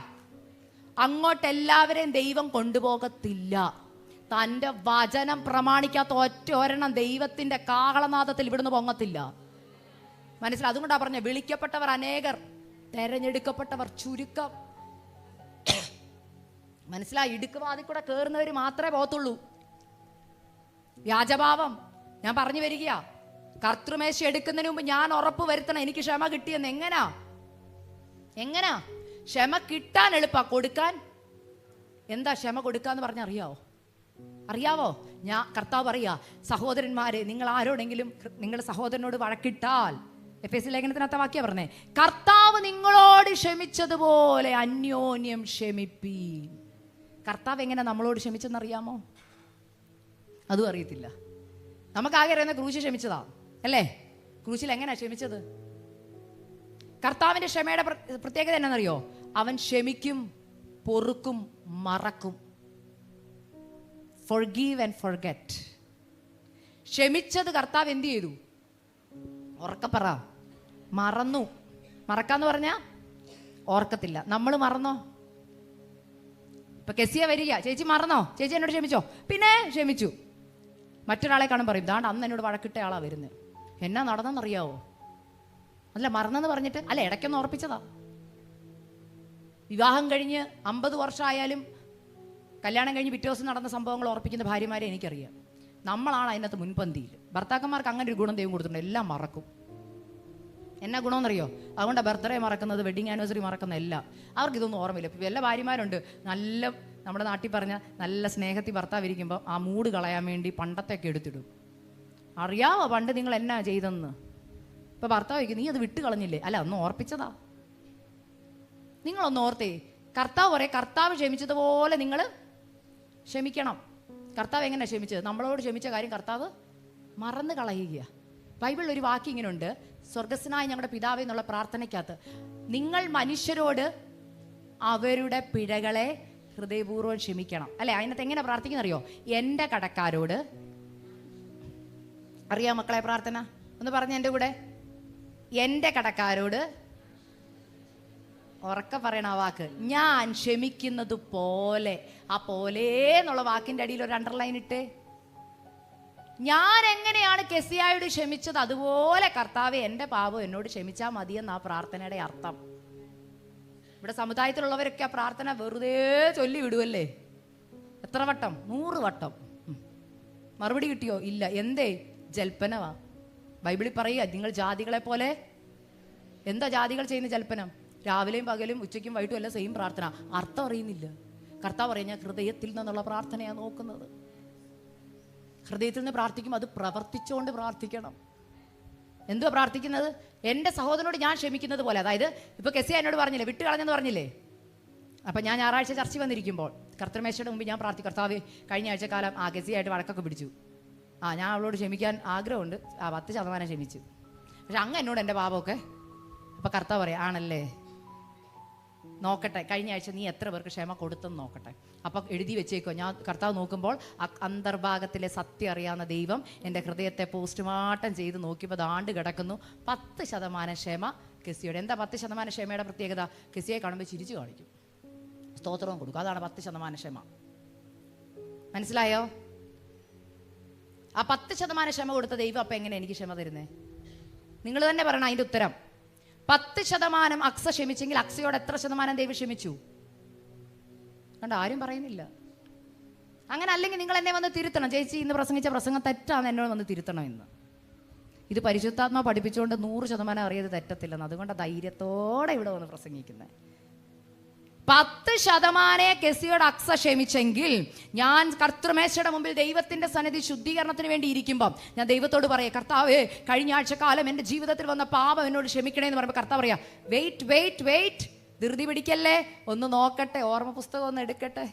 അങ്ങോട്ടെല്ലാവരെയും ദൈവം കൊണ്ടുപോകത്തില്ല. തൻ്റെ വചനം പ്രമാണിക്കാത്ത ഒറ്റൊരെണ്ണം ദൈവത്തിൻ്റെ കാഹളനാദത്തിൽ ഇവിടുന്ന് പൊങ്ങത്തില്ല. മനസ്സിലായി? അതുകൊണ്ടാ പറഞ്ഞ വിളിക്കപ്പെട്ടവർ അനേകർ, തെരഞ്ഞെടുക്കപ്പെട്ടവർ ചുരുക്കം. മനസ്സിലായി? ഇടുക്കുവാതിൽ കൂടെ കയറുന്നവർ മാത്രമേ പോകത്തുള്ളൂ. വ്യാജഭാവം ഞാൻ പറഞ്ഞു വരികയാ. കർത്തൃമേശ എടുക്കുന്നതിന് മുമ്പ് ഞാൻ ഉറപ്പ് വരുത്തണം എനിക്ക് ക്ഷമ കിട്ടിയെന്ന്. എങ്ങനാ ക്ഷമ കിട്ടാൻ എളുപ്പാ, കൊടുക്കാൻ എന്താ ക്ഷമ കൊടുക്കാന്ന് പറഞ്ഞ അറിയാവോ? കർത്താവ് പറയാ, സഹോദരന്മാരെ നിങ്ങൾ ആരോടെങ്കിലും നിങ്ങളുടെ സഹോദരനോട് വഴക്കിട്ടാൽ, എഫേസ്യ ലേഖനത്തിനകത്ത വാക്യാ പറഞ്ഞേ, കർത്താവ് നിങ്ങളോട് ക്ഷമിച്ചതുപോലെ അന്യോന്യം ക്ഷമിപ്പീൻ. കർത്താവ് എങ്ങനെ നമ്മളോട് ക്ഷമിച്ചെന്നറിയാമോ? അതും അറിയത്തില്ല. നമുക്കാകെ അറിയുന്ന ക്രൂശ് ക്ഷമിച്ചതാ അല്ലേ? ക്രൂശിൽ എങ്ങനെയാ ക്ഷമിച്ചത്? കർത്താവിന്റെ ക്ഷമയുടെ പ്രത്യേകത എന്നാണെന്നറിയോ? അവൻ ക്ഷമിക്കും, പൊറുക്കും, മറക്കും. Forgive and forget. ക്ഷമിച്ചത് കർത്താവ് എന്ത് ചെയ്തു? ഉറക്കപ്പറ. മറന്നു. മറക്കാന്ന് പറഞ്ഞാ ഓർക്കത്തില്ല. നമ്മൾ മറന്നോ? ഇപ്പൊ കെസിയ വരിക, ചേച്ചി മറന്നോ? ചേച്ചി എന്നോട് ക്ഷമിച്ചോ? പിന്നെ ക്ഷമിച്ചു. മറ്റൊരാളെ കാണും പറയും, ദാണ്ട് അന്ന് എന്നോട് വഴക്കിട്ട ആളാ വരുന്നത്. എന്നാ നടന്നെന്നറിയാവോ? അല്ല മറന്നെന്ന് പറഞ്ഞിട്ട് അല്ല ഇടയ്ക്കൊന്ന് ഓർപ്പിച്ചതാ. വിവാഹം കഴിഞ്ഞ് 50 വർഷമായാലും കല്യാണം കഴിഞ്ഞ് പിറ്റേ ദിവസം നടന്ന സംഭവങ്ങൾ ഓർപ്പിക്കുന്ന ഭാര്യമാരെ എനിക്കറിയാം. നമ്മളാണ് അതിനകത്ത് മുൻപന്തിയിൽ. ഭർത്താക്കന്മാർക്ക് അങ്ങനെ ഒരു ഗുണം ദൈവം കൊടുത്തിട്ടുണ്ട്, എല്ലാം മറക്കും. എന്നാ ഗുണമെന്നറിയോ? അതുകൊണ്ടാണ് ബർത്ത്ഡേ മറക്കുന്നത്, വെഡിങ് ആനിവേഴ്സറി മറക്കുന്ന എല്ലാം. അവർക്കിതൊന്നും ഓർമ്മയില്ല. ഇപ്പം എല്ലാ ഭാര്യമാരുണ്ട് നല്ല, നമ്മുടെ നാട്ടിൽ പറഞ്ഞ നല്ല സ്നേഹത്തിൽ ഭർത്താവ് ഇരിക്കുമ്പോൾ ആ മൂഡ് കളയാൻ വേണ്ടി പണ്ടത്തെയൊക്കെ എടുത്തിടും. അറിയാവോ പണ്ട് നിങ്ങൾ എന്നാ ചെയ്തെന്ന്? ഇപ്പം ഭർത്താവ് വയ്ക്കും, നീ അത് വിട്ട് കളഞ്ഞില്ലേ? അല്ല ഒന്ന് ഓർപ്പിച്ചതാ. നിങ്ങളൊന്ന് ഓർത്തേ. കർത്താവ് പറയും, കർത്താവ് ക്ഷമിച്ചതുപോലെ നിങ്ങൾ ക്ഷമിക്കണം. കർത്താവ് എങ്ങനെയാണ് ക്ഷമിച്ചത്? നമ്മളോട് ക്ഷമിച്ച കാര്യം കർത്താവ് മറന്നു കളയുക. ബൈബിളിൽ ഒരു വാക്ക് ഇങ്ങനെയുണ്ട്, സ്വർഗസ്വനായ ഞങ്ങളുടെ പിതാവേ എന്നുള്ള പ്രാർത്ഥനയ്ക്കകത്ത്, നിങ്ങൾ മനുഷ്യരോട് അവരുടെ പിഴകളെ ഹൃദയപൂർവ്വം ക്ഷമിക്കണം. അല്ലെ? അതിനകത്ത് എങ്ങനെ പ്രാർത്ഥിക്കുന്ന അറിയോ? എൻ്റെ കടക്കാരോട്. അറിയാം മക്കളെ പ്രാർത്ഥന? ഒന്ന് പറഞ്ഞ എൻ്റെ കൂടെ. എൻ്റെ കടക്കാരോട്, ഉറക്കെ പറയണ ആ വാക്ക്, ഞാൻ ക്ഷമിക്കുന്നത് പോലെ. ആ പോലെ എന്നുള്ള വാക്കിന്റെ അടിയിൽ ഒരു അണ്ടർലൈൻ ഇട്ടേ. ഞാൻ എങ്ങനെയാണ് കെസിയായോട് ക്ഷമിച്ചത് അതുപോലെ കർത്താവെ എൻ്റെ പാപം എന്നോട് ക്ഷമിച്ചാൽ മതിയെന്ന ആ പ്രാർത്ഥനയുടെ അർത്ഥം. ഇവിടെ സമുദായത്തിലുള്ളവരൊക്കെ ആ പ്രാർത്ഥന വെറുതെ ചൊല്ലി വിടുവല്ലേ? എത്ര വട്ടം? 100 വട്ടം. മറുപടി കിട്ടിയോ? ഇല്ല. എന്തേ? ജൽപ്പനവാ. ബൈബിളിൽ പറയുക, നിങ്ങൾ ജാതികളെ പോലെ. എന്താ ജാതികൾ ചെയ്യുന്ന ജൽപ്പനം? രാവിലെയും പകലും ഉച്ചയ്ക്കും വൈകിട്ടും എല്ലാം സെയിം പ്രാർത്ഥന, അർത്ഥം അറിയുന്നില്ല. കർത്താവ് പറയാം, ഞാൻ ഹൃദയത്തിൽ നിന്നുള്ള പ്രാർത്ഥനയാണ് നോക്കുന്നത്. ഹൃദയത്തിൽ നിന്ന് പ്രാർത്ഥിക്കുമ്പോൾ അത് പ്രവർത്തിച്ചുകൊണ്ട് പ്രാർത്ഥിക്കണം. എന്തുവാ പ്രാർത്ഥിക്കുന്നത്? എൻ്റെ സഹോദരനോട് ഞാൻ ക്ഷമിക്കുന്നത് പോലെ. അതായത് ഇപ്പോൾ കെസിയ എന്നോട് പറഞ്ഞില്ലേ, വിട്ട് കളഞ്ഞെന്ന് പറഞ്ഞില്ലേ? അപ്പം ഞാൻ ഞായറാഴ്ച ചർച്ച വന്നിരിക്കുമ്പോൾ കർത്തൃമേശയുടെ മുമ്പ് ഞാൻ പ്രാർത്ഥിക്കും, കർത്താവ് കഴിഞ്ഞ ആഴ്ചക്കാലം കെസിയായിട്ട് വഴക്കൊക്കെ പിടിച്ചു. ഞാൻ അവളോട് ക്ഷമിക്കാൻ ആഗ്രഹമുണ്ട്, 10% ക്ഷമിച്ചു. പക്ഷെ അങ്ങ് എന്നോട് എൻ്റെ പാപമൊക്കെ. അപ്പം കർത്താവ് പറയാം, ആണല്ലേ, നോക്കട്ടെ കഴിഞ്ഞ ആഴ്ച നീ എത്ര പേർക്ക് ക്ഷമ കൊടുത്തെന്ന് നോക്കട്ടെ. അപ്പം എഴുതി വെച്ചേക്കോ. ഞാൻ കർത്താവ് നോക്കുമ്പോൾ അന്തർഭാഗത്തിലെ സത്യം അറിയാവുന്ന ദൈവം എൻ്റെ ഹൃദയത്തെ പോസ്റ്റ്മോർട്ടം ചെയ്ത് നോക്കിയപ്പോൾ ദാണ്ട് കിടക്കുന്നു 10% ക്ഷമ കെസിയോടെ. എന്താ 10% ക്ഷമയുടെ പ്രത്യേകത? കെസിയെ കാണുമ്പോൾ ചിരിച്ചു കാണിക്കും, സ്തോത്രവും കൊടുക്കും. അതാണ് 10% ക്ഷമ. മനസ്സിലായോ? ആ 10% ക്ഷമ കൊടുത്ത ദൈവം അപ്പം എങ്ങനെ എനിക്ക് ക്ഷമ തരുന്നേ? നിങ്ങൾ തന്നെ പറയണം അതിൻ്റെ ഉത്തരം. 10% അക്സ ക്ഷമിച്ചെങ്കിൽ അക്സയോട് എത്ര ശതമാനം ദൈവം ക്ഷമിച്ചു? കണ്ട, ആരും പറയുന്നില്ല. അങ്ങനെ അല്ലെങ്കിൽ നിങ്ങൾ എന്നെ വന്ന് തിരുത്തണം. ചേച്ചി ഇന്ന് പ്രസംഗിച്ച പ്രസംഗം തെറ്റാന്ന് എന്നോട് വന്ന് തിരുത്തണം. ഇന്ന് ഇത് പരിശുദ്ധാത്മാ പഠിപ്പിച്ചുകൊണ്ട് 100% അറിയത് തെറ്റത്തില്ലെന്ന്. അതുകൊണ്ട് ധൈര്യത്തോടെ ഇവിടെ വന്ന് പ്രസംഗിക്കുന്നത്. 10% കെസിയോട് അക്സ ക്ഷമിച്ചെങ്കിൽ ഞാൻ കർത്തൃമേശയുടെ മുമ്പിൽ ദൈവത്തിന്റെ സന്നിധി ശുദ്ധീകരണത്തിന് വേണ്ടി ഇരിക്കുമ്പം ഞാൻ ദൈവത്തോട് പറയാം, കർത്താവേ കഴിഞ്ഞ ആഴ്ച കാലം എൻ്റെ ജീവിതത്തിൽ വന്ന പാപം എന്നോട് ക്ഷമിക്കണേ എന്ന് പറയുമ്പോൾ കർത്താവ് പറയാ, വെയിറ്റ് വെയിറ്റ് വെയിറ്റ്, ധൃതി പിടിക്കല്ലേ, ഒന്ന് നോക്കട്ടെ, ഓർമ്മ പുസ്തകം ഒന്ന് എടുക്കട്ടെ.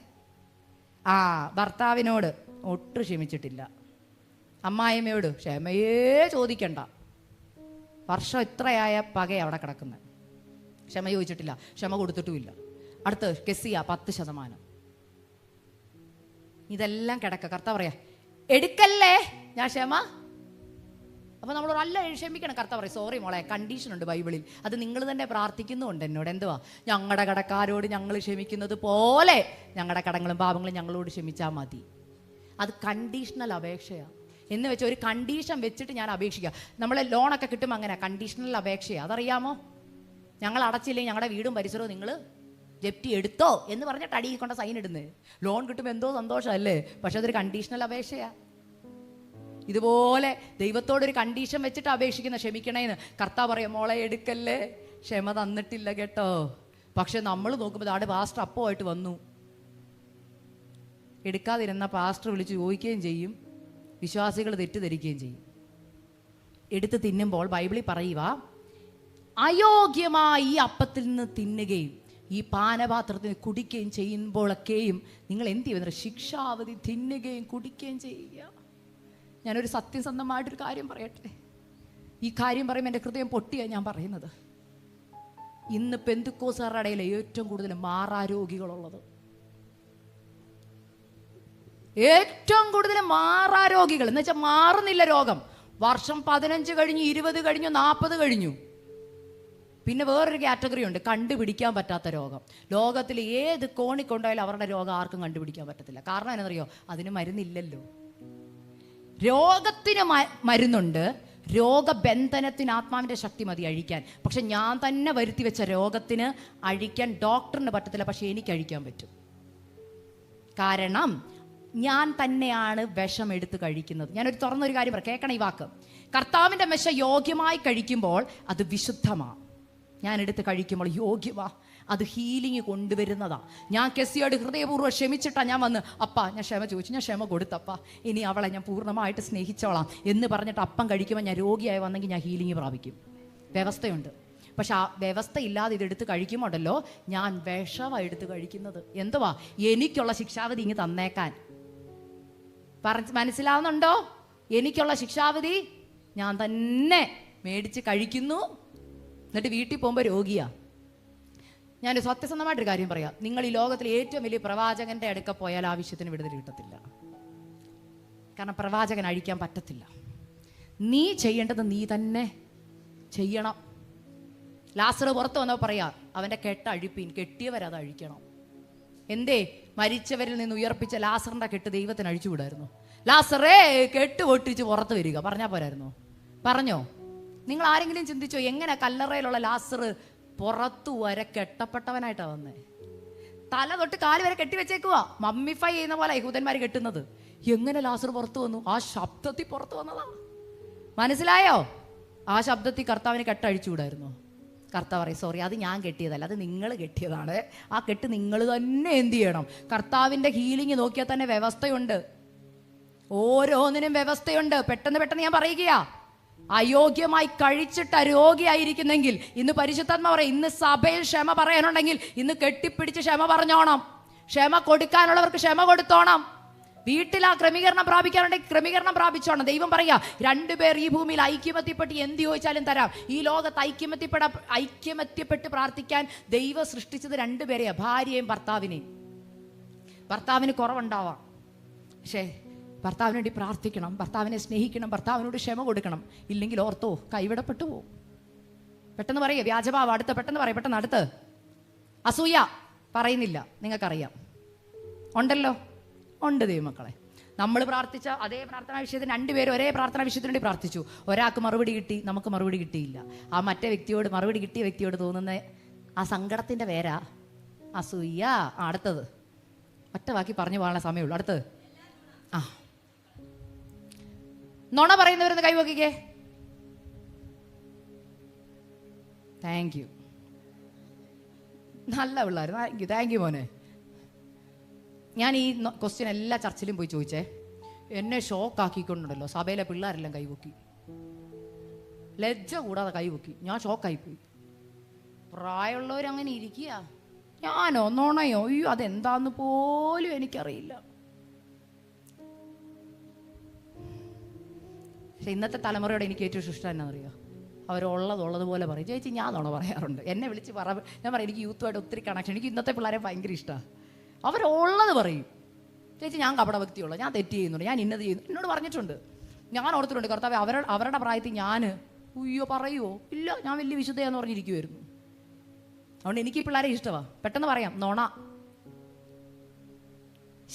ഭർത്താവിനോട് ഒട്ടും ക്ഷമിച്ചിട്ടില്ല, അമ്മായിമ്മയോട് ക്ഷമയേ ചോദിക്കണ്ട, വർഷം ഇത്രയായ പകയെ അവിടെ കിടക്കുന്നത്, ക്ഷമ ചോദിച്ചിട്ടില്ല, ക്ഷമ കൊടുത്തിട്ടുമില്ല. അടുത്ത് കെസിയ 10%. ഇതെല്ലാം കിടക്ക. കർത്താവ് പറയാ, എടുക്കല്ലേ ഞാൻ ക്ഷമ. അപ്പൊ നമ്മൾ അല്ല ക്ഷമിക്കണം. കർത്താവ് പറയാം, സോറി മോളെ, കണ്ടീഷൻ ഉണ്ട് ബൈബിളിൽ, അത് നിങ്ങൾ തന്നെ പ്രാർത്ഥിക്കുന്നുണ്ട് എന്നോട്. എന്തുവാ? ഞങ്ങളുടെ കടക്കാരോട് ഞങ്ങൾ ക്ഷമിക്കുന്നത് പോലെ ഞങ്ങളുടെ കടങ്ങളും പാപങ്ങളും ഞങ്ങളോട് ക്ഷമിച്ചാൽ മതി. അത് കണ്ടീഷണൽ അപേക്ഷയാണ്. എന്ന് വെച്ചാൽ ഒരു കണ്ടീഷൻ വെച്ചിട്ട് ഞാൻ അപേക്ഷിക്കുക. നമ്മളെ ലോണൊക്കെ കിട്ടുമ്പോൾ അങ്ങനെ കണ്ടീഷണൽ അപേക്ഷയാണ്. അതറിയാമോ? ഞങ്ങൾ അടച്ചില്ലെങ്കിൽ ഞങ്ങളുടെ വീടും പരിസരവും നിങ്ങൾ ജപ്തി എടുത്തോ എന്ന് പറഞ്ഞിട്ട് അടിയിൽ കൊണ്ട് സൈൻ ഇടുന്നത്. ലോൺ കിട്ടുമ്പോൾ എന്തോ സന്തോഷമല്ലേ? പക്ഷെ അതൊരു കണ്ടീഷണൽ അപേക്ഷയാ. ഇതുപോലെ ദൈവത്തോടൊരു കണ്ടീഷൻ വെച്ചിട്ട് അപേക്ഷിക്കുന്ന ക്ഷമിക്കണേന്ന്. കർത്താവ് പറയാം, മോളെ എടുക്കല്ലേ, ക്ഷമ തന്നിട്ടില്ല കേട്ടോ. പക്ഷെ നമ്മൾ നോക്കുമ്പോൾ ആടെ പാസ്റ്റർ അപ്പമായിട്ട് വന്നു. എടുക്കാതിരുന്ന പാസ്റ്റർ വിളിച്ച് ചോദിക്കുകയും ചെയ്യും, വിശ്വാസികൾ തെറ്റിദ്ധരിക്കുകയും ചെയ്യും. എടുത്ത് തിന്നുമ്പോൾ ബൈബിളിൽ പറയുക, അയോഗ്യമായി ഈ അപ്പത്തിൽ നിന്ന് തിന്നുകയും ഈ പാനപാത്രത്തിന് കുടിക്കുകയും ചെയ്യുമ്പോഴൊക്കെയും നിങ്ങൾ എന്ത് ചെയ്യുന്നത്? ശിക്ഷാവധി തിന്നുകയും കുടിക്കുകയും ചെയ്യുക. ഞാനൊരു സത്യസന്ധമായിട്ടൊരു കാര്യം പറയട്ടെ. ഈ കാര്യം പറയുമ്പോൾ എൻ്റെ ഹൃദയം പൊട്ടിയാണ് ഞാൻ പറയുന്നത്. ഇന്ന് പെന്തുക്കോസുകാരുടെ ഇടയിൽ ഏറ്റവും കൂടുതൽ മാറാരോഗികളുള്ളത്, ഏറ്റവും കൂടുതൽ മാറാരോഗികൾ എന്ന് വെച്ചാൽ മാറുന്നില്ല രോഗം, വർഷം 15 കഴിഞ്ഞു, 20 കഴിഞ്ഞു, 40 കഴിഞ്ഞു. പിന്നെ വേറൊരു കാറ്റഗറി ഉണ്ട്, കണ്ടുപിടിക്കാൻ പറ്റാത്ത രോഗം. ലോകത്തിൽ ഏത് കോണി കൊണ്ടായാലും അവരുടെ രോഗം ആർക്കും കണ്ടുപിടിക്കാൻ പറ്റത്തില്ല. കാരണം എന്നറിയോ? അതിന് മരുന്നില്ലല്ലോ. രോഗത്തിന് മരുന്നുണ്ട്, രോഗബന്ധനത്തിന് ആത്മാവിൻ്റെ ശക്തി മതി അഴിക്കാൻ. പക്ഷെ ഞാൻ തന്നെ വരുത്തി വെച്ച രോഗത്തിന് അഴിക്കാൻ ഡോക്ടറിന് പറ്റത്തില്ല, പക്ഷെ എനിക്ക് അഴിക്കാൻ പറ്റും. കാരണം ഞാൻ തന്നെയാണ് വിഷം എടുത്ത് കഴിക്കുന്നത്. ഞാനൊരു തുറന്നൊരു കാര്യം പറയാം, കേൾക്കണം ഈ വാക്ക്. കർത്താവിൻ്റെ മെഷ യോഗ്യമായി കഴിക്കുമ്പോൾ അത് വിശുദ്ധമാണ്. ഞാൻ എടുത്ത് കഴിക്കുമ്പോൾ യോഗ്യമാ, അത് ഹീലിംഗ് കൊണ്ടുവരുന്നതാ. ഞാൻ കെസിയോട് ഹൃദയപൂർവ്വം ക്ഷമിച്ചിട്ടാണ് ഞാൻ വന്ന്, അപ്പാ ഞാൻ ക്ഷമ ചോദിച്ചു, ഞാൻ ക്ഷമ കൊടുത്തപ്പാ, ഇനി അവളെ ഞാൻ പൂർണ്ണമായിട്ട് സ്നേഹിച്ചോളാം എന്ന് പറഞ്ഞിട്ട് അപ്പം കഴിക്കുമ്പോൾ ഞാൻ രോഗിയായി വന്നെങ്കിൽ ഞാൻ ഹീലിംഗ് പ്രാപിക്കും. വ്യവസ്ഥയുണ്ട്. പക്ഷെ ആ വ്യവസ്ഥ ഇല്ലാതെ ഇതെടുത്ത് കഴിക്കുമ്പോണ്ടല്ലോ, ഞാൻ വിഷമാണ് എടുത്ത് കഴിക്കുന്നത്. എന്തുവാ? എനിക്കുള്ള ശിക്ഷാവിധി ഇങ്ങ് തന്നേക്കാൻ. മനസ്സിലാവുന്നുണ്ടോ? എനിക്കുള്ള ശിക്ഷാവിധി ഞാൻ തന്നെ മേടിച്ച് കഴിക്കുന്നു, എന്നിട്ട് വീട്ടിൽ പോകുമ്പോൾ രോഗിയാ. ഞാനൊരു സത്യസന്ധമായിട്ടൊരു കാര്യം പറയാം. നിങ്ങൾ ഈ ലോകത്തിലെ ഏറ്റവും വലിയ പ്രവാചകന്റെ അടുക്ക പോയാൽ ആവശ്യത്തിന് വിടുതൽ കിട്ടത്തില്ല. കാരണം പ്രവാചകൻ അഴിക്കാൻ പറ്റത്തില്ല. നീ ചെയ്യേണ്ടത് നീ തന്നെ ചെയ്യണം. ലാസർ പുറത്ത് വന്നപ്പോൾ പറയാ, അവൻ്റെ കെട്ട് അഴിപ്പീൻ, കെട്ടിയവരത് അഴിക്കണം. എന്തേ? മരിച്ചവരിൽ നിന്ന് ഉയർപ്പിച്ച ലാസറിന്റെ കെട്ട് ദൈവത്തിന് അഴിച്ചുവിടായിരുന്നു. ലാസറേ കെട്ട് പൊട്ടിച്ച് പുറത്ത് വരിക പറഞ്ഞാൽ പോരായിരുന്നു? പറഞ്ഞോ? നിങ്ങൾ ആരെങ്കിലും ചിന്തിച്ചോ എങ്ങനെ കല്ലറയിലുള്ള ലാസർ പുറത്തു വരെ കെട്ടപ്പെട്ടവനായിട്ടാണ് വന്നേ? തല തൊട്ട് കാല് വരെ കെട്ടിവെച്ചേക്കുവാ. മമ്മിഫൈ ചെയ്യുന്ന പോലെ യഹൂദന്മാർ കെട്ടുന്നത്. എങ്ങനെ ലാസർ പുറത്തു വന്നു? ആ ശബ്ദത്തിൽ പുറത്തു വന്നതാ. മനസ്സിലായോ? ആ ശബ്ദത്തിൽ കർത്താവിന് കെട്ടഴിച്ചുകൂടായിരുന്നു. കർത്താവ് പറയും, സോറി, അത് ഞാൻ കെട്ടിയതല്ല, അത് നിങ്ങൾ കെട്ടിയതാണ്. ആ കെട്ട് നിങ്ങൾ തന്നെ എന്ത് ചെയ്യണം? കർത്താവിൻ്റെ ഹീലിംഗ് നോക്കിയാൽ തന്നെ വ്യവസ്ഥയുണ്ട്. ഓരോന്നിനും വ്യവസ്ഥയുണ്ട്. പെട്ടെന്ന് ഞാൻ പറയുകയാ, അയോഗ്യമായി കഴിച്ചിട്ട് അരോഗ്യമായിരിക്കുന്നെങ്കിൽ ഇന്ന് പരിശുദ്ധാത്മാ പറയും, ഇന്ന് സഭയിൽ ക്ഷമ പറയാനുണ്ടെങ്കിൽ ഇന്ന് കെട്ടിപ്പിടിച്ച് ക്ഷമ പറഞ്ഞോണം. ക്ഷമ കൊടുക്കാനുള്ളവർക്ക് ക്ഷമ കൊടുത്തോണം. വീട്ടിൽ ആ ക്രമീകരണം പ്രാപിക്കാനുണ്ടെങ്കിൽ ക്രമീകരണം പ്രാപിച്ചോണം. ദൈവം പറയാ, 2 പേർ ഈ ഭൂമിയിൽ ഐക്യമത്യപ്പെട്ട് എന്ത് ചോദിച്ചാലും തരാം. ഈ ലോകത്ത് ഐക്യമത്യപ്പെട്ട് പ്രാർത്ഥിക്കാൻ ദൈവം സൃഷ്ടിച്ചത് 2 പേരെയാ, ഭാര്യയും ഭർത്താവിനെയും. ഭർത്താവിന് കുറവുണ്ടാവാം, പക്ഷേ ഭർത്താവിന് വേണ്ടി പ്രാർത്ഥിക്കണം, ഭർത്താവിനെ സ്നേഹിക്കണം, ഭർത്താവിനോട് ക്ഷമ കൊടുക്കണം. ഇല്ലെങ്കിൽ ഓർത്തോ, കൈവിടപ്പെട്ടു പോവും. പെട്ടെന്ന് പറയുക വ്യാജഭാവം. അടുത്ത് പെട്ടെന്ന് പറയും, പെട്ടെന്ന് അടുത്ത്. അസൂയ പറയുന്നില്ല, നിങ്ങൾക്കറിയാം. ഉണ്ടല്ലോ, ഉണ്ട് ദൈവമക്കളെ. നമ്മൾ പ്രാർത്ഥിച്ച അതേ പ്രാർത്ഥനാ വിഷയത്തിന് 2 പേരും ഒരേ പ്രാർത്ഥനാ വിഷയത്തിന് വേണ്ടി പ്രാർത്ഥിച്ചു. ഒരാൾക്ക് മറുപടി കിട്ടി, നമുക്ക് മറുപടി കിട്ടിയില്ല. ആ മറ്റേ വ്യക്തിയോട്, മറുപടി കിട്ടിയ വ്യക്തിയോട് തോന്നുന്ന ആ സങ്കടത്തിൻ്റെ പേരാ അസൂയ. അടുത്തത് ഒറ്റ വാക്കി പറഞ്ഞു പോകാനുള്ള സമയമുള്ളൂ. അടുത്തത് നുണ പറയുന്നവരൊന്ന് കൈവക്കിക്കേ. താങ്ക് യു, നല്ല പിള്ളേർ. താങ്ക് യു മോനെ. ഞാൻ ഈ ക്വസ്റ്റ്യൻ എല്ലാ ചർച്ചിലും പോയി ചോദിച്ചേ. എന്നെ ഷോക്കാക്കിക്കൊണ്ടുണ്ടല്ലോ സഭയിലെ പിള്ളേരെല്ലാം കൈവക്കി, ലജ്ജ കൂടാതെ കൈവക്കി. ഞാൻ ഷോക്കായിപ്പോയി. പ്രായമുള്ളവരങ്ങനെ ഇരിക്കുക. ഞാനോ നുണയോ? അയ്യോ, അതെന്താന്ന് പോലും എനിക്കറിയില്ല. പക്ഷെ ഇന്നത്തെ തലമുറയോട് എനിക്ക് ഏറ്റവും ഇഷ്ടം എന്നാണെന്നറിയോ? അവരുള്ളതുള്ളതുപോലെ പറയും. ചേച്ചി ഞാൻ നുണ പറയാറുണ്ട്. എന്നെ വിളിച്ച് ഞാൻ പറയും, എനിക്ക് യൂത്തുമായിട്ട് ഒത്തിരി കണക്ഷൻ. എനിക്ക് ഇന്നത്തെ പിള്ളേരെ ഭയങ്കര ഇഷ്ടമാണ്. അവരുള്ളത് പറയും. ചേച്ചി ഞാൻ കപടഭക്തിയുള്ള, ഞാൻ തെറ്റ് ചെയ്യുന്നുണ്ട്, ഞാൻ ഇന്നത് ചെയ്യുന്നു, എന്നോട് പറഞ്ഞിട്ടുണ്ട്. ഞാൻ ഓർത്തിട്ടുണ്ട്, കർത്താവ് അവരുടെ പ്രായത്തിൽ ഞാൻ പറയുമോ? ഇല്ല, ഞാൻ വലിയ വിശുദ്ധയാന്ന് പറഞ്ഞിരിക്കുമായിരുന്നു. അതുകൊണ്ട് എനിക്ക് ഈ പിള്ളേരെ ഇഷ്ടമാണ്. പെട്ടെന്ന് പറയാം നുണ.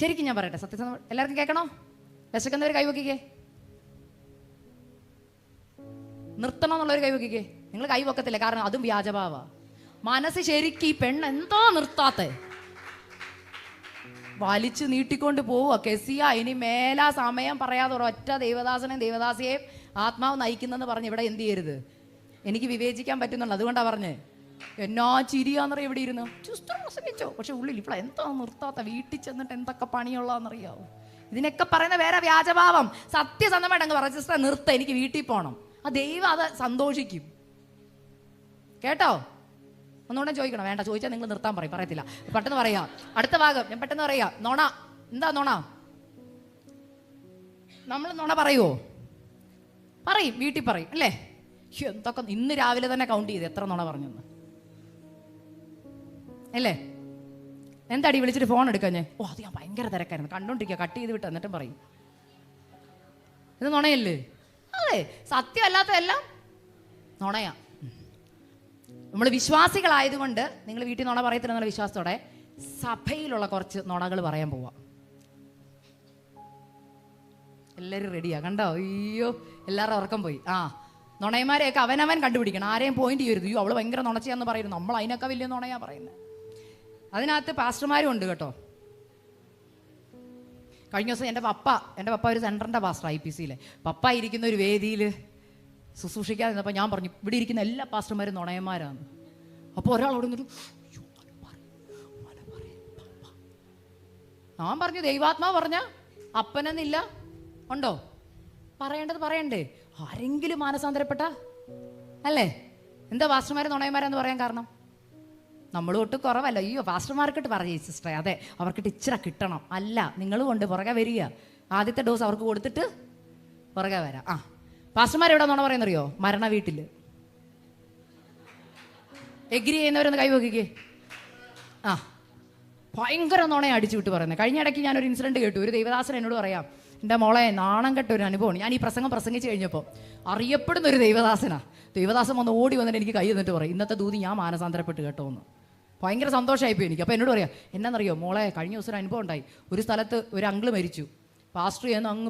ശരിക്കും ഞാൻ പറയട്ടെ, സത്യസന്ധ എല്ലാവർക്കും കേൾക്കണോ? വിശക്കുന്നവർ കൈവക്കിക്കേ. നിർത്തണം എന്നുള്ളവർ കൈവക്കിക്കേ. നിങ്ങൾ കൈവക്കത്തില്ല, കാരണം അതും വ്യാജഭാവ. മനസ്സ് ശരിക്കും ഈ പെണ്ണ് എന്താ നിർത്താത്തെ? വലിച്ചു നീട്ടിക്കൊണ്ട് പോവുക. കെസിയ ഇനി മേലാ സമയം പറയാതെ ഒരൊറ്റ ദൈവദാസനെയും ദൈവദാസിയെയും ആത്മാവ് നയിക്കുന്നെന്ന് പറഞ്ഞ് ഇവിടെ എന്ത് ചെയ്യരുത്. എനിക്ക് വിവേചിക്കാൻ പറ്റുന്നുള്ളൂ, അതുകൊണ്ടാണ് പറഞ്ഞേ. എന്നാ ചിരിയാന്നറിയാം ഇവിടെ ഇരുന്ന് പ്രസംഗിച്ചോ, പക്ഷെ ഉള്ളിൽ ഇവിടെ എന്താ നിർത്താത്ത? വീട്ടിൽ ചെന്നിട്ട് എന്തൊക്കെ പണിയുള്ളതെന്നറിയാവോ? ഇതിനൊക്കെ പറയുന്ന വേറെ വ്യാജഭാവം. സത്യസന്ധമായിട്ട് അങ്ങ് പറ, സിസ്റ്റർ നിർത്ത, എനിക്ക് വീട്ടിൽ പോകണം. ആ ദൈവം അത് സന്തോഷിക്കും. കേട്ടോ? ഒന്നുകൂടെ ചോദിക്കണം. വേണ്ട, ചോദിച്ചാൽ നിങ്ങൾ നിർത്താൻ പറയത്തില്ല. പെട്ടെന്ന് പറയാം. അടുത്ത ഭാഗം ഞാൻ പെട്ടെന്ന് പറയാം. നുണ. എന്താ നുണ? നമ്മൾ നുണ പറയുമോ? പറയും, വീട്ടിൽ പറയും അല്ലേ? എന്തൊക്കെ ഇന്ന് രാവിലെ തന്നെ കൗണ്ട് ചെയ്ത് എത്ര നുണ പറഞ്ഞെന്ന് അല്ലേ? എന്താടി വിളിച്ചിട്ട് ഫോൺ എടുക്കാഞ്ഞേ? അത് ഞാൻ ഭയങ്കര തിരക്കായിരുന്നു, കണ്ടോണ്ടിരിക്കുക, കട്ട് ചെയ്ത് വിട്ട് എന്നിട്ടും പറയും. ഇത് നുണയല്ലേ? അതെ, സത്യമല്ലാത്തതെല്ലാം നുണയാ. നമ്മൾ വിശ്വാസികളായതുകൊണ്ട് നിങ്ങൾ വീട്ടിൽ നുണ പറയത്തില്ലെന്നുള്ള വിശ്വാസത്തോടെ സഭയിലുള്ള കുറച്ച് നുണകൾ പറയാൻ പോവാം. എല്ലാവരും റെഡിയാ, കണ്ടോ? അയ്യോ, എല്ലാവരും ഉറക്കം പോയി. നുണയന്മാരെയൊക്കെ അവനവൻ കണ്ടുപിടിക്കണം. ആരെയും പോയിന്റ് ചെയ്യരുത്. അയ്യോ അവള് ഭയങ്കര നുണച്ചയാന്ന് പറയുന്നു, നമ്മൾ അതിനൊക്കെ വലിയ നുണയാ പറയുന്നത്. അതിനകത്ത് പാസ്റ്റർമാരും ഉണ്ട് കേട്ടോ. കഴിഞ്ഞ ദിവസം എൻ്റെ പപ്പ ഒരു സെൻറ്ററിൻ്റെ പാസ്റ്റർ, IPCയിലെ പപ്പ ഇരിക്കുന്ന ഒരു വേദിയിൽ ശുശ്രൂഷിക്കാതെ നിന്നപ്പോൾ ഞാൻ പറഞ്ഞു, ഇവിടെ ഇരിക്കുന്ന എല്ലാ പാസ്റ്റർമാരും നുണയന്മാരാണ്. അപ്പോൾ ഒരാളോട് ഇങ്ങോട്ട് ഞാൻ പറഞ്ഞു, ദൈവാത്മാവ് പറഞ്ഞ അപ്പനെന്നില്ല, ഉണ്ടോ? പറയേണ്ടത് പറയണ്ടേ? ആരെങ്കിലും മാനസാന്തരപ്പെട്ട അല്ലേ? എന്താ പാസ്റ്റർമാർ നുണയന്മാരെന്ന് പറയാൻ കാരണം? നമ്മൾ ഒട്ടും കുറവല്ല. അയ്യോ പാസ്റ്റർമാർക്കിട്ട് പറഞ്ഞു സിസ്റ്ററെ, അതെ അവർക്കിട്ട് ഇച്ചിരി കിട്ടണം. അല്ല, നിങ്ങൾ കൊണ്ട് പുറകെ വരിക. ആദ്യത്തെ ഡോസ് അവർക്ക് കൊടുത്തിട്ട് പുറകെ വരാം. പാസ്റ്റർമാർ എവിടെ നുണ പറയുന്നറിയോ? മരണ വീട്ടിൽ. എഗ്രി ചെയ്യുന്നവരൊന്ന് കൈവക്കിക്കേ. ഭയങ്കര നുണയെ അടിച്ചു വിട്ട് പറയുന്നത്. കഴിഞ്ഞ ഇടയ്ക്ക് ഞാനൊരു ഇൻസിഡന്റ് കേട്ടു. ഒരു ദൈവദാസൻ എന്നോട് പറയാം, എൻ്റെ മോളെ നാണം കെട്ട ഒരു അനുഭവമാണ്. ഞാൻ ഈ പ്രസംഗിച്ച് കഴിഞ്ഞപ്പോൾ അറിയപ്പെടുന്ന ഒരു ദൈവദാസൻ വന്ന് ഓടി വന്നിട്ട് എനിക്ക് കൈ തന്നിട്ട് പറയും, ഇന്നത്തെ ദൂതി ഞാൻ മാനസാന്തരപ്പെട്ട് കേട്ടോ എന്ന്. ഭയങ്കര സന്തോഷമായിപ്പോയി എനിക്ക്. അപ്പോൾ എന്നോട് പറയാം, എന്നാണെന്നറിയോ മോളെ, കഴിഞ്ഞ ദിവസം ഒരു അനുഭവം ഉണ്ടായി. ഒരു സ്ഥലത്ത് ഒരു അങ്കിള് മരിച്ചു. പാസ്റ്റർ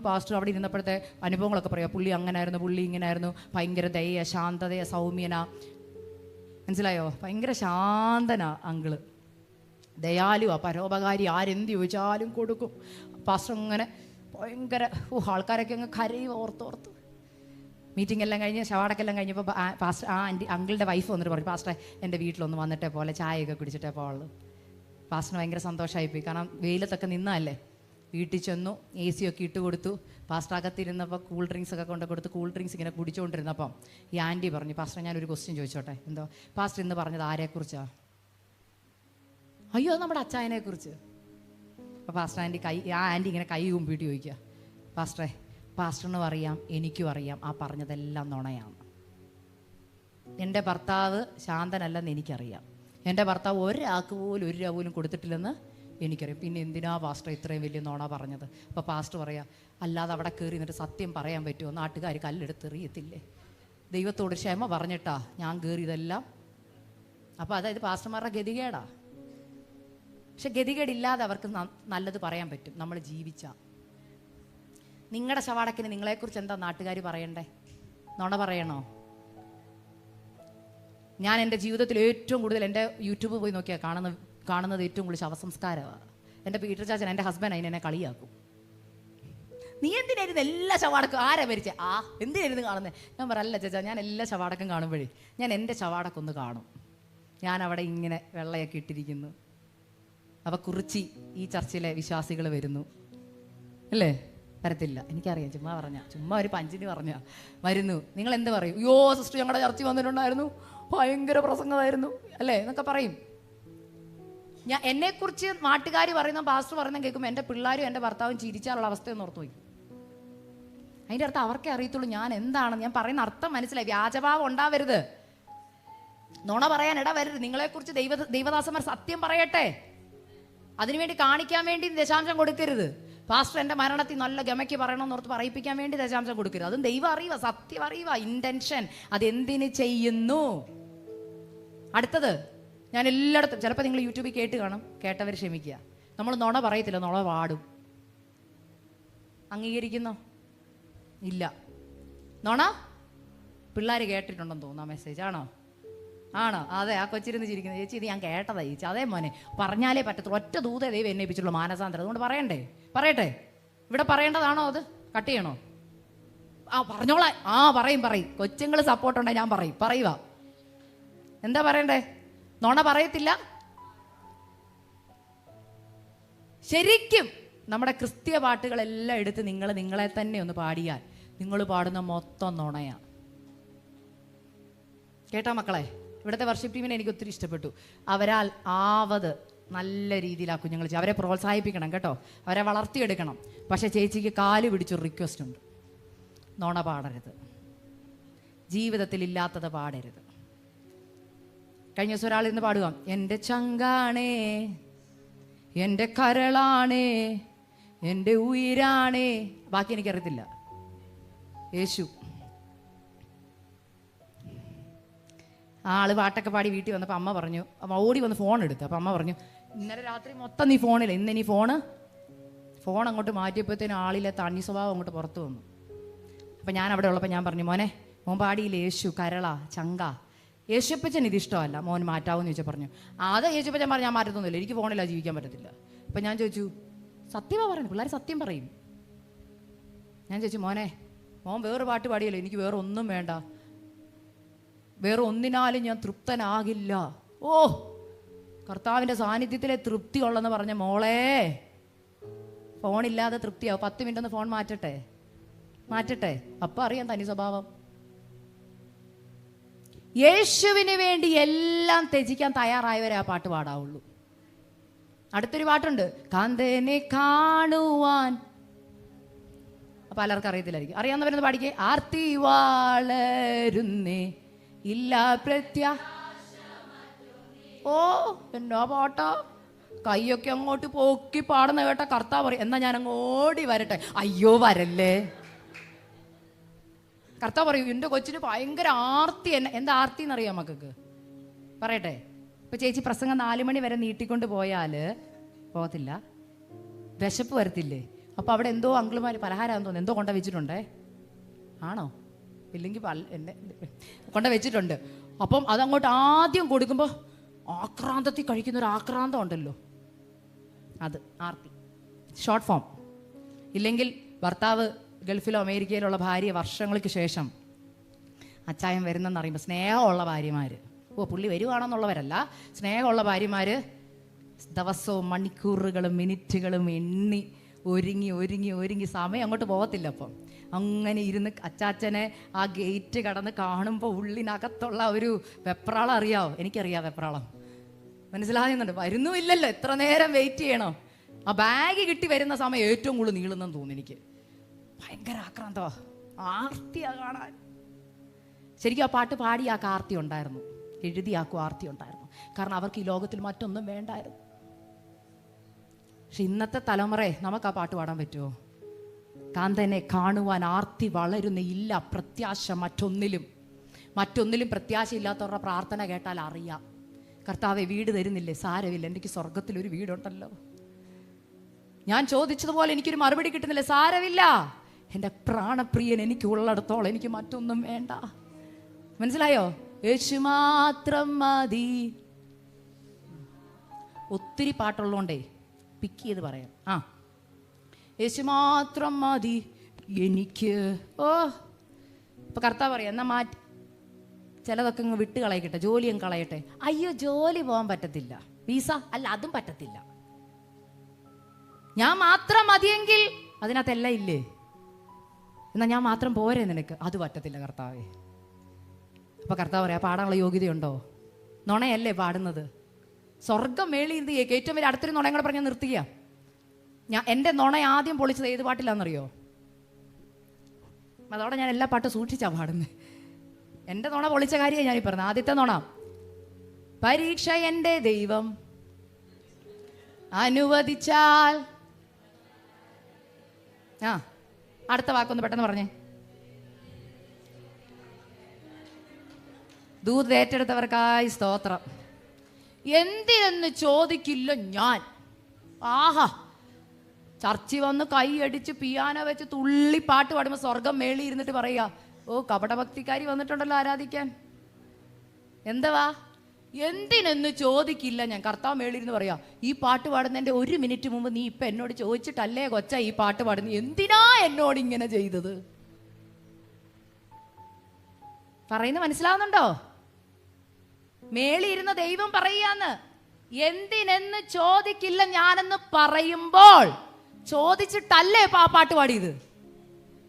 പാസ്റ്റർ അവിടെ ഇരുന്നപ്പോഴത്തെ അനുഭവങ്ങളൊക്കെ പറയാം. പുള്ളി അങ്ങനായിരുന്നു, പുള്ളി ഇങ്ങനായിരുന്നു, ഭയങ്കര ദയ, ശാന്തതയ, സൗമ്യന, മനസ്സിലായോ? ഭയങ്കര ശാന്തനാ അങ്കിള്, ദയാലുവാ, പരോപകാരി, ആരെന്ത് ചോദിച്ചാലും കൊടുക്കും. പാസ്റ്റർ അങ്ങനെ ഭയങ്കര ആൾക്കാരൊക്കെ അങ്ങ് കരയും ഓർത്തോർത്ത്. മീറ്റിംഗ് എല്ലാം കഴിഞ്ഞ് ശവാടക്കെല്ലാം കഴിഞ്ഞപ്പോൾ പാസ്റ്റർ അങ്കിളുടെ വൈഫ് വന്നിട്ട് പറഞ്ഞു, പാസ്റ്ററെ എൻ്റെ വീട്ടിലൊന്ന് വന്നിട്ടേ പോലെ ചായയൊക്കെ കുടിച്ചിട്ടേ പോവുള്ളൂ. പാസ്റ്ററിന് ഭയങ്കര സന്തോഷമായിപ്പോയി. കാരണം വെയിലത്തൊക്കെ നിന്നല്ലേ. വീട്ടിൽ ചെന്നു, AC ഒക്കെ ഇട്ട് കൊടുത്തു. പാസ്റ്റർ അകത്തിരുന്നപ്പോൾ കൂൾ ഡ്രിങ്ക്സ് ഒക്കെ കൊണ്ട് കൊടുത്ത് കൂൾ ഡ്രിങ്ക്സ് ഇങ്ങനെ കുടിച്ചുകൊണ്ടിരുന്നപ്പം ഈ ആൻറ്റി പറഞ്ഞു, പാസ്റ്റർ ഞാനൊരു ക്വസ്റ്റ്യൻ ചോദിച്ചോട്ടെ? എന്തോ? പാസ്റ്റർ ഇന്ന് പറഞ്ഞത് ആരെക്കുറിച്ചാണ്? അയ്യോ അത് നമ്മുടെ അച്ചായനെക്കുറിച്ച്. അപ്പോൾ പാസ്റ്റർ ആൻറ്റി ഇങ്ങനെ കൈ കുമ്പിട്ട് ചോദിക്കുക, പാസ്റ്ററിനും അറിയാം എനിക്കും അറിയാം ആ പറഞ്ഞതെല്ലാം നുണയാണ്. എൻ്റെ ഭർത്താവ് ശാന്തനല്ലെന്ന് എനിക്കറിയാം. എൻ്റെ ഭർത്താവ് ഒരാൾക്ക് പോലും ഒരു രൂപ പോലും കൊടുത്തിട്ടില്ലെന്ന് എനിക്കറിയാം. പിന്നെ എന്തിനാ പാസ്റ്റർ ഇത്രയും വലിയ നുണ പറഞ്ഞത്? അപ്പോൾ പാസ്റ്റർ പറയാം, അല്ലാതെ അവിടെ കയറി നിന്നിട്ട് സത്യം പറയാൻ പറ്റുമോ? നാട്ടുകാർ കല്ലെടുത്തെറിയത്തില്ലേ? ദൈവത്തോട് ക്ഷമ പറഞ്ഞിട്ടാ ഞാൻ കയറിയതെല്ലാം. അപ്പോൾ അതായത് പാസ്റ്റർമാരുടെ ഗതികേടാ. പക്ഷെ ഗതികേടില്ലാതെ അവർക്ക് നല്ലത് പറയാൻ പറ്റും നമ്മൾ ജീവിച്ച. നിങ്ങളുടെ ശവാടക്കിന് നിങ്ങളെക്കുറിച്ച് എന്താ നാട്ടുകാർ പറയണ്ടേ? നുണ പറയണോ? ഞാൻ എൻ്റെ ജീവിതത്തിൽ ഏറ്റവും കൂടുതൽ എൻ്റെ യൂട്യൂബ് പോയി നോക്കിയാൽ കാണുന്നത് ഏറ്റവും കൂടുതൽ ശവസംസ്കാരമാണ്. എൻ്റെ പീറ്റർ ചാച്ചൻ, എൻ്റെ ഹസ്ബൻഡ് അതിനെന്നെ കളിയാക്കും. നീ എന്തിനായിരുന്നു എല്ലാ ശവാടക്കും ആരാ മരിച്ചേ? എന്തിനായിരുന്നു കാണുന്നത്? ഞാൻ പറയല്ല ചാച്ചാ, ഞാൻ എല്ലാ ശവാടക്കും കാണുമ്പോഴേ ഞാൻ എൻ്റെ ശവാടക്കൊന്ന് കാണും. ഞാൻ അവിടെ ഇങ്ങനെ വെള്ളയൊക്കെ ഇട്ടിരിക്കുന്നു. അവ കുറിച്ചി ഈ ചർച്ചിലെ വിശ്വാസികൾ വരുന്നു അല്ലേ? വരത്തില്ല, എനിക്കറിയാം, ചുമ്മാ ഒരു പഞ്ചിന് പറഞ്ഞ വരുന്നു. നിങ്ങൾ എന്ത് പറയും? യോ സിസ്റ്റർ ഞങ്ങളുടെ ചർച്ചിൽ വന്നിട്ടുണ്ടായിരുന്നു, ഭയങ്കര പ്രസംഗമായിരുന്നു അല്ലേ എന്നൊക്കെ പറയും. ഞാൻ എന്നെക്കുറിച്ച് നാട്ടുകാർ പറയുന്ന, പാസ്റ്റർ പറയുന്ന കേൾക്കുമ്പോൾ എൻ്റെ പിള്ളേരും എൻ്റെ ഭർത്താവും ചിരിച്ചാലുള്ള അവസ്ഥയൊന്നും ഓർത്ത് പോയി. അതിൻ്റെ അർത്ഥം അവർക്കേ അറിയത്തുള്ളൂ ഞാൻ എന്താണെന്ന്. ഞാൻ പറയുന്ന അർത്ഥം മനസ്സിലായി. വ്യാജഭാവം ഉണ്ടാവരുത്, നുണ പറയാൻ ഇടവരരുത്. നിങ്ങളെക്കുറിച്ച് ദൈവദാസന്മാർ സത്യം പറയട്ടെ. അതിനുവേണ്ടി കാണിക്കാൻ വേണ്ടി ദശാംശം കൊടുക്കരുത്. പാസ്റ്റർ എൻ്റെ മരണത്തിൽ നല്ല ഗമയ്ക്ക് പറയണമെന്ന് ഓർത്ത് പറയിപ്പിക്കാൻ വേണ്ടി ദശാംശം കൊടുക്കരുത്. അതും ദൈവം അറിയുക, സത്യം അറിയുക, ഇന്റൻഷൻ അതെന്തിന് ചെയ്യുന്നു. അടുത്തത്, ഞാൻ എല്ലായിടത്തും, ചിലപ്പോൾ നിങ്ങൾ യൂട്യൂബിൽ കേട്ട് കാണും, കേട്ടവർ ക്ഷമിക്കുക, നമ്മൾ നുണ പറയത്തില്ല, നുണ പാടും. അംഗീകരിക്കുന്നോ? ഇല്ല. നുണ പിള്ളേർ കേട്ടിട്ടുണ്ടെന്ന് തോന്നുന്നു. ആ മെസ്സേജ് ആണോ? അതെ, ആ കൊച്ചിരുന്ന് ചിരിക്കുന്നത്. ചേച്ചി ഇത് ഞാൻ കേട്ടതാ ചേച്ചി. അതേ മോനെ, പറഞ്ഞാലേ പറ്റത്തുള്ളൂ. ഒറ്റ ദൂതേ ദൈവം എന്നെ ഏൽപ്പിച്ചുള്ളൂ മാനസാന്തരം. അതുകൊണ്ട് പറയട്ടെ. ഇവിടെ പറയേണ്ടതാണോ? അത് കട്ട് ചെയ്യണോ? പറഞ്ഞോളാം. പറയും. കൊച്ചുങ്ങൾ സപ്പോർട്ടുണ്ടെങ്കിൽ ഞാൻ പറയുക. എന്താ പറയണ്ടേ? നുണ പറയത്തില്ല. ശരിക്കും നമ്മുടെ ക്രിസ്തീയ പാട്ടുകളെല്ലാം എടുത്ത് നിങ്ങളെ തന്നെ ഒന്ന് പാടിയാൽ നിങ്ങൾ പാടുന്ന മൊത്തം നുണയാ. കേട്ടോ മക്കളെ? ഇവിടുത്തെ വർഷിപ്പ് ടീമിനെ എനിക്ക് ഒത്തിരി ഇഷ്ടപ്പെട്ടു. അവരാൽ ആവത് നല്ല രീതിയിൽ ആ കുഞ്ഞുങ്ങൾ അവരെ പ്രോത്സാഹിപ്പിക്കണം കേട്ടോ, അവരെ വളർത്തിയെടുക്കണം. പക്ഷെ ചേച്ചിക്ക് കാല് പിടിച്ചൊരു റിക്വസ്റ്റ് ഉണ്ട്, നുണ പാടരുത്, ജീവിതത്തിൽ ഇല്ലാത്തത് പാടരുത്. കഴിഞ്ഞ ദിവസം ഒരാൾ ഇന്ന് പാടുക, എൻ്റെ ചങ്കാണേ, എൻ്റെ കരളാണേ, എൻ്റെ ഉയിരാണേ, ബാക്കി എനിക്കറിയത്തില്ല. യേശു ആള് പാട്ടൊക്കെ പാടി വീട്ടിൽ വന്നപ്പോൾ അമ്മ പറഞ്ഞു, അമ്മ ഓടി വന്ന് ഫോൺ എടുത്തു. അപ്പം അമ്മ പറഞ്ഞു, ഇന്നലെ രാത്രി മൊത്തം നീ ഫോണില്ല, ഇന്ന് നീ ഫോൺ അങ്ങോട്ട് മാറ്റിയപ്പോഴത്തേനും ആളിലെ തണ്ണി സ്വഭാവം അങ്ങോട്ട് പുറത്തു വന്നു. അപ്പം ഞാൻ അവിടെ ഉള്ളപ്പോൾ ഞാൻ പറഞ്ഞു, മോൻ പാടിയില്ലേ യേശു കരള ചങ്ക, യേശുപ്പച്ചൻ ഇതിഷ്ടമല്ല, മോൻ മാറ്റാവെന്ന് ചോദിച്ചാൽ പറഞ്ഞു. അത് യേശുപ്പച്ചൻ പറഞ്ഞു, ഞാൻ മാറ്റത്തൊന്നുമില്ല, എനിക്ക് ഫോണില്ല ജീവിക്കാൻ പറ്റത്തില്ല. അപ്പം ഞാൻ ചോദിച്ചു, സത്യമാ പറയുന്നത്, പിള്ളേർ സത്യം പറയും. ഞാൻ ചോദിച്ചു, മോൻ വേറെ പാട്ട് പാടിയല്ലോ, എനിക്ക് വേറെ ഒന്നും വേണ്ട, വേറെ ഒന്നിനാലും ഞാൻ തൃപ്തനാകില്ല. ഓ, കർത്താവിൻ്റെ സാന്നിധ്യത്തിലെ തൃപ്തി ഉള്ളെന്ന് പറഞ്ഞ മോളെ, ഫോണില്ലാതെ തൃപ്തിയാവും. 10 മിനിറ്റ് ഒന്ന് ഫോൺ മാറ്റട്ടെ, അപ്പം അറിയാം തനി സ്വഭാവം. യേശുവിന് വേണ്ടി എല്ലാം ത്യജിക്കാൻ തയ്യാറായവരെ ആ പാട്ട് പാടാവുള്ളൂ. അടുത്തൊരു പാട്ടുണ്ട്, കാന്തനെ കാണുവാൻ. പലർക്കും അറിയത്തില്ലായിരിക്കും, അറിയാവുന്നവരെന്ന് പാടിക്കേ. ആർത്തി വളരുന്നേ ഇല്ല ഓ എന്നോ പാട്ടാ, കൈയൊക്കെ അങ്ങോട്ട് പൊക്കി പാടുന്ന കേട്ട കർത്താവ് പറയും, എന്നാ ഞാൻ അങ്ങോടി വരട്ടെ. അയ്യോ വരല്ലേ. കർത്താവ് പറയും, എൻ്റെ കൊച്ചിന് ഭയങ്കര ആർത്തി. എന്താ ആർത്തി എന്നറിയാം മക്കൾക്ക്? പറയട്ടെ. ഇപ്പൊ ചേച്ചി പ്രസംഗം 4 മണി വരെ നീട്ടിക്കൊണ്ട് പോകത്തില്ല, വിശപ്പ് വരത്തില്ലേ? അപ്പൊ അവിടെ എന്തോ അങ്കിളുമാർ പലഹാരം തോന്നുന്നു എന്തോ കൊണ്ട വെച്ചിട്ടുണ്ടേ, ആണോ? ഇല്ലെങ്കിൽ എന്നെ കൊണ്ട വെച്ചിട്ടുണ്ട്. അപ്പം അതങ്ങോട്ട് ആദ്യം കൊടുക്കുമ്പോൾ ആക്രാന്തത്തിൽ കഴിക്കുന്ന ഒരു ആക്രാന്തം ഉണ്ടല്ലോ, അത് ആർത്തി, ഷോർട്ട് ഫോം. ഇല്ലെങ്കിൽ ഭർത്താവ് ഗൾഫിലോ അമേരിക്കയിലുള്ള ഭാര്യ വർഷങ്ങൾക്ക് ശേഷം അച്ചായൻ വരുന്നെന്ന് അറിയുമ്പോൾ സ്നേഹമുള്ള ഭാര്യമാർ, പുള്ളി വരുവാണെന്നുള്ളവരല്ല, സ്നേഹമുള്ള ഭാര്യമാർ ദിവസവും മണിക്കൂറുകളും മിനിറ്റുകളും എണ്ണി ഒരുങ്ങി സമയം അങ്ങോട്ട് പോകത്തില്ല. അപ്പം അങ്ങനെ ഇരുന്ന് അച്ചാച്ചനെ ആ ഗേറ്റ് കടന്ന് കാണുമ്പോൾ ഉള്ളിനകത്തുള്ള ഒരു വെപ്രാളം അറിയാവോ? എനിക്കറിയാം വെപ്രാളം, മനസ്സിലാകുന്നുണ്ട്. വരുന്നുമില്ലല്ലോ, എത്ര നേരം വെയിറ്റ് ചെയ്യണം. ആ ബാഗ് കിട്ടി വരുന്ന സമയം ഏറ്റവും കൂടുതൽ നീളുന്നെന്ന് തോന്നുന്നു എനിക്ക്. ഭയങ്കര ആക്രാന്തമാ, ആർത്തിയാ കാണാൻ. ശരിക്കും ആ പാട്ട് പാടി ആ ആർത്തി ഉണ്ടായിരുന്നു, എഴുതിയാക്കും ആർത്തി ഉണ്ടായിരുന്നു. കാരണം അവർക്ക് ഈ ലോകത്തിൽ മറ്റൊന്നും വേണ്ടായിരുന്നു. പക്ഷെ ഇന്നത്തെ തലമുറയെ നമുക്ക് ആ പാട്ട് പാടാൻ പറ്റുമോ? കാന്തനെ കാണുവാൻ ആർത്തി വളരുന്ന ഇല്ല പ്രത്യാശ മറ്റൊന്നിലും പ്രത്യാശ ഇല്ലാത്തവരുടെ പ്രാർത്ഥന കേട്ടാൽ അറിയാം. കർത്താവെ വീട് തരുന്നില്ലേ, സാരമില്ല, എനിക്ക് സ്വർഗത്തിലൊരു വീടുണ്ടല്ലോ. ഞാൻ ചോദിച്ചതുപോലെ എനിക്കൊരു മറുപടി കിട്ടുന്നില്ല, സാരമില്ല, എൻ്റെ പ്രാണപ്രിയൻ എനിക്ക് ഉള്ളിടത്തോളം എനിക്ക് മറ്റൊന്നും വേണ്ട. മനസ്സിലായോ? യേശു മാത്രം മതി. ഒത്തിരി പാട്ടുള്ളതുകൊണ്ടേ പിക്ക് ചെയ്ത് പറയാം. യേശു മാത്രം മതി എനിക്ക്. ഓ, ഇപ്പൊ കർത്താവ് പറയാം, എന്നാ മാറ്റി ചിലതൊക്കെ അങ്ങ് വിട്ട് കളയട്ടെ, ജോലി അങ്ങ് കളയട്ടെ. അയ്യോ, ജോലി പോകാൻ പറ്റത്തില്ല, വീസ അല്ല അതും പറ്റത്തില്ല, ഞാൻ മാത്രം മതിയെങ്കിൽ അതിനകത്തെല്ലാം ഇല്ലേ, എന്നാ ഞാൻ മാത്രം പോരെ നിനക്ക്, അത് പറ്റത്തില്ല കർത്താവേ. അപ്പൊ കർത്താവ് പറയാം, പാടാനുള്ള യോഗ്യതയുണ്ടോ? നുണയല്ലേ പാടുന്നത്? സ്വർഗം മേളി ഇരുന്ന് ഏറ്റവും വലിയ അടുത്തൊരു നുണയും കൂടെ പറഞ്ഞാൽ നിർത്തുക. എൻ്റെ നുണ ആദ്യം പൊളിച്ചത് ഏത് പാട്ടിലാണെന്നറിയോ? അതോടെ ഞാൻ എല്ലാ പാട്ടും സൂക്ഷിച്ചാ പാടുന്നത്. എൻ്റെ നുണ പൊളിച്ച കാര്യമാണ് ഞാനീ പറഞ്ഞത്. ആദ്യത്തെ നുണ, പരീക്ഷ എൻ്റെ ദൈവം അനുവദിച്ചാൽ. അടുത്ത വാക്കൊന്ന് പെട്ടെന്ന് പറഞ്ഞേ. ദൂത് ഏറ്റെടുത്തവർക്കായി സ്തോത്രം. എന്തിനെന്ന് ചോദിക്കില്ല ഞാൻ. ആഹാ, ചർച്ചി വന്ന് കൈയടിച്ച് പിയാനോ വെച്ച് തുള്ളി പാട്ട് പാടുമ്പോൾ സ്വർഗം മേളി ഇരുന്നിട്ട് പറയുക, ഓ കപടഭക്തിക്കാരി വന്നിട്ടുണ്ടല്ലോ ആരാധിക്കാൻ. എന്തുവാ? എന്തിനെന്ന് ചോദിക്കില്ല ഞാൻ. കർത്താവ് മേളിരുന്ന് പറയാ, ഈ പാട്ട് പാടുന്നതിൻ്റെ 1 മിനിറ്റ് മുമ്പ് നീ ഇപ്പം എന്നോട് ചോദിച്ചിട്ടല്ലേ കൊച്ച ഈ പാട്ട് പാടുന്നത്, എന്തിനാ എന്നോട് ഇങ്ങനെ ചെയ്തത്? പറയുന്നത് മനസ്സിലാവുന്നുണ്ടോ? മേളിയിരുന്ന ദൈവം പറയാന്ന്, എന്തിനെന്ന് ചോദിക്കില്ല ഞാനെന്ന് പറയുമ്പോൾ ചോദിച്ചിട്ടല്ലേ ആ പാട്ട് പാടിയത്?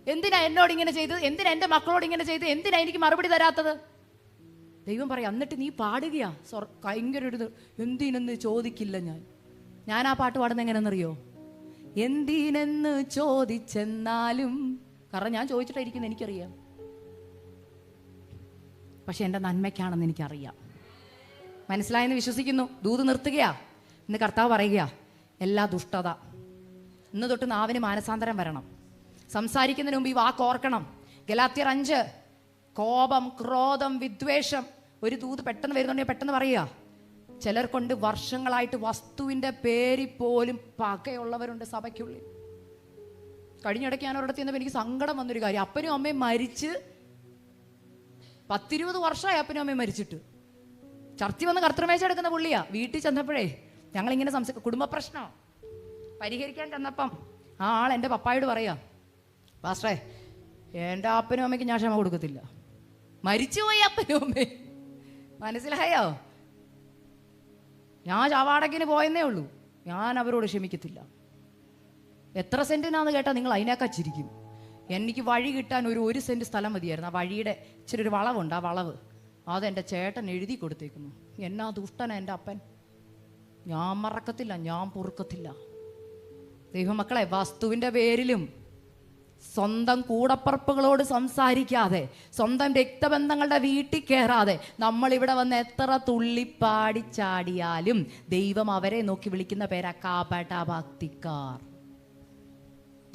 എന്തിനാ എന്നോട് ഇങ്ങനെ ചെയ്തത്, എന്തിനാ എൻ്റെ മക്കളോട് ഇങ്ങനെ ചെയ്ത്, എന്തിനാ എനിക്ക് മറുപടി തരാത്തത്? ദൈവം പറയാം, എന്നിട്ട് നീ പാടുകയാ ഭയങ്കര ഒരു എന്തിനെന്ന് ചോദിക്കില്ല ഞാൻ ആ പാട്ട് പാടുന്നത് എങ്ങനെയെന്നറിയോ? എന്തിനെന്ന് ചോദിച്ചെന്നാലും, കാരണം ഞാൻ ചോദിച്ചിട്ടായിരിക്കും എനിക്കറിയാം, പക്ഷെ എൻ്റെ നന്മയ്ക്കാണെന്ന് എനിക്കറിയാം. മനസ്സിലായെന്ന് വിശ്വസിക്കുന്നു. ദൂത് നിർത്തുകയാ. ഇന്ന് കർത്താവ് പറയുക, എല്ലാ ദുഷ്ടത ഇന്ന് തൊട്ട് നാവിന് മാനസാന്തരം വരണം. സംസാരിക്കുന്നതിന് മുമ്പ് ഈ വാക്ക് ഓർക്കണം. ഗലാത്യർ 5, കോപം, ക്രോധം, വിദ്വേഷം, ഒരു ദൂത് പെട്ടെന്ന് വരുന്നുണ്ടെങ്കിൽ പെട്ടെന്ന് പറയുക. ചിലർ കൊണ്ട് വർഷങ്ങളായിട്ട് വസ്തുവിൻ്റെ പേരിൽ പോലും പകയുള്ളവരുണ്ട് സഭയ്ക്കുള്ളിൽ. കഴിഞ്ഞിടയ്ക്ക് ഞാൻ ഒരിടത്ത് ചെന്നപ്പോൾ എനിക്ക് സങ്കടം വന്നൊരു കാര്യം. അപ്പനും അമ്മയും മരിച്ച് 10-20 വർഷമായി അപ്പനും അമ്മയും മരിച്ചിട്ട്. ചർച്ച വന്ന് കർത്തൃമേശ എടുക്കുന്ന പുള്ളിയാ. വീട്ടിൽ ചെന്നപ്പോഴേ ഞങ്ങളിങ്ങനെ കുടുംബ പ്രശ്നം പരിഹരിക്കാൻ ചെന്നപ്പം ആ ആൾ എൻ്റെ പപ്പായോട് പറയാ, പാസ്റ്ററേ എൻ്റെ അപ്പനും അമ്മയ്ക്ക് ഞാൻ ക്ഷമ കൊടുക്കത്തില്ല. മരിച്ചുപോയി അപ്പനും അമ്മയും. മനസ്സിലായോ? ഞാൻ ചാവാടക്കിന് പോയെന്നേ ഉള്ളൂ, ഞാൻ അവരോട് ക്ഷമിക്കത്തില്ല. എത്ര സെൻറ്റിനാന്ന് കേട്ടാൽ നിങ്ങൾ അതിനേക്കാൾ ചിരിക്കും. എനിക്ക് വഴി കിട്ടാൻ ഒരു സെൻറ്റ് സ്ഥലം മതിയായിരുന്നു. ആ വഴിയുടെ ഇച്ചിരി ഒരു വളവുണ്ട്, ആ വളവ് അതെൻ്റെ ചേട്ടൻ എഴുതി കൊടുത്തേക്കുന്നു. എന്നാ ദുഷ്ടനാ എൻ്റെ അപ്പൻ. ഞാൻ മറക്കത്തില്ല, ഞാൻ പൊറുക്കത്തില്ല. ദൈവമക്കളെ, വസ്തുവിൻ്റെ പേരിലും സ്വന്തം കൂടപ്പറപ്പുകളോട് സംസാരിക്കാതെ, സ്വന്തം രക്തബന്ധങ്ങളുടെ വീട്ടിൽ കയറാതെ നമ്മളിവിടെ വന്ന് എത്ര തുള്ളിപ്പാടിച്ചാടിയാലും ദൈവം അവരെ നോക്കി വിളിക്കുന്ന പേരാ കാപട ഭക്തിക്കാർ.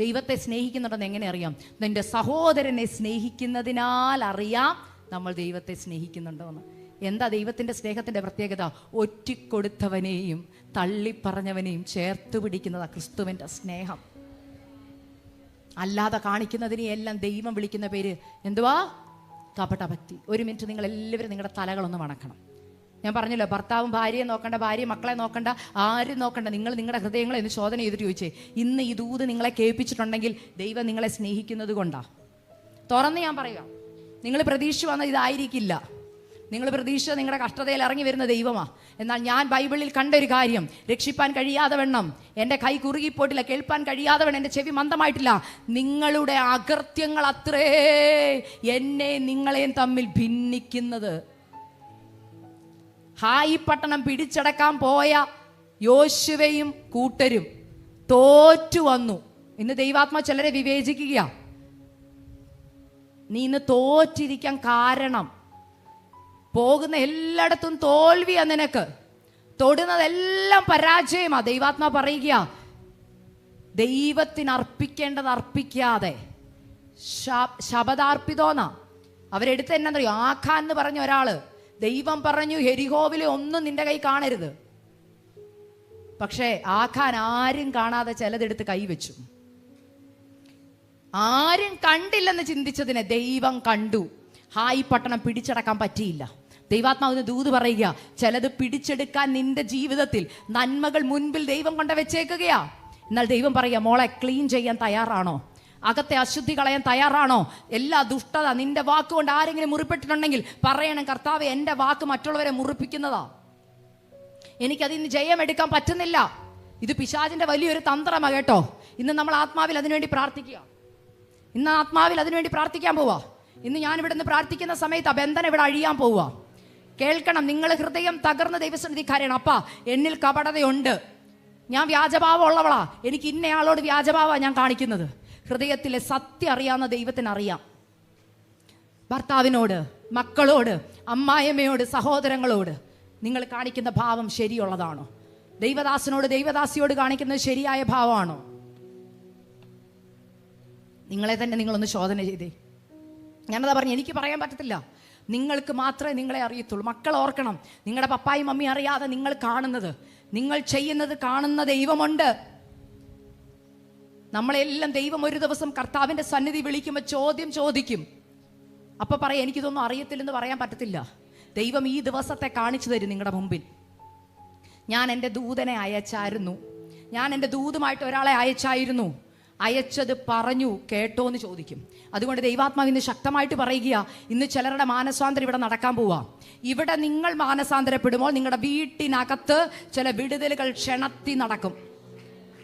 ദൈവത്തെ സ്നേഹിക്കുന്നുണ്ടെന്ന് എങ്ങനെ അറിയാം? നിന്റെ സഹോദരനെ സ്നേഹിക്കുന്നതിനാൽ അറിയാം നമ്മൾ ദൈവത്തെ സ്നേഹിക്കുന്നുണ്ടോ എന്ന്. എന്താ ദൈവത്തിൻ്റെ സ്നേഹത്തിൻ്റെ പ്രത്യേകത? ഒറ്റിക്കൊടുത്തവനെയും തള്ളിപ്പറഞ്ഞവനെയും ചേർത്ത് പിടിക്കുന്നതാ ക്രിസ്തുവിൻ്റെ സ്നേഹം. അല്ലാതെ കാണിക്കുന്നതിനെയെല്ലാം ദൈവം വിളിക്കുന്ന പേര് എന്തുവാ? കപടഭക്തി. ഒരു മിനിറ്റ് നിങ്ങൾ എല്ലാവരും നിങ്ങളുടെ തലകളൊന്ന് വണക്കണം. ഞാൻ പറഞ്ഞല്ലോ, ഭർത്താവും ഭാര്യയെ നോക്കണ്ട, ഭാര്യ മക്കളെ നോക്കണ്ട, ആരും നോക്കണ്ട. നിങ്ങൾ നിങ്ങളുടെ ഹൃദയങ്ങളെ ഒന്ന് ശോധന ചെയ്തിട്ട് ചോദിച്ചേ, ഇന്ന് ഈ ദൂത് നിങ്ങളെ കേൾപ്പിച്ചിട്ടുണ്ടെങ്കിൽ ദൈവം നിങ്ങളെ സ്നേഹിക്കുന്നത് കൊണ്ടാ. തുറന്ന് ഞാൻ പറയുക, നിങ്ങൾ പ്രതീക്ഷ വന്ന ഇതായിരിക്കില്ല. നിങ്ങൾ പ്രതീക്ഷ നിങ്ങളുടെ കഷ്ടതയിൽ ഇറങ്ങി വരുന്ന ദൈവമാ. എന്നാൽ ഞാൻ ബൈബിളിൽ കണ്ടൊരു കാര്യം, രക്ഷിപ്പാൻ കഴിയാതെ വണ്ണം എൻ്റെ കൈ കുറുകിപ്പോയിട്ടില്ല, കേൾപ്പാൻ കഴിയാതെ വണ്ണം എൻ്റെ ചെവി മന്ദമായിട്ടില്ല. നിങ്ങളുടെ അകൃത്യങ്ങൾ അത്രേ എന്നെ നിങ്ങളെയും തമ്മിൽ ഭിന്നിക്കുന്നത്. ഹായി പട്ടണം പിടിച്ചടക്കാൻ പോയ യോശുവയും കൂട്ടരും തോറ്റു വന്നു. ഇന്ന് ദൈവാത്മാ ചിലരെ വിവേചിക്കുക. നീ ഇന്ന് തോറ്റിരിക്കാൻ കാരണം പോകുന്ന എല്ലായിടത്തും തോൽവിയാ നിനക്ക്. തൊടുന്നതെല്ലാം പരാജയമാ. ദൈവാത്മാ പറയുക, ദൈവത്തിന് അർപ്പിക്കേണ്ടത് അർപ്പിക്കാതെ ശബദാർപ്പിതോന്നാ അവരെടുത്ത് എന്നറിയോ? ആഖാൻ എന്ന് പറഞ്ഞ ഒരാള് ദൈവം പറഞ്ഞു യെരിഹോവിലെ ഒന്നും നിന്റെ കൈ കാണരുത്. പക്ഷേ ആഖാൻ ആരും കാണാതെ ചിലതെടുത്ത് കൈവച്ചു. ആരും കണ്ടില്ലെന്ന് ചിന്തിച്ചതിനെ ദൈവം കണ്ടു. ഹായി പട്ടണം പിടിച്ചടക്കാൻ പറ്റിയില്ല. ദൈവാത്മാവിന് ദൂത് പറയുക, ചിലത് പിടിച്ചെടുക്കാൻ നിന്റെ ജീവിതത്തിൽ നന്മകൾ മുൻപിൽ ദൈവം കൊണ്ട് വെച്ചേക്കുകയാ. എന്നാൽ ദൈവം പറയുക, മോളെ ക്ലീൻ ചെയ്യാൻ തയ്യാറാണോ? അകത്തെ അശുദ്ധി കളയാൻ തയ്യാറാണോ? എല്ലാ ദുഷ്ടത നിന്റെ വാക്കുകൊണ്ട് ആരെങ്കിലും മുറിപ്പെട്ടിട്ടുണ്ടെങ്കിൽ പറയണം, കർത്താവേ എൻ്റെ വാക്ക് മറ്റുള്ളവരെ മുറിപ്പിക്കുന്നതാ, എനിക്കതിന് ജയമെടുക്കാൻ പറ്റുന്നില്ല. ഇത് പിശാചിന്റെ വലിയൊരു തന്ത്രമാ കേട്ടോ. ഇന്ന് നമ്മൾ ആത്മാവിൽ അതിനുവേണ്ടി പ്രാർത്ഥിക്കുക. ഇന്ന് ആത്മാവിൽ അതിനുവേണ്ടി പ്രാർത്ഥിക്കാൻ പോവാ. ഇന്ന് ഞാനിവിടെ നിന്ന് പ്രാർത്ഥിക്കുന്ന സമയത്ത് ആ ബന്ധനം ഇവിടെ അഴിയാൻ പോവുക. കേൾക്കണം, നിങ്ങൾ ഹൃദയം തകർന്ന ദൈവസന്നിധിക്കാരാണ്. അപ്പാ, എന്നിൽ കപടതയുണ്ട്, ഞാൻ വ്യാജഭാവം ഉള്ളവളാ, എനിക്ക് ഇന്നയാളോട് വ്യാജഭാവ ഞാൻ കാണിക്കുന്നത്. ഹൃദയത്തിലെ സത്യം അറിയാവുന്ന ദൈവത്തിന് അറിയാം. ഭർത്താവിനോട്, മക്കളോട്, അമ്മായിയമ്മയോട്, സഹോദരങ്ങളോട് നിങ്ങൾ കാണിക്കുന്ന ഭാവം ശരിയുള്ളതാണോ? ദൈവദാസനോട്, ദൈവദാസിയോട് കാണിക്കുന്നത് ശരിയായ ഭാവമാണോ? നിങ്ങളെ തന്നെ നിങ്ങളൊന്ന് ശോധന ചെയ്തേ. ഞാനതാ പറഞ്ഞു, എനിക്ക് പറയാൻ പറ്റത്തില്ല. നിങ്ങൾക്ക് മാത്രമേ നിങ്ങളെ അറിയത്തുള്ളൂ. മക്കൾ ഓർക്കണം, നിങ്ങളുടെ പപ്പായും മമ്മിയും അറിയാതെ നിങ്ങൾ കാണുന്നത്, നിങ്ങൾ ചെയ്യുന്നത് കാണുന്ന ദൈവമുണ്ട്. നമ്മളെല്ലാം ദൈവം ഒരു ദിവസം കർത്താവിൻ്റെ സന്നിധി വിളിക്കുമ്പോൾ ചോദ്യം ചോദിക്കും. അപ്പൊ പറയാം, എനിക്കിതൊന്നും അറിയത്തില്ലെന്ന് പറയാൻ പറ്റത്തില്ല. ദൈവം ഈ ദിവസത്തെ കാണിച്ചു തരും നിങ്ങളുടെ മുമ്പിൽ. ഞാൻ എൻ്റെ ദൂതനെ അയച്ചായിരുന്നു, ഞാൻ എൻ്റെ ദൂതുമായിട്ട് ഒരാളെ അയച്ചായിരുന്നു, അയച്ചത് പറഞ്ഞു കേട്ടോ എന്ന് ചോദിക്കും. അതുകൊണ്ട് ദൈവാത്മാവ് ഇന്ന് ശക്തമായിട്ട് പറയുക, ഇന്ന് ചിലരുടെ മാനസാന്തരം ഇവിടെ നടക്കാൻ പോവാ. ഇവിടെ നിങ്ങൾ മാനസാന്തരപ്പെടുമ്പോൾ നിങ്ങളുടെ വീട്ടിനകത്ത് ചില വിടുതലുകൾ ക്ഷണത്തിൽ നടക്കും.